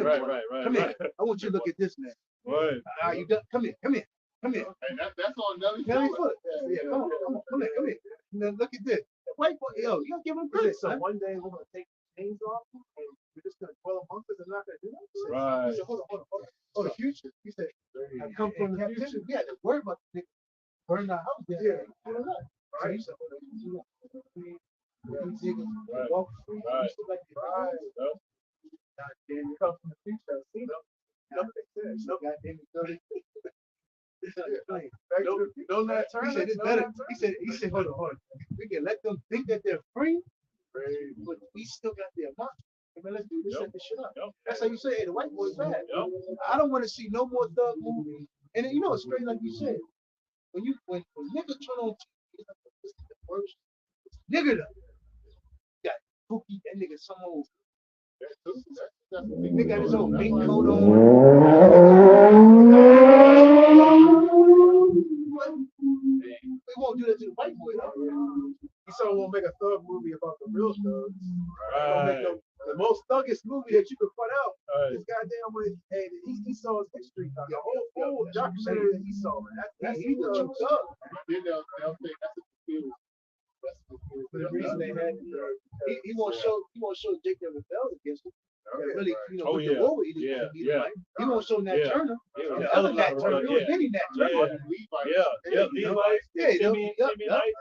Right. Boy. Come here. I want you to look at this man. Right. You done? Come here. And that's on Nelly Nelly Further. Foot. Yeah, come here. Now look at this. White boy, yo, you gotta give him credit, So son. one day we're gonna take chains off and we're just gonna dwell amongst us and not gonna do that. Right. He said, hold on. Oh, the future. He said, I come from the future. We had to worry about the nigga burning our house down. Yeah. So he said, hold on. These niggas Right. walk free. Right. We still like to Right. Yep. Goddamn, you come from the future. I see them. Nothing says. So goddamn it, dirty. Back to the future. He said it's better. He said, hold on. We can let them think that they're free, but we still got their mind. I mean, let's do this, set this shit up. Yep. That's how you say, hey, the white boy's bad. Yep. I don't want to see no more thug movies. And then, you know, it's straight like you said. When niggas turn on TV, it's the worst. Nigga, got Pookie, that nigga some old. Nigga got his own pink coat on. We won't do that to the white boy though. He said we'll make a thug movie about the real thugs. Don't make Right. the most thuggish movie that you could put out Right. is goddamn with Esau's history. The whole documentary that Esau. That's He's the true thug. thug. Then they'll say that's a conspiracy. For the reason they had. He won't show Jake that rebelled against him. That really, Oh, with yeah. the war he did. Yeah. He won't show Nat Yeah. Turner. Yeah. The Yeah. other Nat Yeah. Turner. It was many Nat Turner. Yeah. Yeah. You know? Levi's, Yeah, Simeon yep. Knight,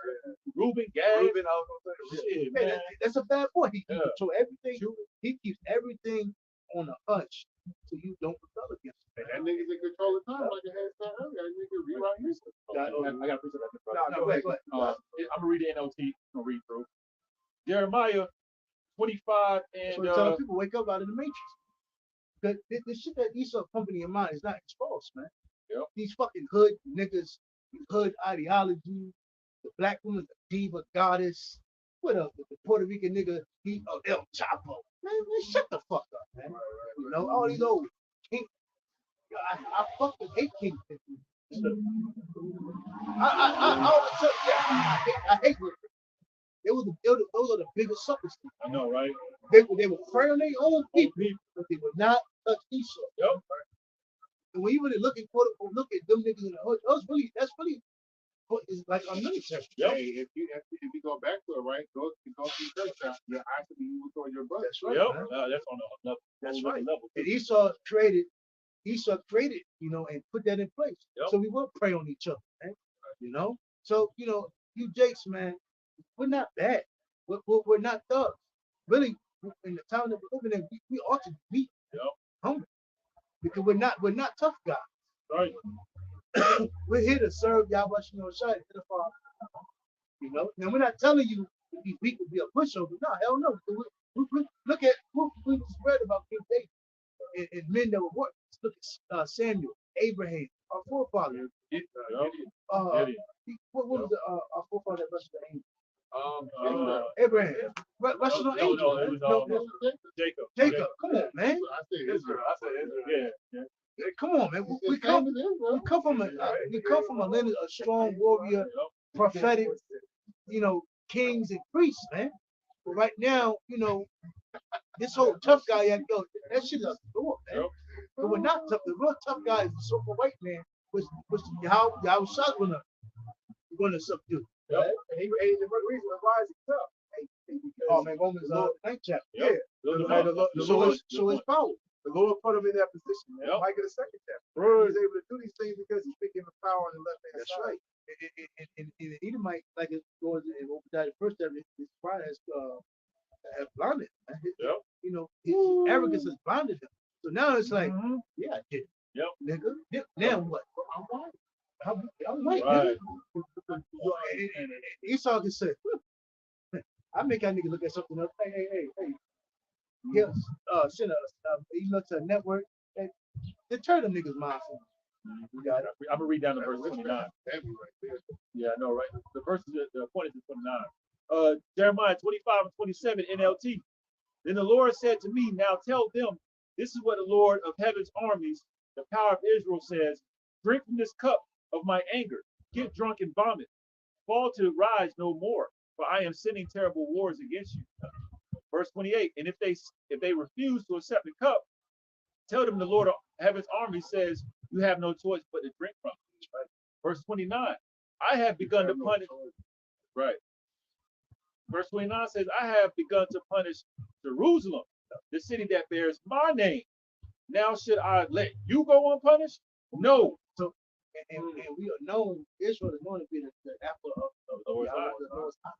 Ruben Gag. Ruben, I was gonna say, Shit, Hey, man. that's a bad boy. He Yeah. control everything. He keeps everything on a hush so you don't rebel against him. And that nigga's in control of time, like I had said earlier. That nigga rewrite history. I got a piece of that. No, go ahead. I'm gonna read the NLT. I'm gonna read through Jeremiah 25 and So tell people wake up out of the matrix. The shit that Esau company in mind is not exposed, man. Yep. These fucking hood niggas, hood ideology, the black woman's a diva goddess. What else? The Puerto Rican nigga, El Chapo. Man, shut the fuck up, man. You know, all these old king. I fucking hate king. I always tell I hate them. Those are the biggest suckers. I know, right? They would prey on their own people, but they would not touch Esau. Yep. And when you really look at them niggas in the hood, that's really what is like our military. Yep. Hey, if you go back to it, right, go to the church out, your eyes will be evil toward your brother. That's right. Yep. Man. That's on another. That's whole right. level. And Esau created, you know, and put that in place. Yep. So we will prey on each other, man. You know? So, you know, you Jakes, man, we're not bad. We're not thugs. Really, in the town that we're living in, we ought to be hungry. Because we're not tough guys. Right. We're here to serve Yahweh Shai to the Father. You know? Now we're not telling you to be weak to be a pushover. No, hell no. Look at what we read about King David and men that were working. Look at Samuel, Abraham, our forefather. What was our forefather that wrestled the angel? Abraham. Wrestled the angel. No, it was Jacob. Jacob. Come on, man. I say Israel. I said Israel. Yeah. Come on, man. It's the same as Israel. We come from a lineage, a strong warrior, prophetic, kings and priests, man. But right now, this whole tough guy, that shit is a door, man. But we're not tough. The real tough guy is the super white man, which Yahweh Shah gonna subdue. Yep. And the reason why is tough. Oh man, Romans 9 chapter. Yeah. So it's power. The Lord put him in that position. Man. Yep. Might get a second chapter. He's able to do these things because he's speaking the power on the left hand That's side. right. And the Edomite, like it goes in Obadiah the first chapter, his pride has blinded. Man. Yep. His arrogance has blinded him. So now it's like, yeah, I did. Yep. Nigga. Now what? I'm white. I'm white. Right. Nigga. And Esau can say, I make that nigga look at something else. Hey. Yes. Send a email to a network. Hey, deter them niggas' minds. We got it. I'm gonna read down to verse 29. Yeah, I know, right? The verse is the point is 29. Jeremiah 25 and 27 NLT. Then the Lord said to me, now tell them, this is what the Lord of heaven's armies, the power of Israel says, drink from this cup of my anger, get drunk and vomit, fall to rise no more, for I am sending terrible wars against you. Verse 28, and if they refuse to accept the cup, tell them the Lord of heaven's army says, you have no choice but to drink from it. Right? Verse 29, I have begun to punish. Right. Verse 29 says, I have begun to punish Jerusalem, the city that bears my name. Now should I let you go unpunished? No. So, and we are known, Israel is known to be the apple of the Lord's eye.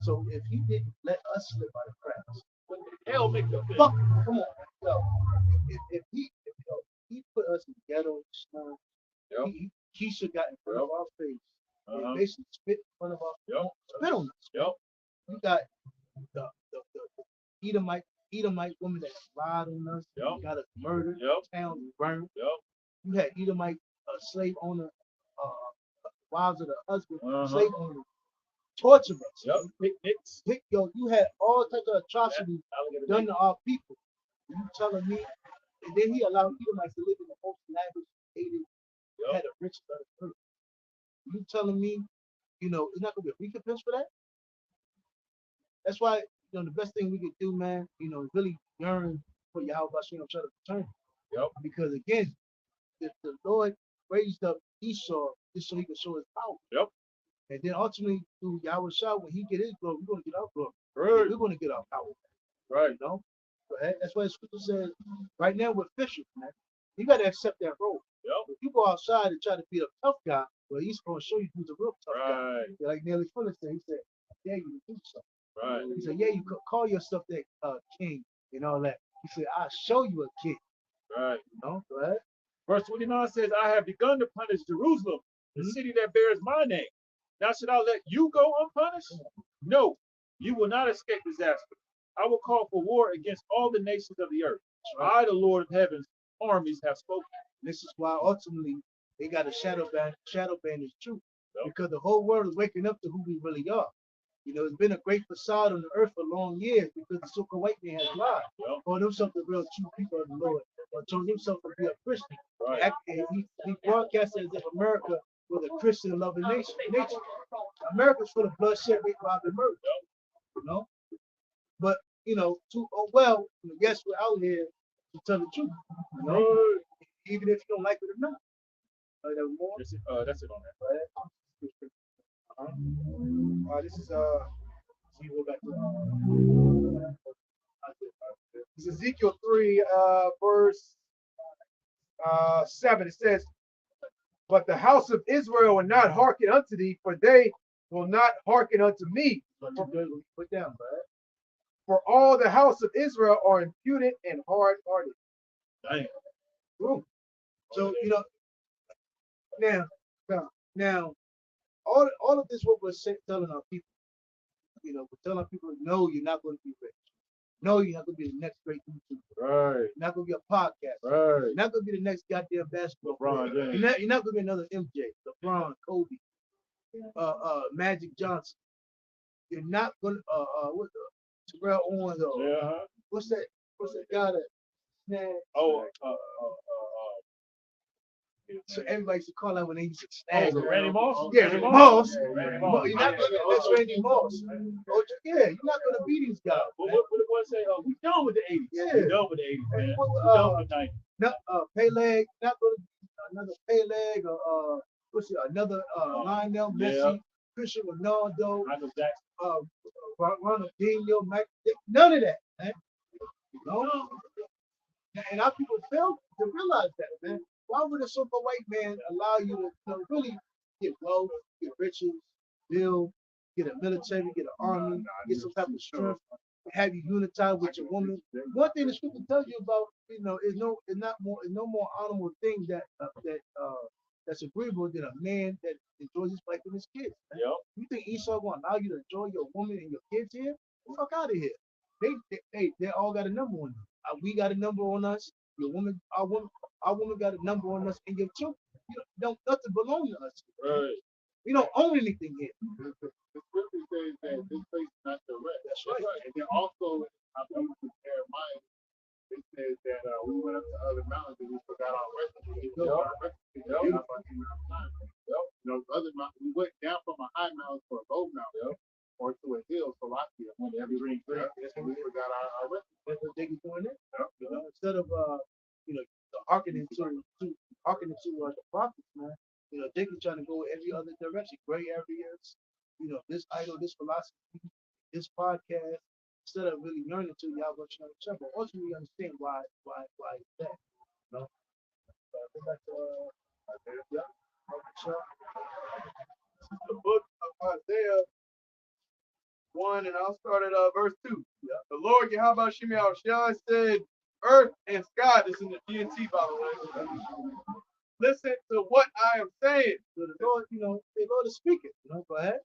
So if he didn't let us slip by the cracks, what the hell make the fuck? Come on. Yo, if he put us in ghetto slums, he should got in front of our face and basically spit in front of our spit on us. You got the Edomite woman that lied on us, got us murdered, towns burned. You had Edomite slave owner, wives of the husband, slave owner, torture us. Picnics. You had all types of atrocities done to our people. You telling me, and then he allowed Edomites to live in the most lavish, hated, had a rich earth. You telling me, it's not gonna be a recompense for that? That's why, the best thing we could do, man, is really yearn for Yahweh Bashem try to return. Because again, if the Lord raised up Esau just so he could show his power. And then ultimately through Yahweh Shah, when he get his glory, we're gonna get our glory. Right. We're gonna get our power. Right. That's why the scripture says right now we're fishers, man. You gotta accept that role. If you go outside and try to be a tough guy, well, he's gonna show you who's a real tough guy. Like Nelly Fuller said, he said, I dare you to do something. Right. He said, yeah, you could call yourself that king and all that. He said, I'll show you a king. Right. Go ahead. Verse 29 says, I have begun to punish Jerusalem, the city that bears my name. Now should I let you go unpunished? No, you will not escape disaster. I will call for war against all the nations of the earth. I, the Lord of heaven's armies, have spoken. This is why ultimately they got a shadow ban is true. Because the whole world is waking up to who we really are. It's been a great facade on the earth for long years because the so-called white man has lied. Told himself to be real true people of the Lord, or told himself to be a Christian. He broadcasted as if America was a Christian loving nation. America's full of bloodshed, rape, robbery, murder. But yes, we're out here to tell the truth. Even if you don't like it or not. That's it on that. This is this is Ezekiel 3, verse 7. It says, but the house of Israel will not hearken unto thee, for they will not hearken unto me. Put down, bro. For all the house of Israel are impudent and hard-hearted. Damn. So now, all of this what we're telling our people. We're telling our people, no, you're not going to be rich. No, you're not going to be the next great YouTuber. Right. You're not going to be a podcast. Right. You're not going to be the next goddamn basketball player. You're not going to be another MJ, LeBron, Kobe, Magic Johnson. You're not going to what the Terrell Owens or what's that guy that So everybody used to call out when they used to Oh, snag. Randy Moss? Yeah, Randy Moss. Randy Mo- Moss. You're not gonna that's Randy Moss. Oh, yeah, you're not gonna beat these guys. But what the boy say? We done with the 80s. Yeah. We done with the 80s, man. And what, We done with the 90s. Not Peleg, not gonna be another Peleg or what's it, another Lionel Messi, Yeah. Cristiano Ronaldo, Michael Jackson. Ronaldinho, Mike, none of that, man. You know? And our people fail to realize that, man. Why would a super white man allow you to really get wealth, get riches, build, get a military, get an army, get some type of strength, have you unitize with your woman? One thing the scripture tells you about, is no more honorable thing that's agreeable than a man that enjoys his wife and his kids. Man. Yep. You think Esau gonna allow you to enjoy your woman and your kids here? Fuck out of here. They all got a number on them. We got a number on us. Our woman got a number on us, and your children. Don't nothing belong to us. Right. We don't own anything here. The scripture says that this place is not the rest. That's right. And then also, I believe in Jeremiah, it says that we went up to other mountains and we forgot our rest. Other mountains, we went down from a high mountain to a low mountain, or to a hill, so I see it. Every ring, and we forgot our rest. That's what they be doing it. Instead of hearkening to the prophets, man. They be trying to go every other direction, gray areas. This idol, this philosophy, this podcast. Instead of really learning to Yahweh Shem, but ultimately understand why it's that. Go back to The book of Isaiah 1, and I'll start at verse 2. Yeah. The Lord Yahweh Shemiah Shai said, earth and sky, this is in the GNT, by the way. Listen to what I am saying. So the Lord, the Lord is speaking. Go ahead.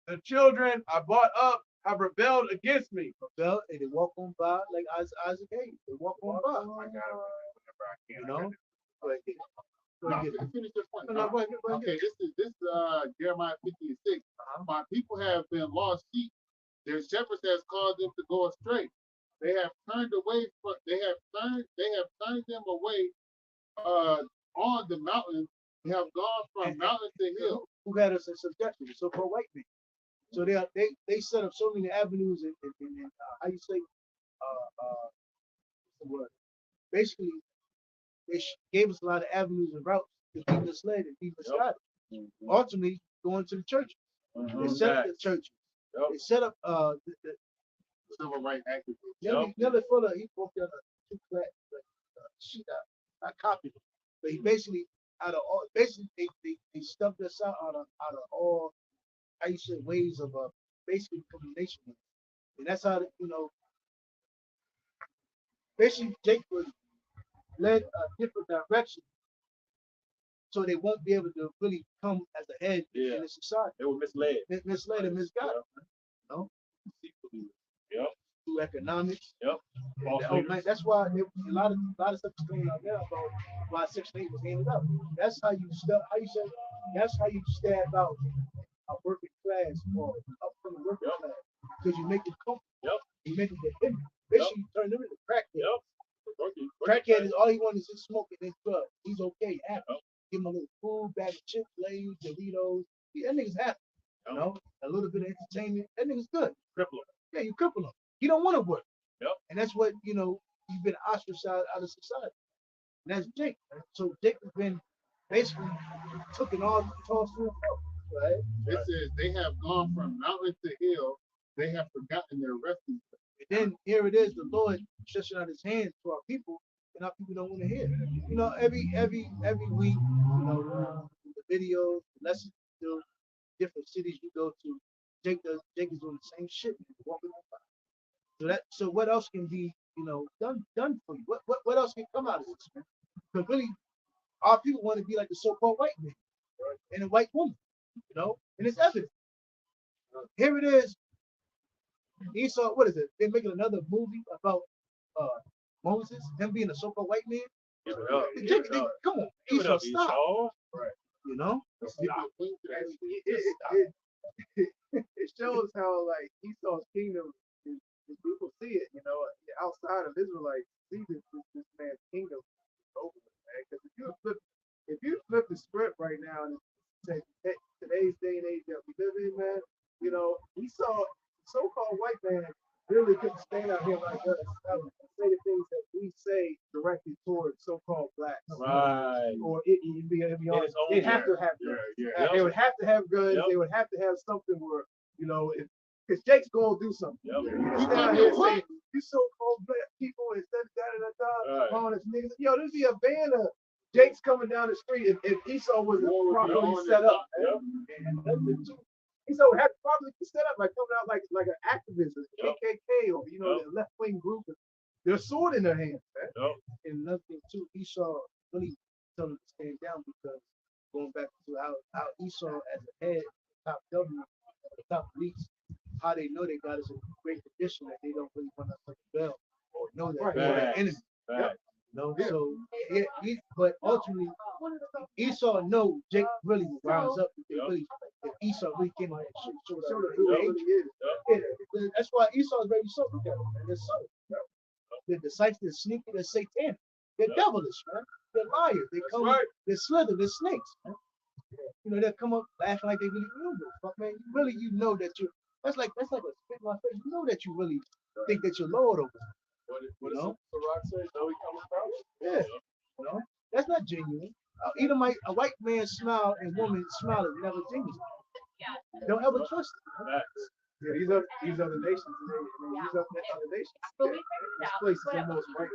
The children I brought up have rebelled against me. Rebelled, and they walk on by like Isaac Hayes. They walk on by. I got it whenever I can. Go ahead. No, finish this point. No, go ahead. Okay, this is Jeremiah 50:6. My people have been lost sheep. Their shepherds has caused them to go astray. They have turned them away on the mountains. They have gone from mountain to hill. Who had us in subjection? The so-called white men. So they set up so many avenues and how you say what's the word? Basically they gave us a lot of avenues and routes to be misled and be misguided. Ultimately going to the churches. They set up the churches. They set up the civil rights activists. Never full of he broke down a two-flat sheet out. I copied it. But he basically they stuffed us out of all how you say ways of basically becoming a nation. And that's how basically Jake was led a different direction so they won't be able to really come as a head in the society. They were misled. Misled and misguided. Yep. Through economics. Yep. That's why a lot of stuff is going out there about why Section 8 was handed up. That's how you that's how you stab out a working class or up from the working class. Because you make it comfortable. Yep. You make it dependent. Basically you turn them into crackheads. Yep. Crackhead is all he wants is just smoking his drug. He's okay, happy. Give him a little food, bag of chips, Lay's, Doritos. That nigga's happy. A little bit of entertainment. That nigga's good. Cripple him. Yeah, you cripple him. He don't want to work. Yep. And that's what, you've been ostracized out of society. And that's Jake. So Jake has been basically took it all tossed through, right? It says they have gone from mountain to hill. They have forgotten their resting place. And then here it is, the Lord stretching out his hands to our people, and our people don't want to hear. Every week, the videos, the lessons you do, different cities you go to, Jake is doing the same shit, walking on by. So what else can be, done for you? What else can come out of this, man? Because really, our people want to be like the so-called white man, right? And a white woman, and it's evident. Here it is. Esau, what is it? They're making another movie about Moses, him being a so-called white man. Come on, Esau, stop. Right. It shows how like Esau's kingdom is people see it, outside of Israelites see this man's kingdom over, man. Because if you flip right now, and today's day and age that we live in, man. You know, we saw so-called white man really couldn't stand out here like us and say the things that we say directly towards so-called blacks. Right. Or it'd be honest, own they'd have to way. have guns. Yeah. They would have to have guns. Yep. They would have to have something where, you know, because Jake's going to do something. Yep. You down here saying, you so-called black people and Right. all this niggas. Yo, there'd be a band of Jake's coming down the street if Esau wasn't properly set up. Yep. And Esau would have to probably be set up like coming out like an activist, or Yep. KKK, or you know, Yep. the left-wing group. Their sword in their hands, man. Yep. And another thing too, Esau really told him to stand down because going back to how Esau as a head, top government, the top police, how they know they got us in a great condition that they don't really want us to rebel or know that Right. we're an Facts. enemy. Facts. No, so but ultimately Esau know Jake really would rise up if Esau really came out and showed Who us. he really is. Yeah, that's why Esau is very subtle, man. They're subtle. They're decisive, they're sneaky, they're satanic. They're devilish, man. They're liars. They come, they're slither, they're snakes, man. You know, they'll come up acting like they really know this. Fuck, man, you know that you're. That's like a spit in my face. You know that you really think that you're Lord over them. What does Barack say? No, he comes from? Yeah, you know, that's not genuine. Either a white man's smile and woman's smile is never genuine. Don't ever trust it. Facts. Yeah, these other nations, these other nations. This place is almost white.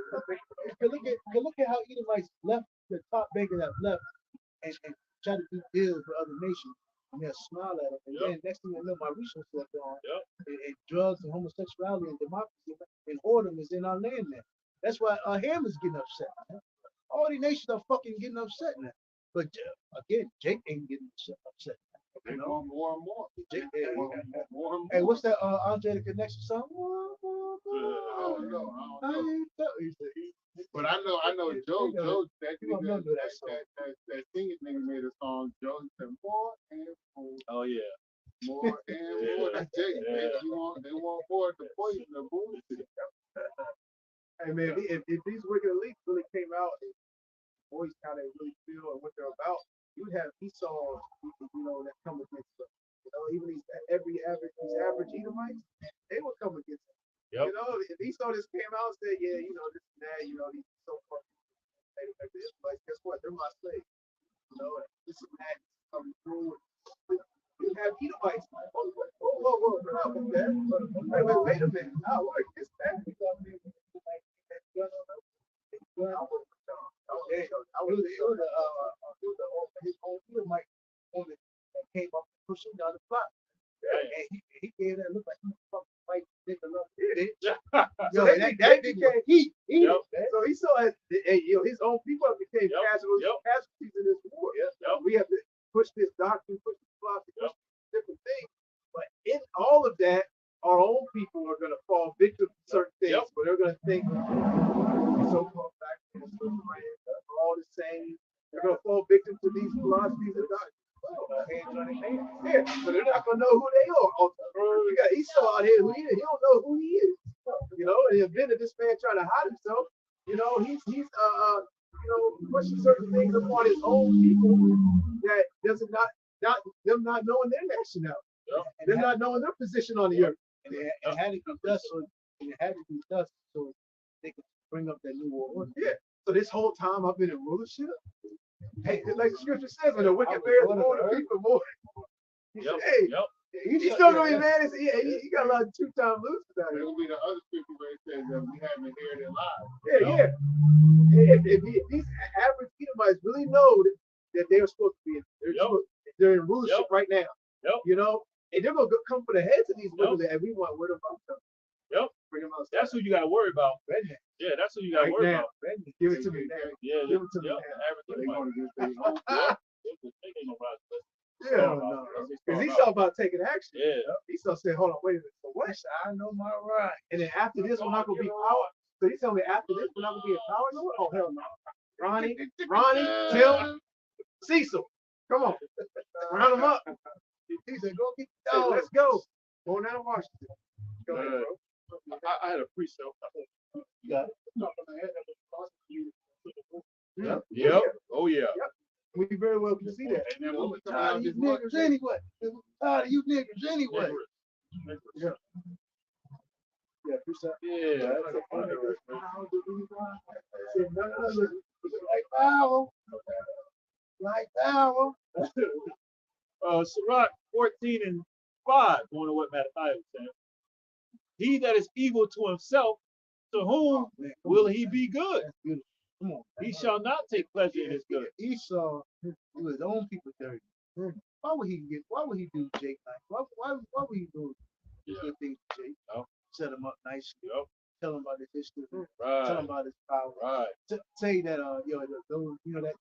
You look at how Edomites left, the top bankers have left and try to do deals with other nations. And they'll smile at them. And then next thing you know, my resources are gone. And drugs and homosexuality and democracy and whoredom is in our land now. That's why Ham is getting upset, man. All these nations are fucking getting upset now. But again, Jake ain't getting upset. They want more and more. Jake, More and more. hey, what's that Andre the Connection song? I don't know. But I know Joe, that You nigga, remember that song. that singing nigga made a song. Joe said more and more, Oh yeah. more and more. That's Jake. Yeah. They want more of the poison, the bullshit. Hey man, if these wicked elites really came out and voiced how they really feel and what they're about, you'd have Esau, you know, that come against them. You know, even these average Edomites, they would come against them. Yep. You know, if Esau just came out and said, yeah, you know, this and that, you know, these so fucking Israelites, guess what? They're my slaves. You know, this and that coming through. You have Edomites. Whoa, wait a minute. I like this that. His own Edomite woman that came up and pushed him down the block. And he gave that look like he fucking white nigga love bitch. Yo, that became heat. So he saw his own people became casualties in this war. We have to push this doctrine, push this philosophy, push different things. But in all of that, our own people are going to fall victim to certain things, but they're going to think so-called black men are all the same. They're going to fall victim to these philosophies and doctrines. Yeah, so they're not gonna know who they are. You got Esau out here who he don't know who he is. You know, in the event of this man trying to hide himself, you know, he's pushing certain things upon his own people that doesn't not them not knowing their nationality. And they're not knowing their position on the earth. And it had to be dust so they could bring up that new world. Yeah. So this whole time I've been in rulership. Hey, like the scripture says, when the wicked bears more the people more. He said, hey, he's still gonna be mad. He got a lot of two-time losers out There here. will be the other scripture where it says that we haven't heard it live. Yeah. If these average Edomites really know that they're supposed to be they're in rulership right now. You know, and they're gonna come for the heads of these wicked, and we want word about them. Bring them out. That's who you gotta worry about. Yeah, that's who you gotta worry about. Give it to me now. Yeah, Give it to me now. They going against their own. No. Because he's all about taking action. Yeah. Esau said, hold on, wait a minute. So what? I know my right. And then after this, we're not going to be power. So you tell me after this, we're not going to be in power? No? Oh, hell no. Ronnie, Tim, Cecil. Come on. Round them up. He said, go get the dog. Let's go. Going down to Washington. Go ahead, bro. I had a pre-sale. Yeah. Yep. Oh yeah. We very well can see that. And then I'm what was coming tired out of you this water? niggas anyway. I'm tired of you niggas anyway. Yeah. Yeah, appreciate Yeah, that's a funny that. one. Like power. Like power. Sirach 14 and 5, going to what Mattathias was saying. He that is evil to himself, to whom Man, come will on, he man. be good? That's beautiful. Come on. He shall not take pleasure in his good. Esau do his own people dirty. Why would he do Jake like? Why would he do good things to Jake? No. Set him up nicely. Yep. Tell him about his history. Tell Right. him about his power. Right. Say that those that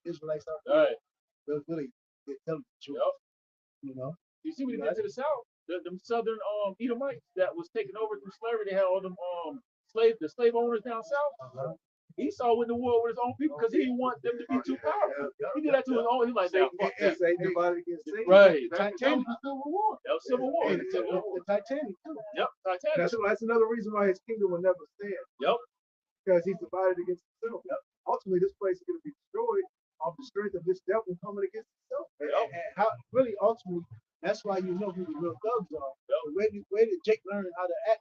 Israelites out there, Right. those really they tell the truth. Yep. You know. You see what he did to the South? Them southern Edomites that was taken over through slavery, they had all them the slave owners down south. Esau went to war with his own people because he didn't want them to be too powerful. He did that to his own. He's like, now, fuck that. They divided against Satan. Right. The Titanic. The Civil War. That was Civil War. The Titanic too. Yep. Titanic. That's another reason why his kingdom will never stand. Yep. Because he's divided against himself. Ultimately, this place is going to be destroyed off the strength of this devil coming against himself. And how really ultimately, that's why you know who the real thugs are. Where did Jake learn how to act?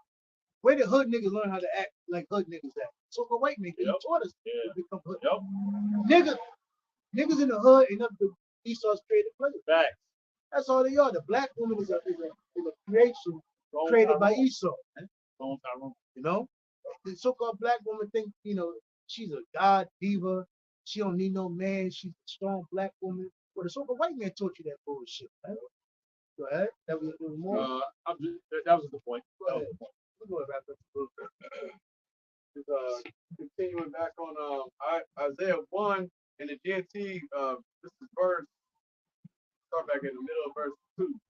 Where did hood niggas learn how to act like hood niggas act? So for white niggas, he taught us to become hood. Niggas in the hood ain't nothing but Esau's created players. Facts. That's all they are. The black woman is a creation created by Esau. You know, the so-called black woman think she's a god diva. She don't need no man. She's a strong black woman. Well, the so-called white man taught you that bullshit. Right? Go ahead. That was more. That was the point. Go ahead. We're going to wrap up a little bit. Continuing back on Isaiah 1 in the GNT, this is verse, start back in the middle of verse 2.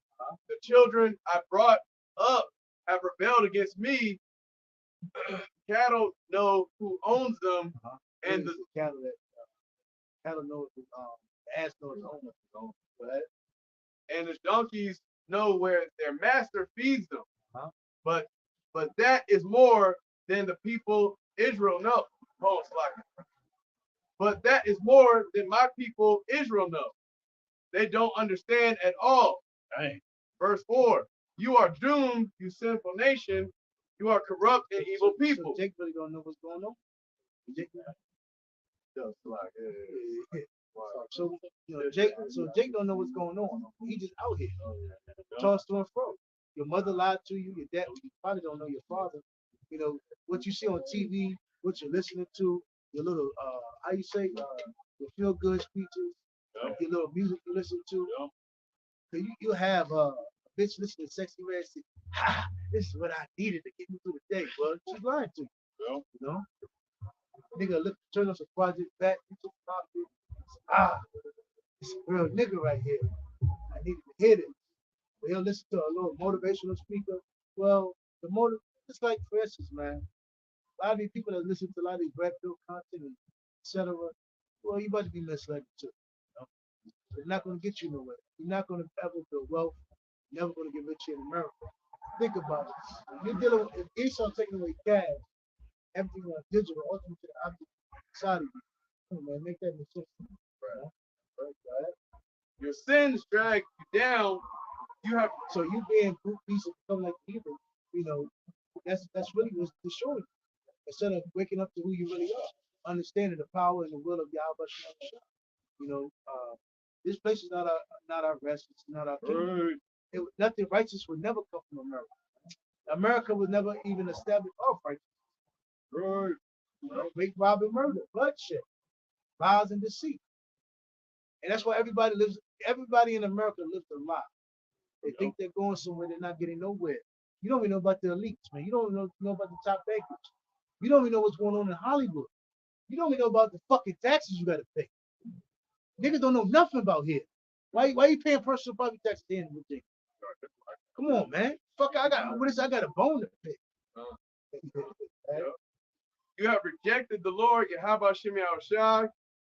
The children I brought up have rebelled against me. Cattle know who owns them, and the cattle know the ass knows its owner. Go ahead. And the donkeys know where their master feeds them. But that is more than the people Israel know. But that is more than my people Israel know. They don't understand at all. Dang. Verse 4, you are doomed, you sinful nation. You are corrupt and evil people. So Jake really don't know what's going on. Jake, Jake don't know what's going on. He just out here. Tossed to and fro. Your mother lied to you. Your dad, you probably don't know your father. You know what you see on TV, what you're listening to, your little how you say your feel good speeches, your little music you listen to. So you'll have a bitch listening to Sexy Red say, "Ha, this is what I needed to get me through the day." Well, she's lying to you. You know, nigga, turn on some Project Back. It's a real nigga right here. I needed to hit it. They'll listen to a little motivational speaker. Well, it's like, for instance, man, a lot of these people that listen to a lot of these red pill content, etc. Well, you about to be misled too. They're not going to get you nowhere. You're not going to ever build wealth. You're never going to get rich in America. Think about it. You're dealing with Esau taking away cash, everything on digital, ultimately to the object side of you. Come on, man, make that make sense. Right. Your sins drag you down. So you being group piece of become like evil, that's really what's destroying you. Instead of waking up to who you really are, understanding the power and the will of Yahweh. This place is not our rest. It's not our kingdom. Nothing righteous would never come from America. America would never even establish off righteousness. Rape, rob, and murder, bloodshed, lies, and deceit. And that's why everybody in America lives a lie. They think they're going somewhere, they're not getting nowhere. You don't even know about the elites, man. You don't know about the top bankers. You don't even know what's going on in Hollywood. You don't even know about the fucking taxes you gotta pay. Niggas don't know nothing about here. Why you paying personal property taxes in Virginia? Come on, man. Fuck, I got a bone to pick. You have rejected the Lord, Yahweh Shem Yahushai,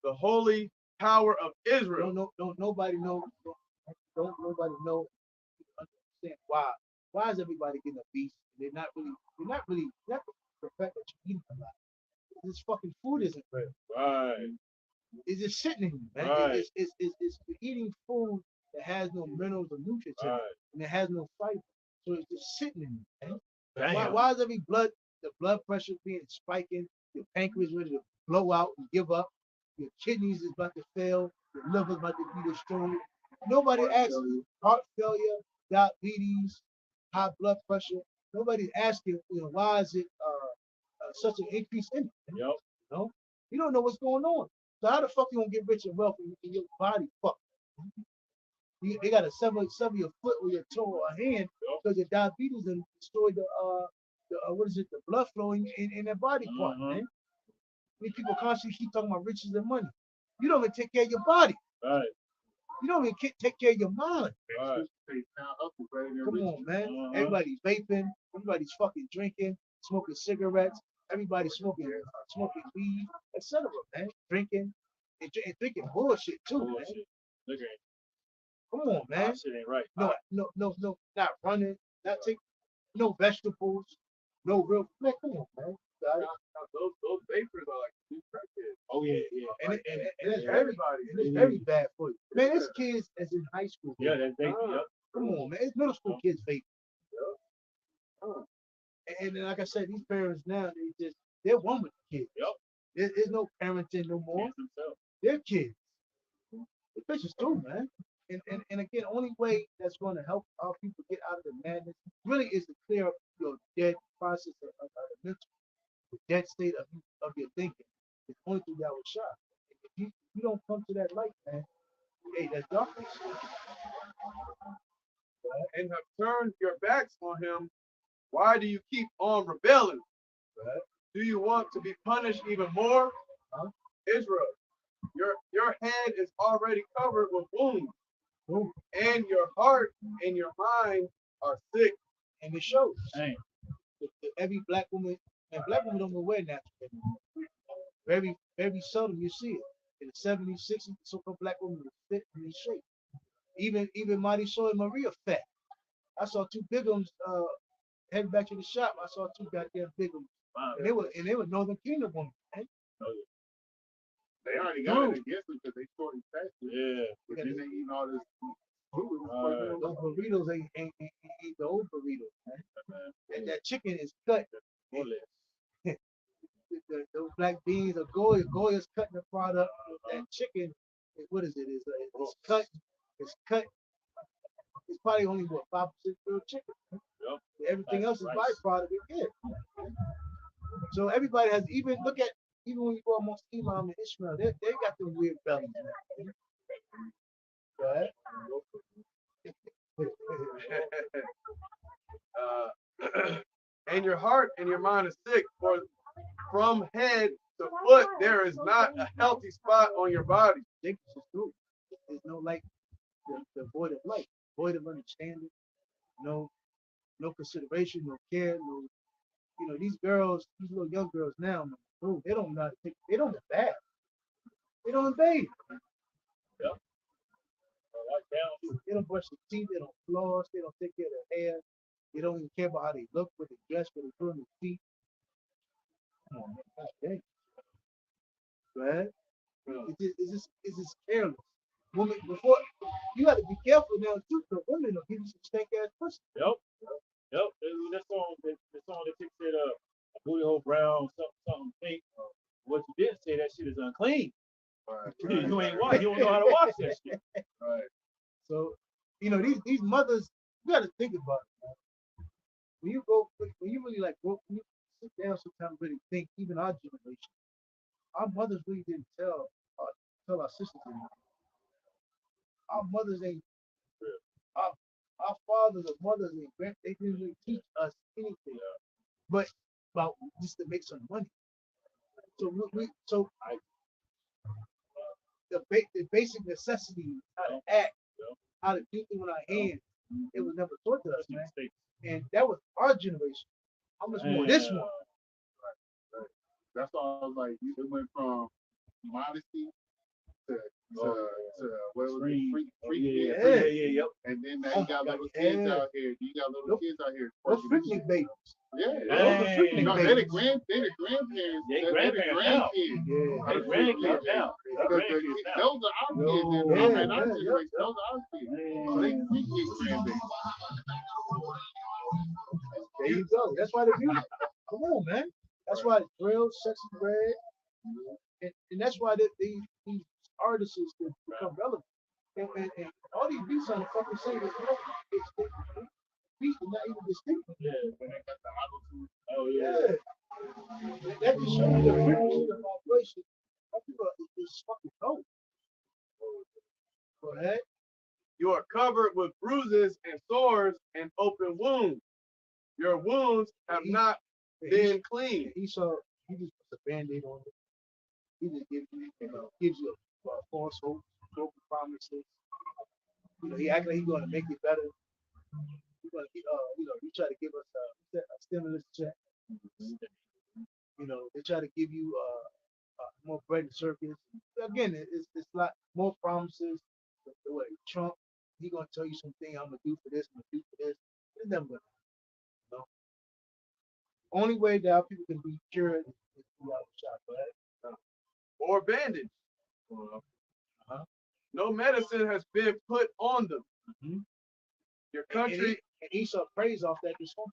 the holy power of Israel. Don't nobody know. Don't nobody know. Understand why? Why is everybody getting obese? They're not perfect that you eat a lot. This fucking food isn't real. Right. It's just sitting in you, man. Right. It's eating food that has no minerals or nutrients in it, Right. and it has no fiber. So it's just sitting in you, man. Damn. Why is the blood pressure being spiking, your pancreas ready to blow out and give up, your kidneys is about to fail, your liver's about to be destroyed. Nobody asks you heart failure, diabetes, high blood pressure. Nobody's asking, why is it such an increase in it? Yep. You know, you don't know what's going on. So how the fuck you gonna get rich and wealthy and your body fucked? They got to sever your foot or your toe or a hand because your diabetes and destroyed the what is it, the blood flow in their body part, man. These people constantly keep talking about riches and money. You don't even take care of your body. Right. You don't even take care of your mind. Right. Come on, man. Everybody's vaping. Everybody's fucking drinking, smoking cigarettes. Everybody's smoking weed, etc. Man, drinking and drinking bullshit too, man. Look at it. Come on, man. That shit ain't right. No, not running, not taking no vegetables, no real. Man, come on, man. Those vapors are like new crackheads. Oh yeah. And it's Everybody. very bad for you. Man, it's kids that's in high school. Yeah, that's big. Yep. Come on, man. It's middle school kids vape. And then, like I said, these parents now, they're one with the kids. Yep. There's no parenting no more. They're kids. The bitches too, man. And again, only way that's going to help our people get out of the madness really is to clear up your dead process of the mental, the dead state of your thinking. It's only through Yahweh Shah. If you don't come to that light, man, hey, that's darkness. And have turned your backs on him, why do you keep on rebelling? Right. Do you want to be punished even more? Israel, your head is already covered with wounds, and your heart and your mind are sick. And it shows. Dang. Every black woman, and black women don't wear natural hair. Very seldom you see it. In the 70s, 60s, so-called black women were fit and in shape. Even Marty Shaw and Maria fat. I saw two bigums heading back to the shop. I saw two goddamn bigums. Wow. And they were Northern Kingdom women. Right? They already got it against them because they short and fat. Yeah. But then they eating all this food. Those burritos ain't the old burritos, man. And that chicken is cut. Those black beans are Goya's cutting the product. That chicken, what is it? It's cut. It's cut. It's probably only 5% real chicken. Yep. Everything else is byproduct again. So everybody has even when you go amongst Imam and Ishmael, they got them weird bellies. Right? And your heart and your mind is sick, for from head to foot there is not a healthy spot on your body. There's no light, the void of light, void of understanding, no consideration, no care, no. These little young girls now, they don't know how to they don't bath. They don't bathe. Yep. They don't brush their teeth, they don't floss, they don't take care of their hair, they don't even care about how they look, what they dress, what they put on their feet. Come on, man. Right? It's just careless. Women, before you got to be careful now too, because women will give you some stank ass pussy. Yep. That song that chick said, booty hole brown, something pink. What you did say, that shit is unclean. Right. You ain't watch. You don't know how to wash that shit. Right. So, these mothers, you got to think about it, man. When you really when you sit down sometimes, really think, even our generation, our mothers really didn't tell our sisters anything. Our mothers ain't, our fathers or mothers ain't, they didn't really teach us anything, but about just to make some money. So the basic necessities, how to act, how to do things with our hands, it was never taught to us, man. And that was our generation. How much more this one? Right. That's all I was like. It went from modesty what was it? Free. Free Yeah, kids. yep. And then now Oh you got my little God, kids yeah. out here. You got little Nope. kids out here. Those twerking and freaking shit. babies. Yeah. Those are freaking No, babies. they're the grandparents. They They're the grandparents now. grandkids. Yeah. They grandkids now. They Because grandkids now. those are our kids. Yeah, And our yeah, generation, those are our kids. So they free kids grandbabies. There you go. That's why they're beautiful. Come on, man. That's why it's real, sexy red. And that's why these artists can become relevant. And all these beats on the fucking same beats are not even distinct. Yeah. Oh Yeah. yeah. That just shows you the frequency of vibration. That people is fucking dope. Go ahead. You are covered with bruises and sores and open wounds. Your wounds have not been clean. He just puts a band-aid on it. He just gives you false hope, broken promises. He act like he's gonna make it better. He's gonna, he try to give us a stimulus check. They try to give you more bread and circus. Again, it's a lot more promises. Trump, he gonna tell you something. I'm gonna do for this. I'm gonna do for this. It's never gonna. Only way that our people can be cured is through our shot, right? Or bandaged. No medicine has been put on them. Mm-hmm. Your country. And Esau prays off that dysfunction.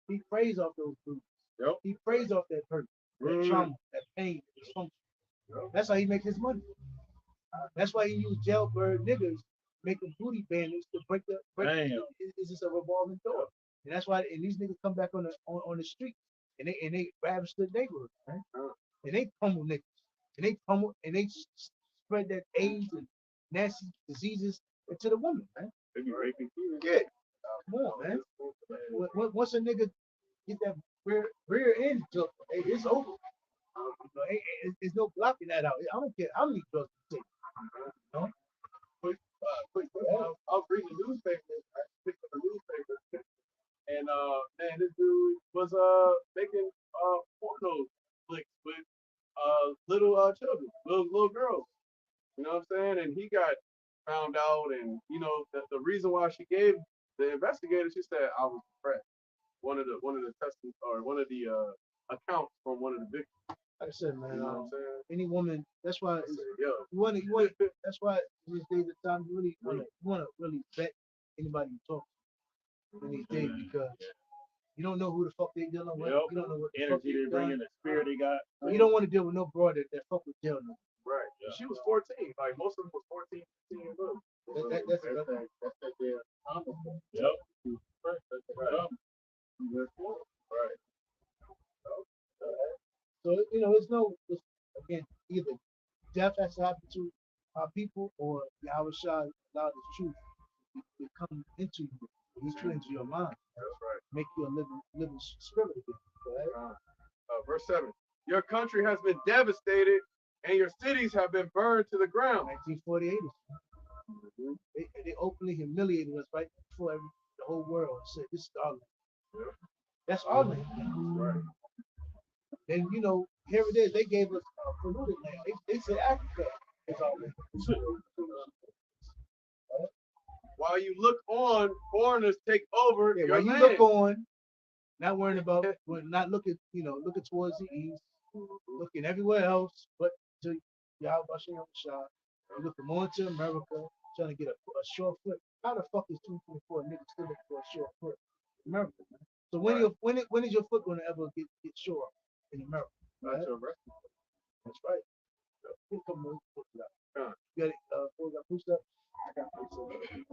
He prays off those bruises. Yep. He prays off that hurt, that trauma, that pain, that dysfunction. Yep. That's how he makes his money. That's why he used jailbird niggas making booty bandits to break it's just a revolving door. And that's why and these niggas come back on the street and they ravage the neighborhood, right? And they pummel niggas. And they spread that AIDS and nasty diseases into the women, man. They be raping kids. Yeah. Come on, man. Once a nigga get that rear end took, it's over. There's no blocking that out. I don't care how many drugs you take. I was reading the newspaper. I picked up a newspaper, and man, this dude was making porno flicks with little children, little girls. You know what I'm saying? And he got found out, and the reason why she gave the investigator, she said I was depressed. One of the testimonies or one of the accounts from one of the victims. Like I said, man, You know what I'm saying? any woman, that's why Yo, that's why these days of time you wanna really vet anybody you talk to in these days because you don't know who the fuck they dealing with. Yep. You don't know what the Energy they fuck bring in, the spirit they got. You don't want to deal with no broad that fuck with jail. right. Yeah. She was 14. Like most of them was 14, 15 years old. That's that their Yep. Right. So again, either death has to happen to our people or Yahweh Shah allowed his truth to come into you. He's put into your mind. That's right. Make you a living spirit again. Right? Verse 7. Your country has been devastated and your cities have been burned to the ground. 1948. They openly humiliated us right before the whole world said this is our land. That's our land. Right. And here it is. They gave us polluted land. They said Africa is our land. While you look on, foreigners take over your while you land. look on, not worrying about, not looking, looking towards the east, looking everywhere else, but to Yahweh Shah. You're looking more to America, trying to get a short foot. How the fuck is 224 niggas still looking for a short foot in America, man? So when is your foot gonna ever get short in America? Right? That's right. You got it, got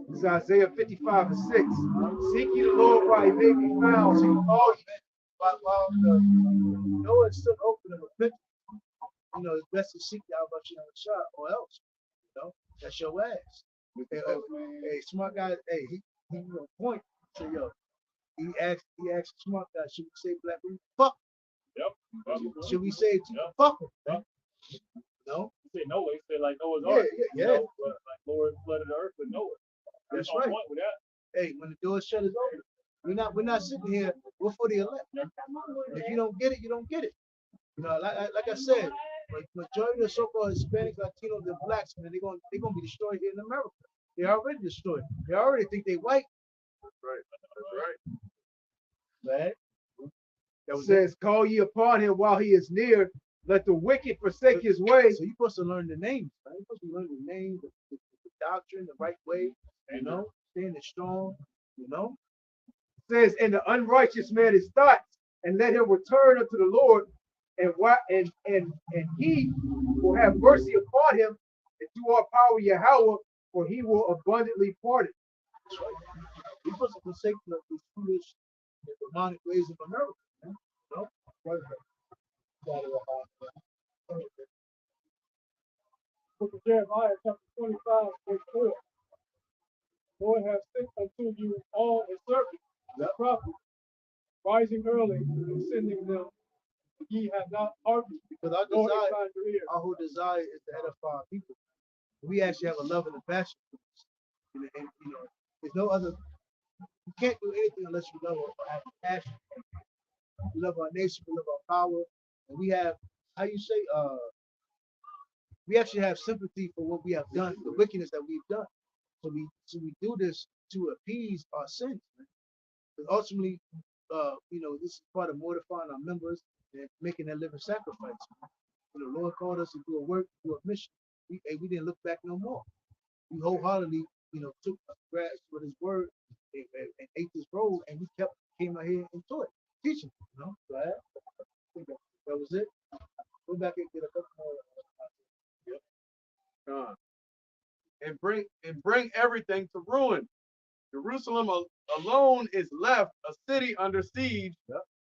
This is Isaiah 55 and 6. Seek ye the Lord while he may be found. Seek him all ye while the door is still open and repentance, it's best to seek Yahweh Shah or else, that's your ass. Hey, smart guy, hey, he on point. So he asked smart guy, should we say black people? Fuck. Yep. Should we say fuck him? Yep. No. He said Noah. He said like Noah's Ark. Yeah. Like Lord flooded the earth with Noah. That's on right. point with that. Hey, when the door shut is open. We're not sitting here. We're for the elect. If you don't get it, you don't get it. Like I said, Like majority of the so-called Hispanics, Latinos, and blacks, man, they're gonna be destroyed here in America. They already destroyed. They already think they white, Right. That's right. right? That It was it. says, call ye upon him while he is near. Let the wicked forsake his way. So you're supposed to learn the names, right? You're supposed to learn the name, the doctrine, the right way, you know, standing strong, you know. Says, and the unrighteous man his thoughts, and let him return unto the Lord, and he will have mercy upon him, and through all power Yahweh, for he will abundantly pardon. That's right. You're supposed to forsake these foolish, the demonic ways of America, man. You know? Right. Book of Jeremiah, chapter 25, verse 4. Lord has sent unto you all his servants, the prophets, rising early and sending them. Ye have not hearkened, Because our nor desire, inclined your ear. our whole desire is to edify our people. We actually have a love and a passion for this. And you know, there's no other, you can't do anything unless you love or have a passion. We love our nation, we love our power, and we have, how you say, we actually have sympathy for what we have done, the wickedness that we've done. So we do this to appease our sins. Because ultimately, you know, this is part of mortifying our members and making that living sacrifice. You know, Lord called us to do a work, do a mission. We didn't look back no more. We wholeheartedly, you know, took a grasp with his word and ate this road, and we came out here and taught, teaching, you know. Right? I think that was it. Go back and get a couple more. And bring everything to ruin. Jerusalem alone is left a city under siege,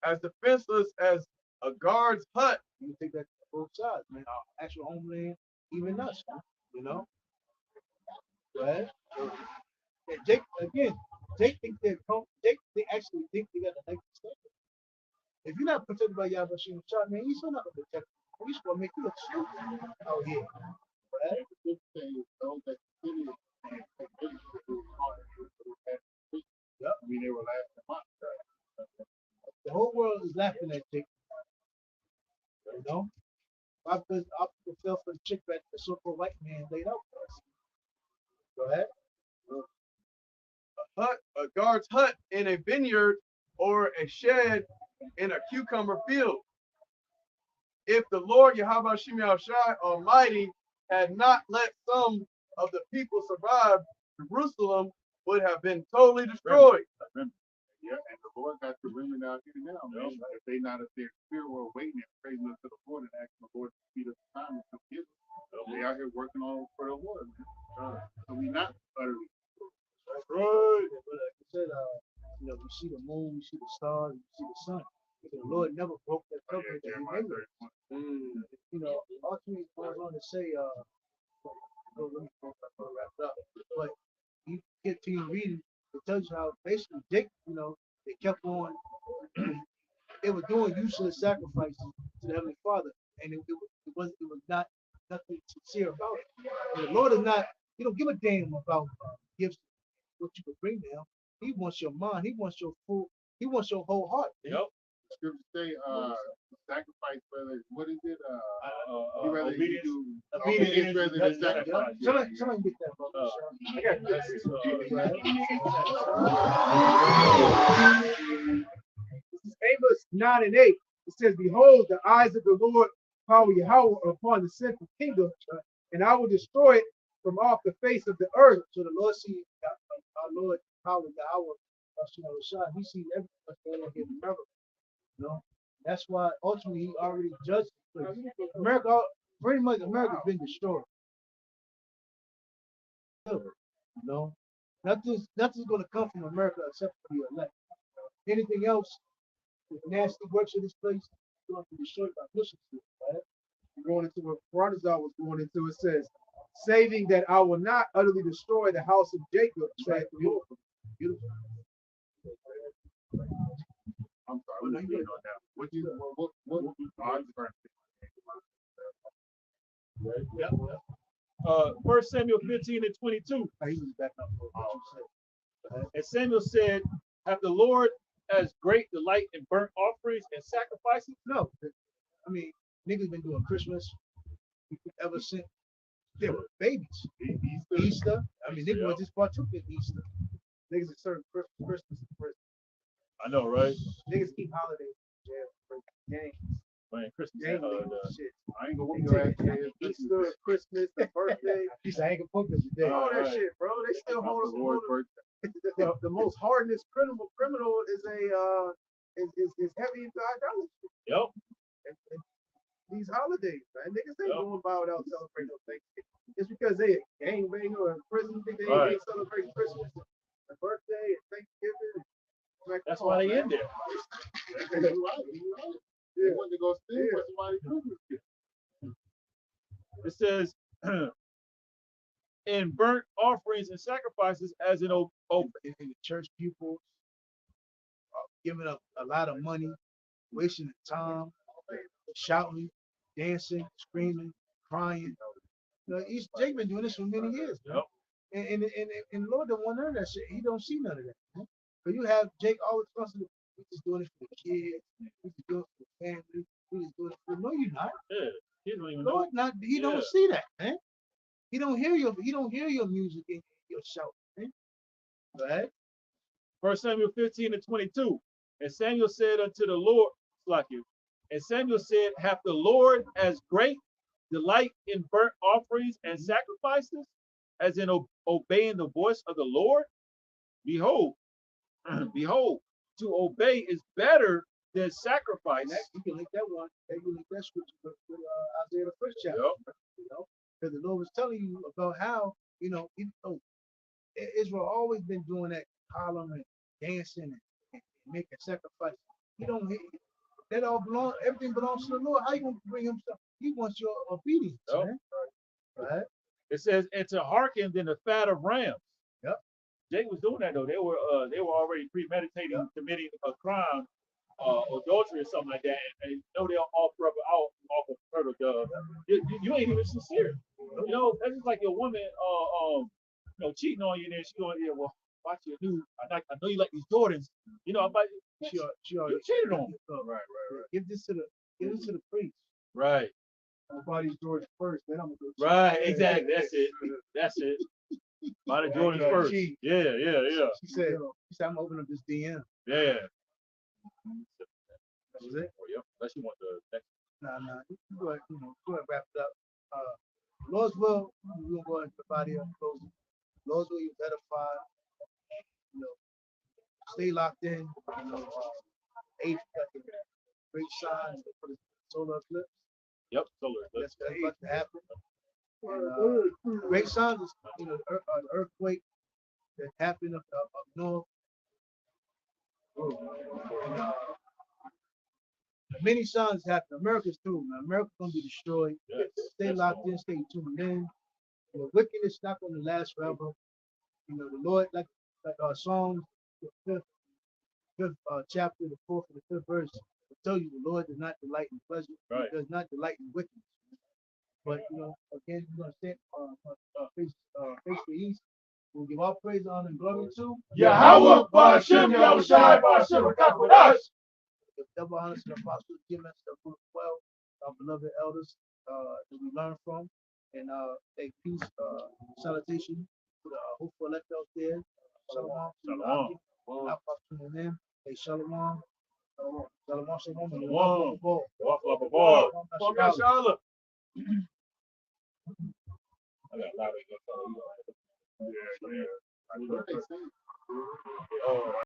as defenseless as a guard's hut. You take that to both sides, man. Our actual homeland, even us, man, you know. Right? And Jake think they actually think they got a nice stuff. If you're not protected by Yahweh Shem Shah, man, you're still not gonna protect you. He's gonna make you look stupid out here. Right? The good thing is those that continue Yep. I mean, they were laughing at The whole world is laughing at Jake. You know? Our people fell for the chick that the so-called white man laid out for us. Go ahead. A guard's hut in a vineyard, or a shed in a cucumber field. If the Lord Yahweh Shem Shai Almighty had not let some of the people survive, Jerusalem would have been totally destroyed. Yeah, and the Lord got the remnant out here now, man. If they not up there fear or waiting and praising us to the Lord and asking the Lord to speed up the time and come get us. So they out here working on for the Lord, man. So we not utterly. Right. But like I said, you know, we see the moon, we see the stars, we see the sun. The Lord never broke that covenant that he made with us. You know, ultimately goes on to say, let me wrap it up. But you continue reading, it tells you how basically Jake, you know, they kept on, they were doing useless sacrifices to the Heavenly Father, and it was not nothing sincere about it. And the Lord is not, he don't give a damn about gifts, what you can bring to him. He wants your mind, he wants your whole heart. Yep. Scripture say, sacrifice, whether, what is it? You rather Obedience. do Obedience rather than sacrifice. Somebody get that, brother. This is Amos 9 and 8. It says, behold, the eyes of the Lord power Yahweh are upon the sinful kingdom, and I will destroy it from off the face of the earth. So the Lord sees our Lord power Yahweh, he sees everything that's going on here in America. You know, that's why ultimately he already judged the place. America, pretty much America's been destroyed. You know, nothing's going to come from America except for the elect. Anything else, the nasty works of this place, is going to be destroyed by Muslims. Right? Going into what Barzal was going into, it says, saving that I will not utterly destroy the house of Jacob. Right. Beautiful. Beautiful. I'm sorry, we're not getting on that. What Yeah. 1 Samuel 15 and 22. He was back up for what you said. And Samuel said, have the Lord as great delight in burnt offerings and sacrifices? No, I mean, niggas been doing Christmas, ever since they were babies. Easter. Easter. I mean, niggas Yeah. just partook in Easter. Niggas are serving Christmas and Christmas. I know, right? Niggas keep holidays. Yeah, for games. Man, Christmas Gang and shit. I ain't gonna They whoop your ass. take man. Easter, Christmas, the birthday, He said, I ain't gonna poke them today. all that Right. shit, bro. They still hold Lord's birthday. the most hardened criminal is is heavy into idolatry. Yep. And these holidays, man, niggas ain't Yep. going by without celebrating no Thanksgiving. Just because they a gangbanger or in prison, think they Right. ain't celebrating Christmas, and birthday, and Thanksgiving. Like, That's come why on, they man. in there. You right. You right. They want to go steal Yeah. for somebody's Christmas gift. It says, in burnt offerings and sacrifices as an In the church pupils, giving up a lot of money, wasting the time, shouting, dancing, screaming, crying. You know, Jake been doing this for many years, man. Yep. And the Lord don't want none of that shit. He don't see none of that. Man. But you have Jake always constantly, we just doing it for the kids, we just doing it for the family, we just doing it for no, you're not. Yeah. He don't even know. Lord not he Yeah. don't see that, man. He don't hear your music and your shout, man. Right? 1 Samuel 15:22. And Samuel said unto the Lord, and Samuel said, hath the Lord as great delight in burnt offerings and sacrifices as in obeying the voice of the Lord? Behold, behold, to obey is better than sacrifice. And that, you can link that one, you can link that scripture with Isaiah the first chapter. Yep. You know, because the Lord was telling you about how, Israel always been doing that, hollering, dancing, and making sacrifices. He don't that all belong, everything belongs to the Lord. How you gonna bring him stuff? He wants your obedience, Yep. man. Right? It says, and to hearken than the fat of rams. Yep. Jake was doing that though. They were already premeditating committing a crime, adultery or something like that, and you know they'll offer up off of turtle dove. You ain't even sincere. You know, that's just like your woman cheating on you and then she going, yeah, well, watch your new. I know you like these Jordans. You know, but She you cheated on me. Right. Give this to the priest. Right. Nobody's George first, then I'm gonna go. Right. Exactly. That's it. Buy the Jordans Yeah, first. she- Yeah. She said, I'm gonna open up this DM. Yeah. That was it. Yep. Unless you want the next. Nah. You go ahead, go ahead and wrap it up. Lord's will, we're gonna go ahead and everybody up closing. Lord's will, you edify, stay locked in, 8 great signs for the solar eclipse. Yep. Solar. That's about to happen. And, great signs is, the earthquake that happened up north. And, many signs happen. America's too, man. America's gonna be destroyed. Yes. Stay locked in, stay tuned in. The wickedness is not gonna last forever. The Lord, like Psalms, the fifth chapter, the 4th and the 5th verse, will tell you the Lord does not delight in pleasure. Right. He does not delight in wickedness. But again, we're gonna stand face the east. We'll give all praise, honor, and glory to Yahweh, Ba'ashem, Yahushai, Ba'ashem, with us. the double honors to the apostles, GMS, the 12, our beloved elders that we learn from, and a peace salutation to the hopeful elect out there. Shalom. Shalom. Tuning in. Hey, shalom. Shalom. Shalom. Ball. Walk like a ball. Shalom. Walk Charlotte. I got a lot of good fellow. Yeah. I know they say. Oh.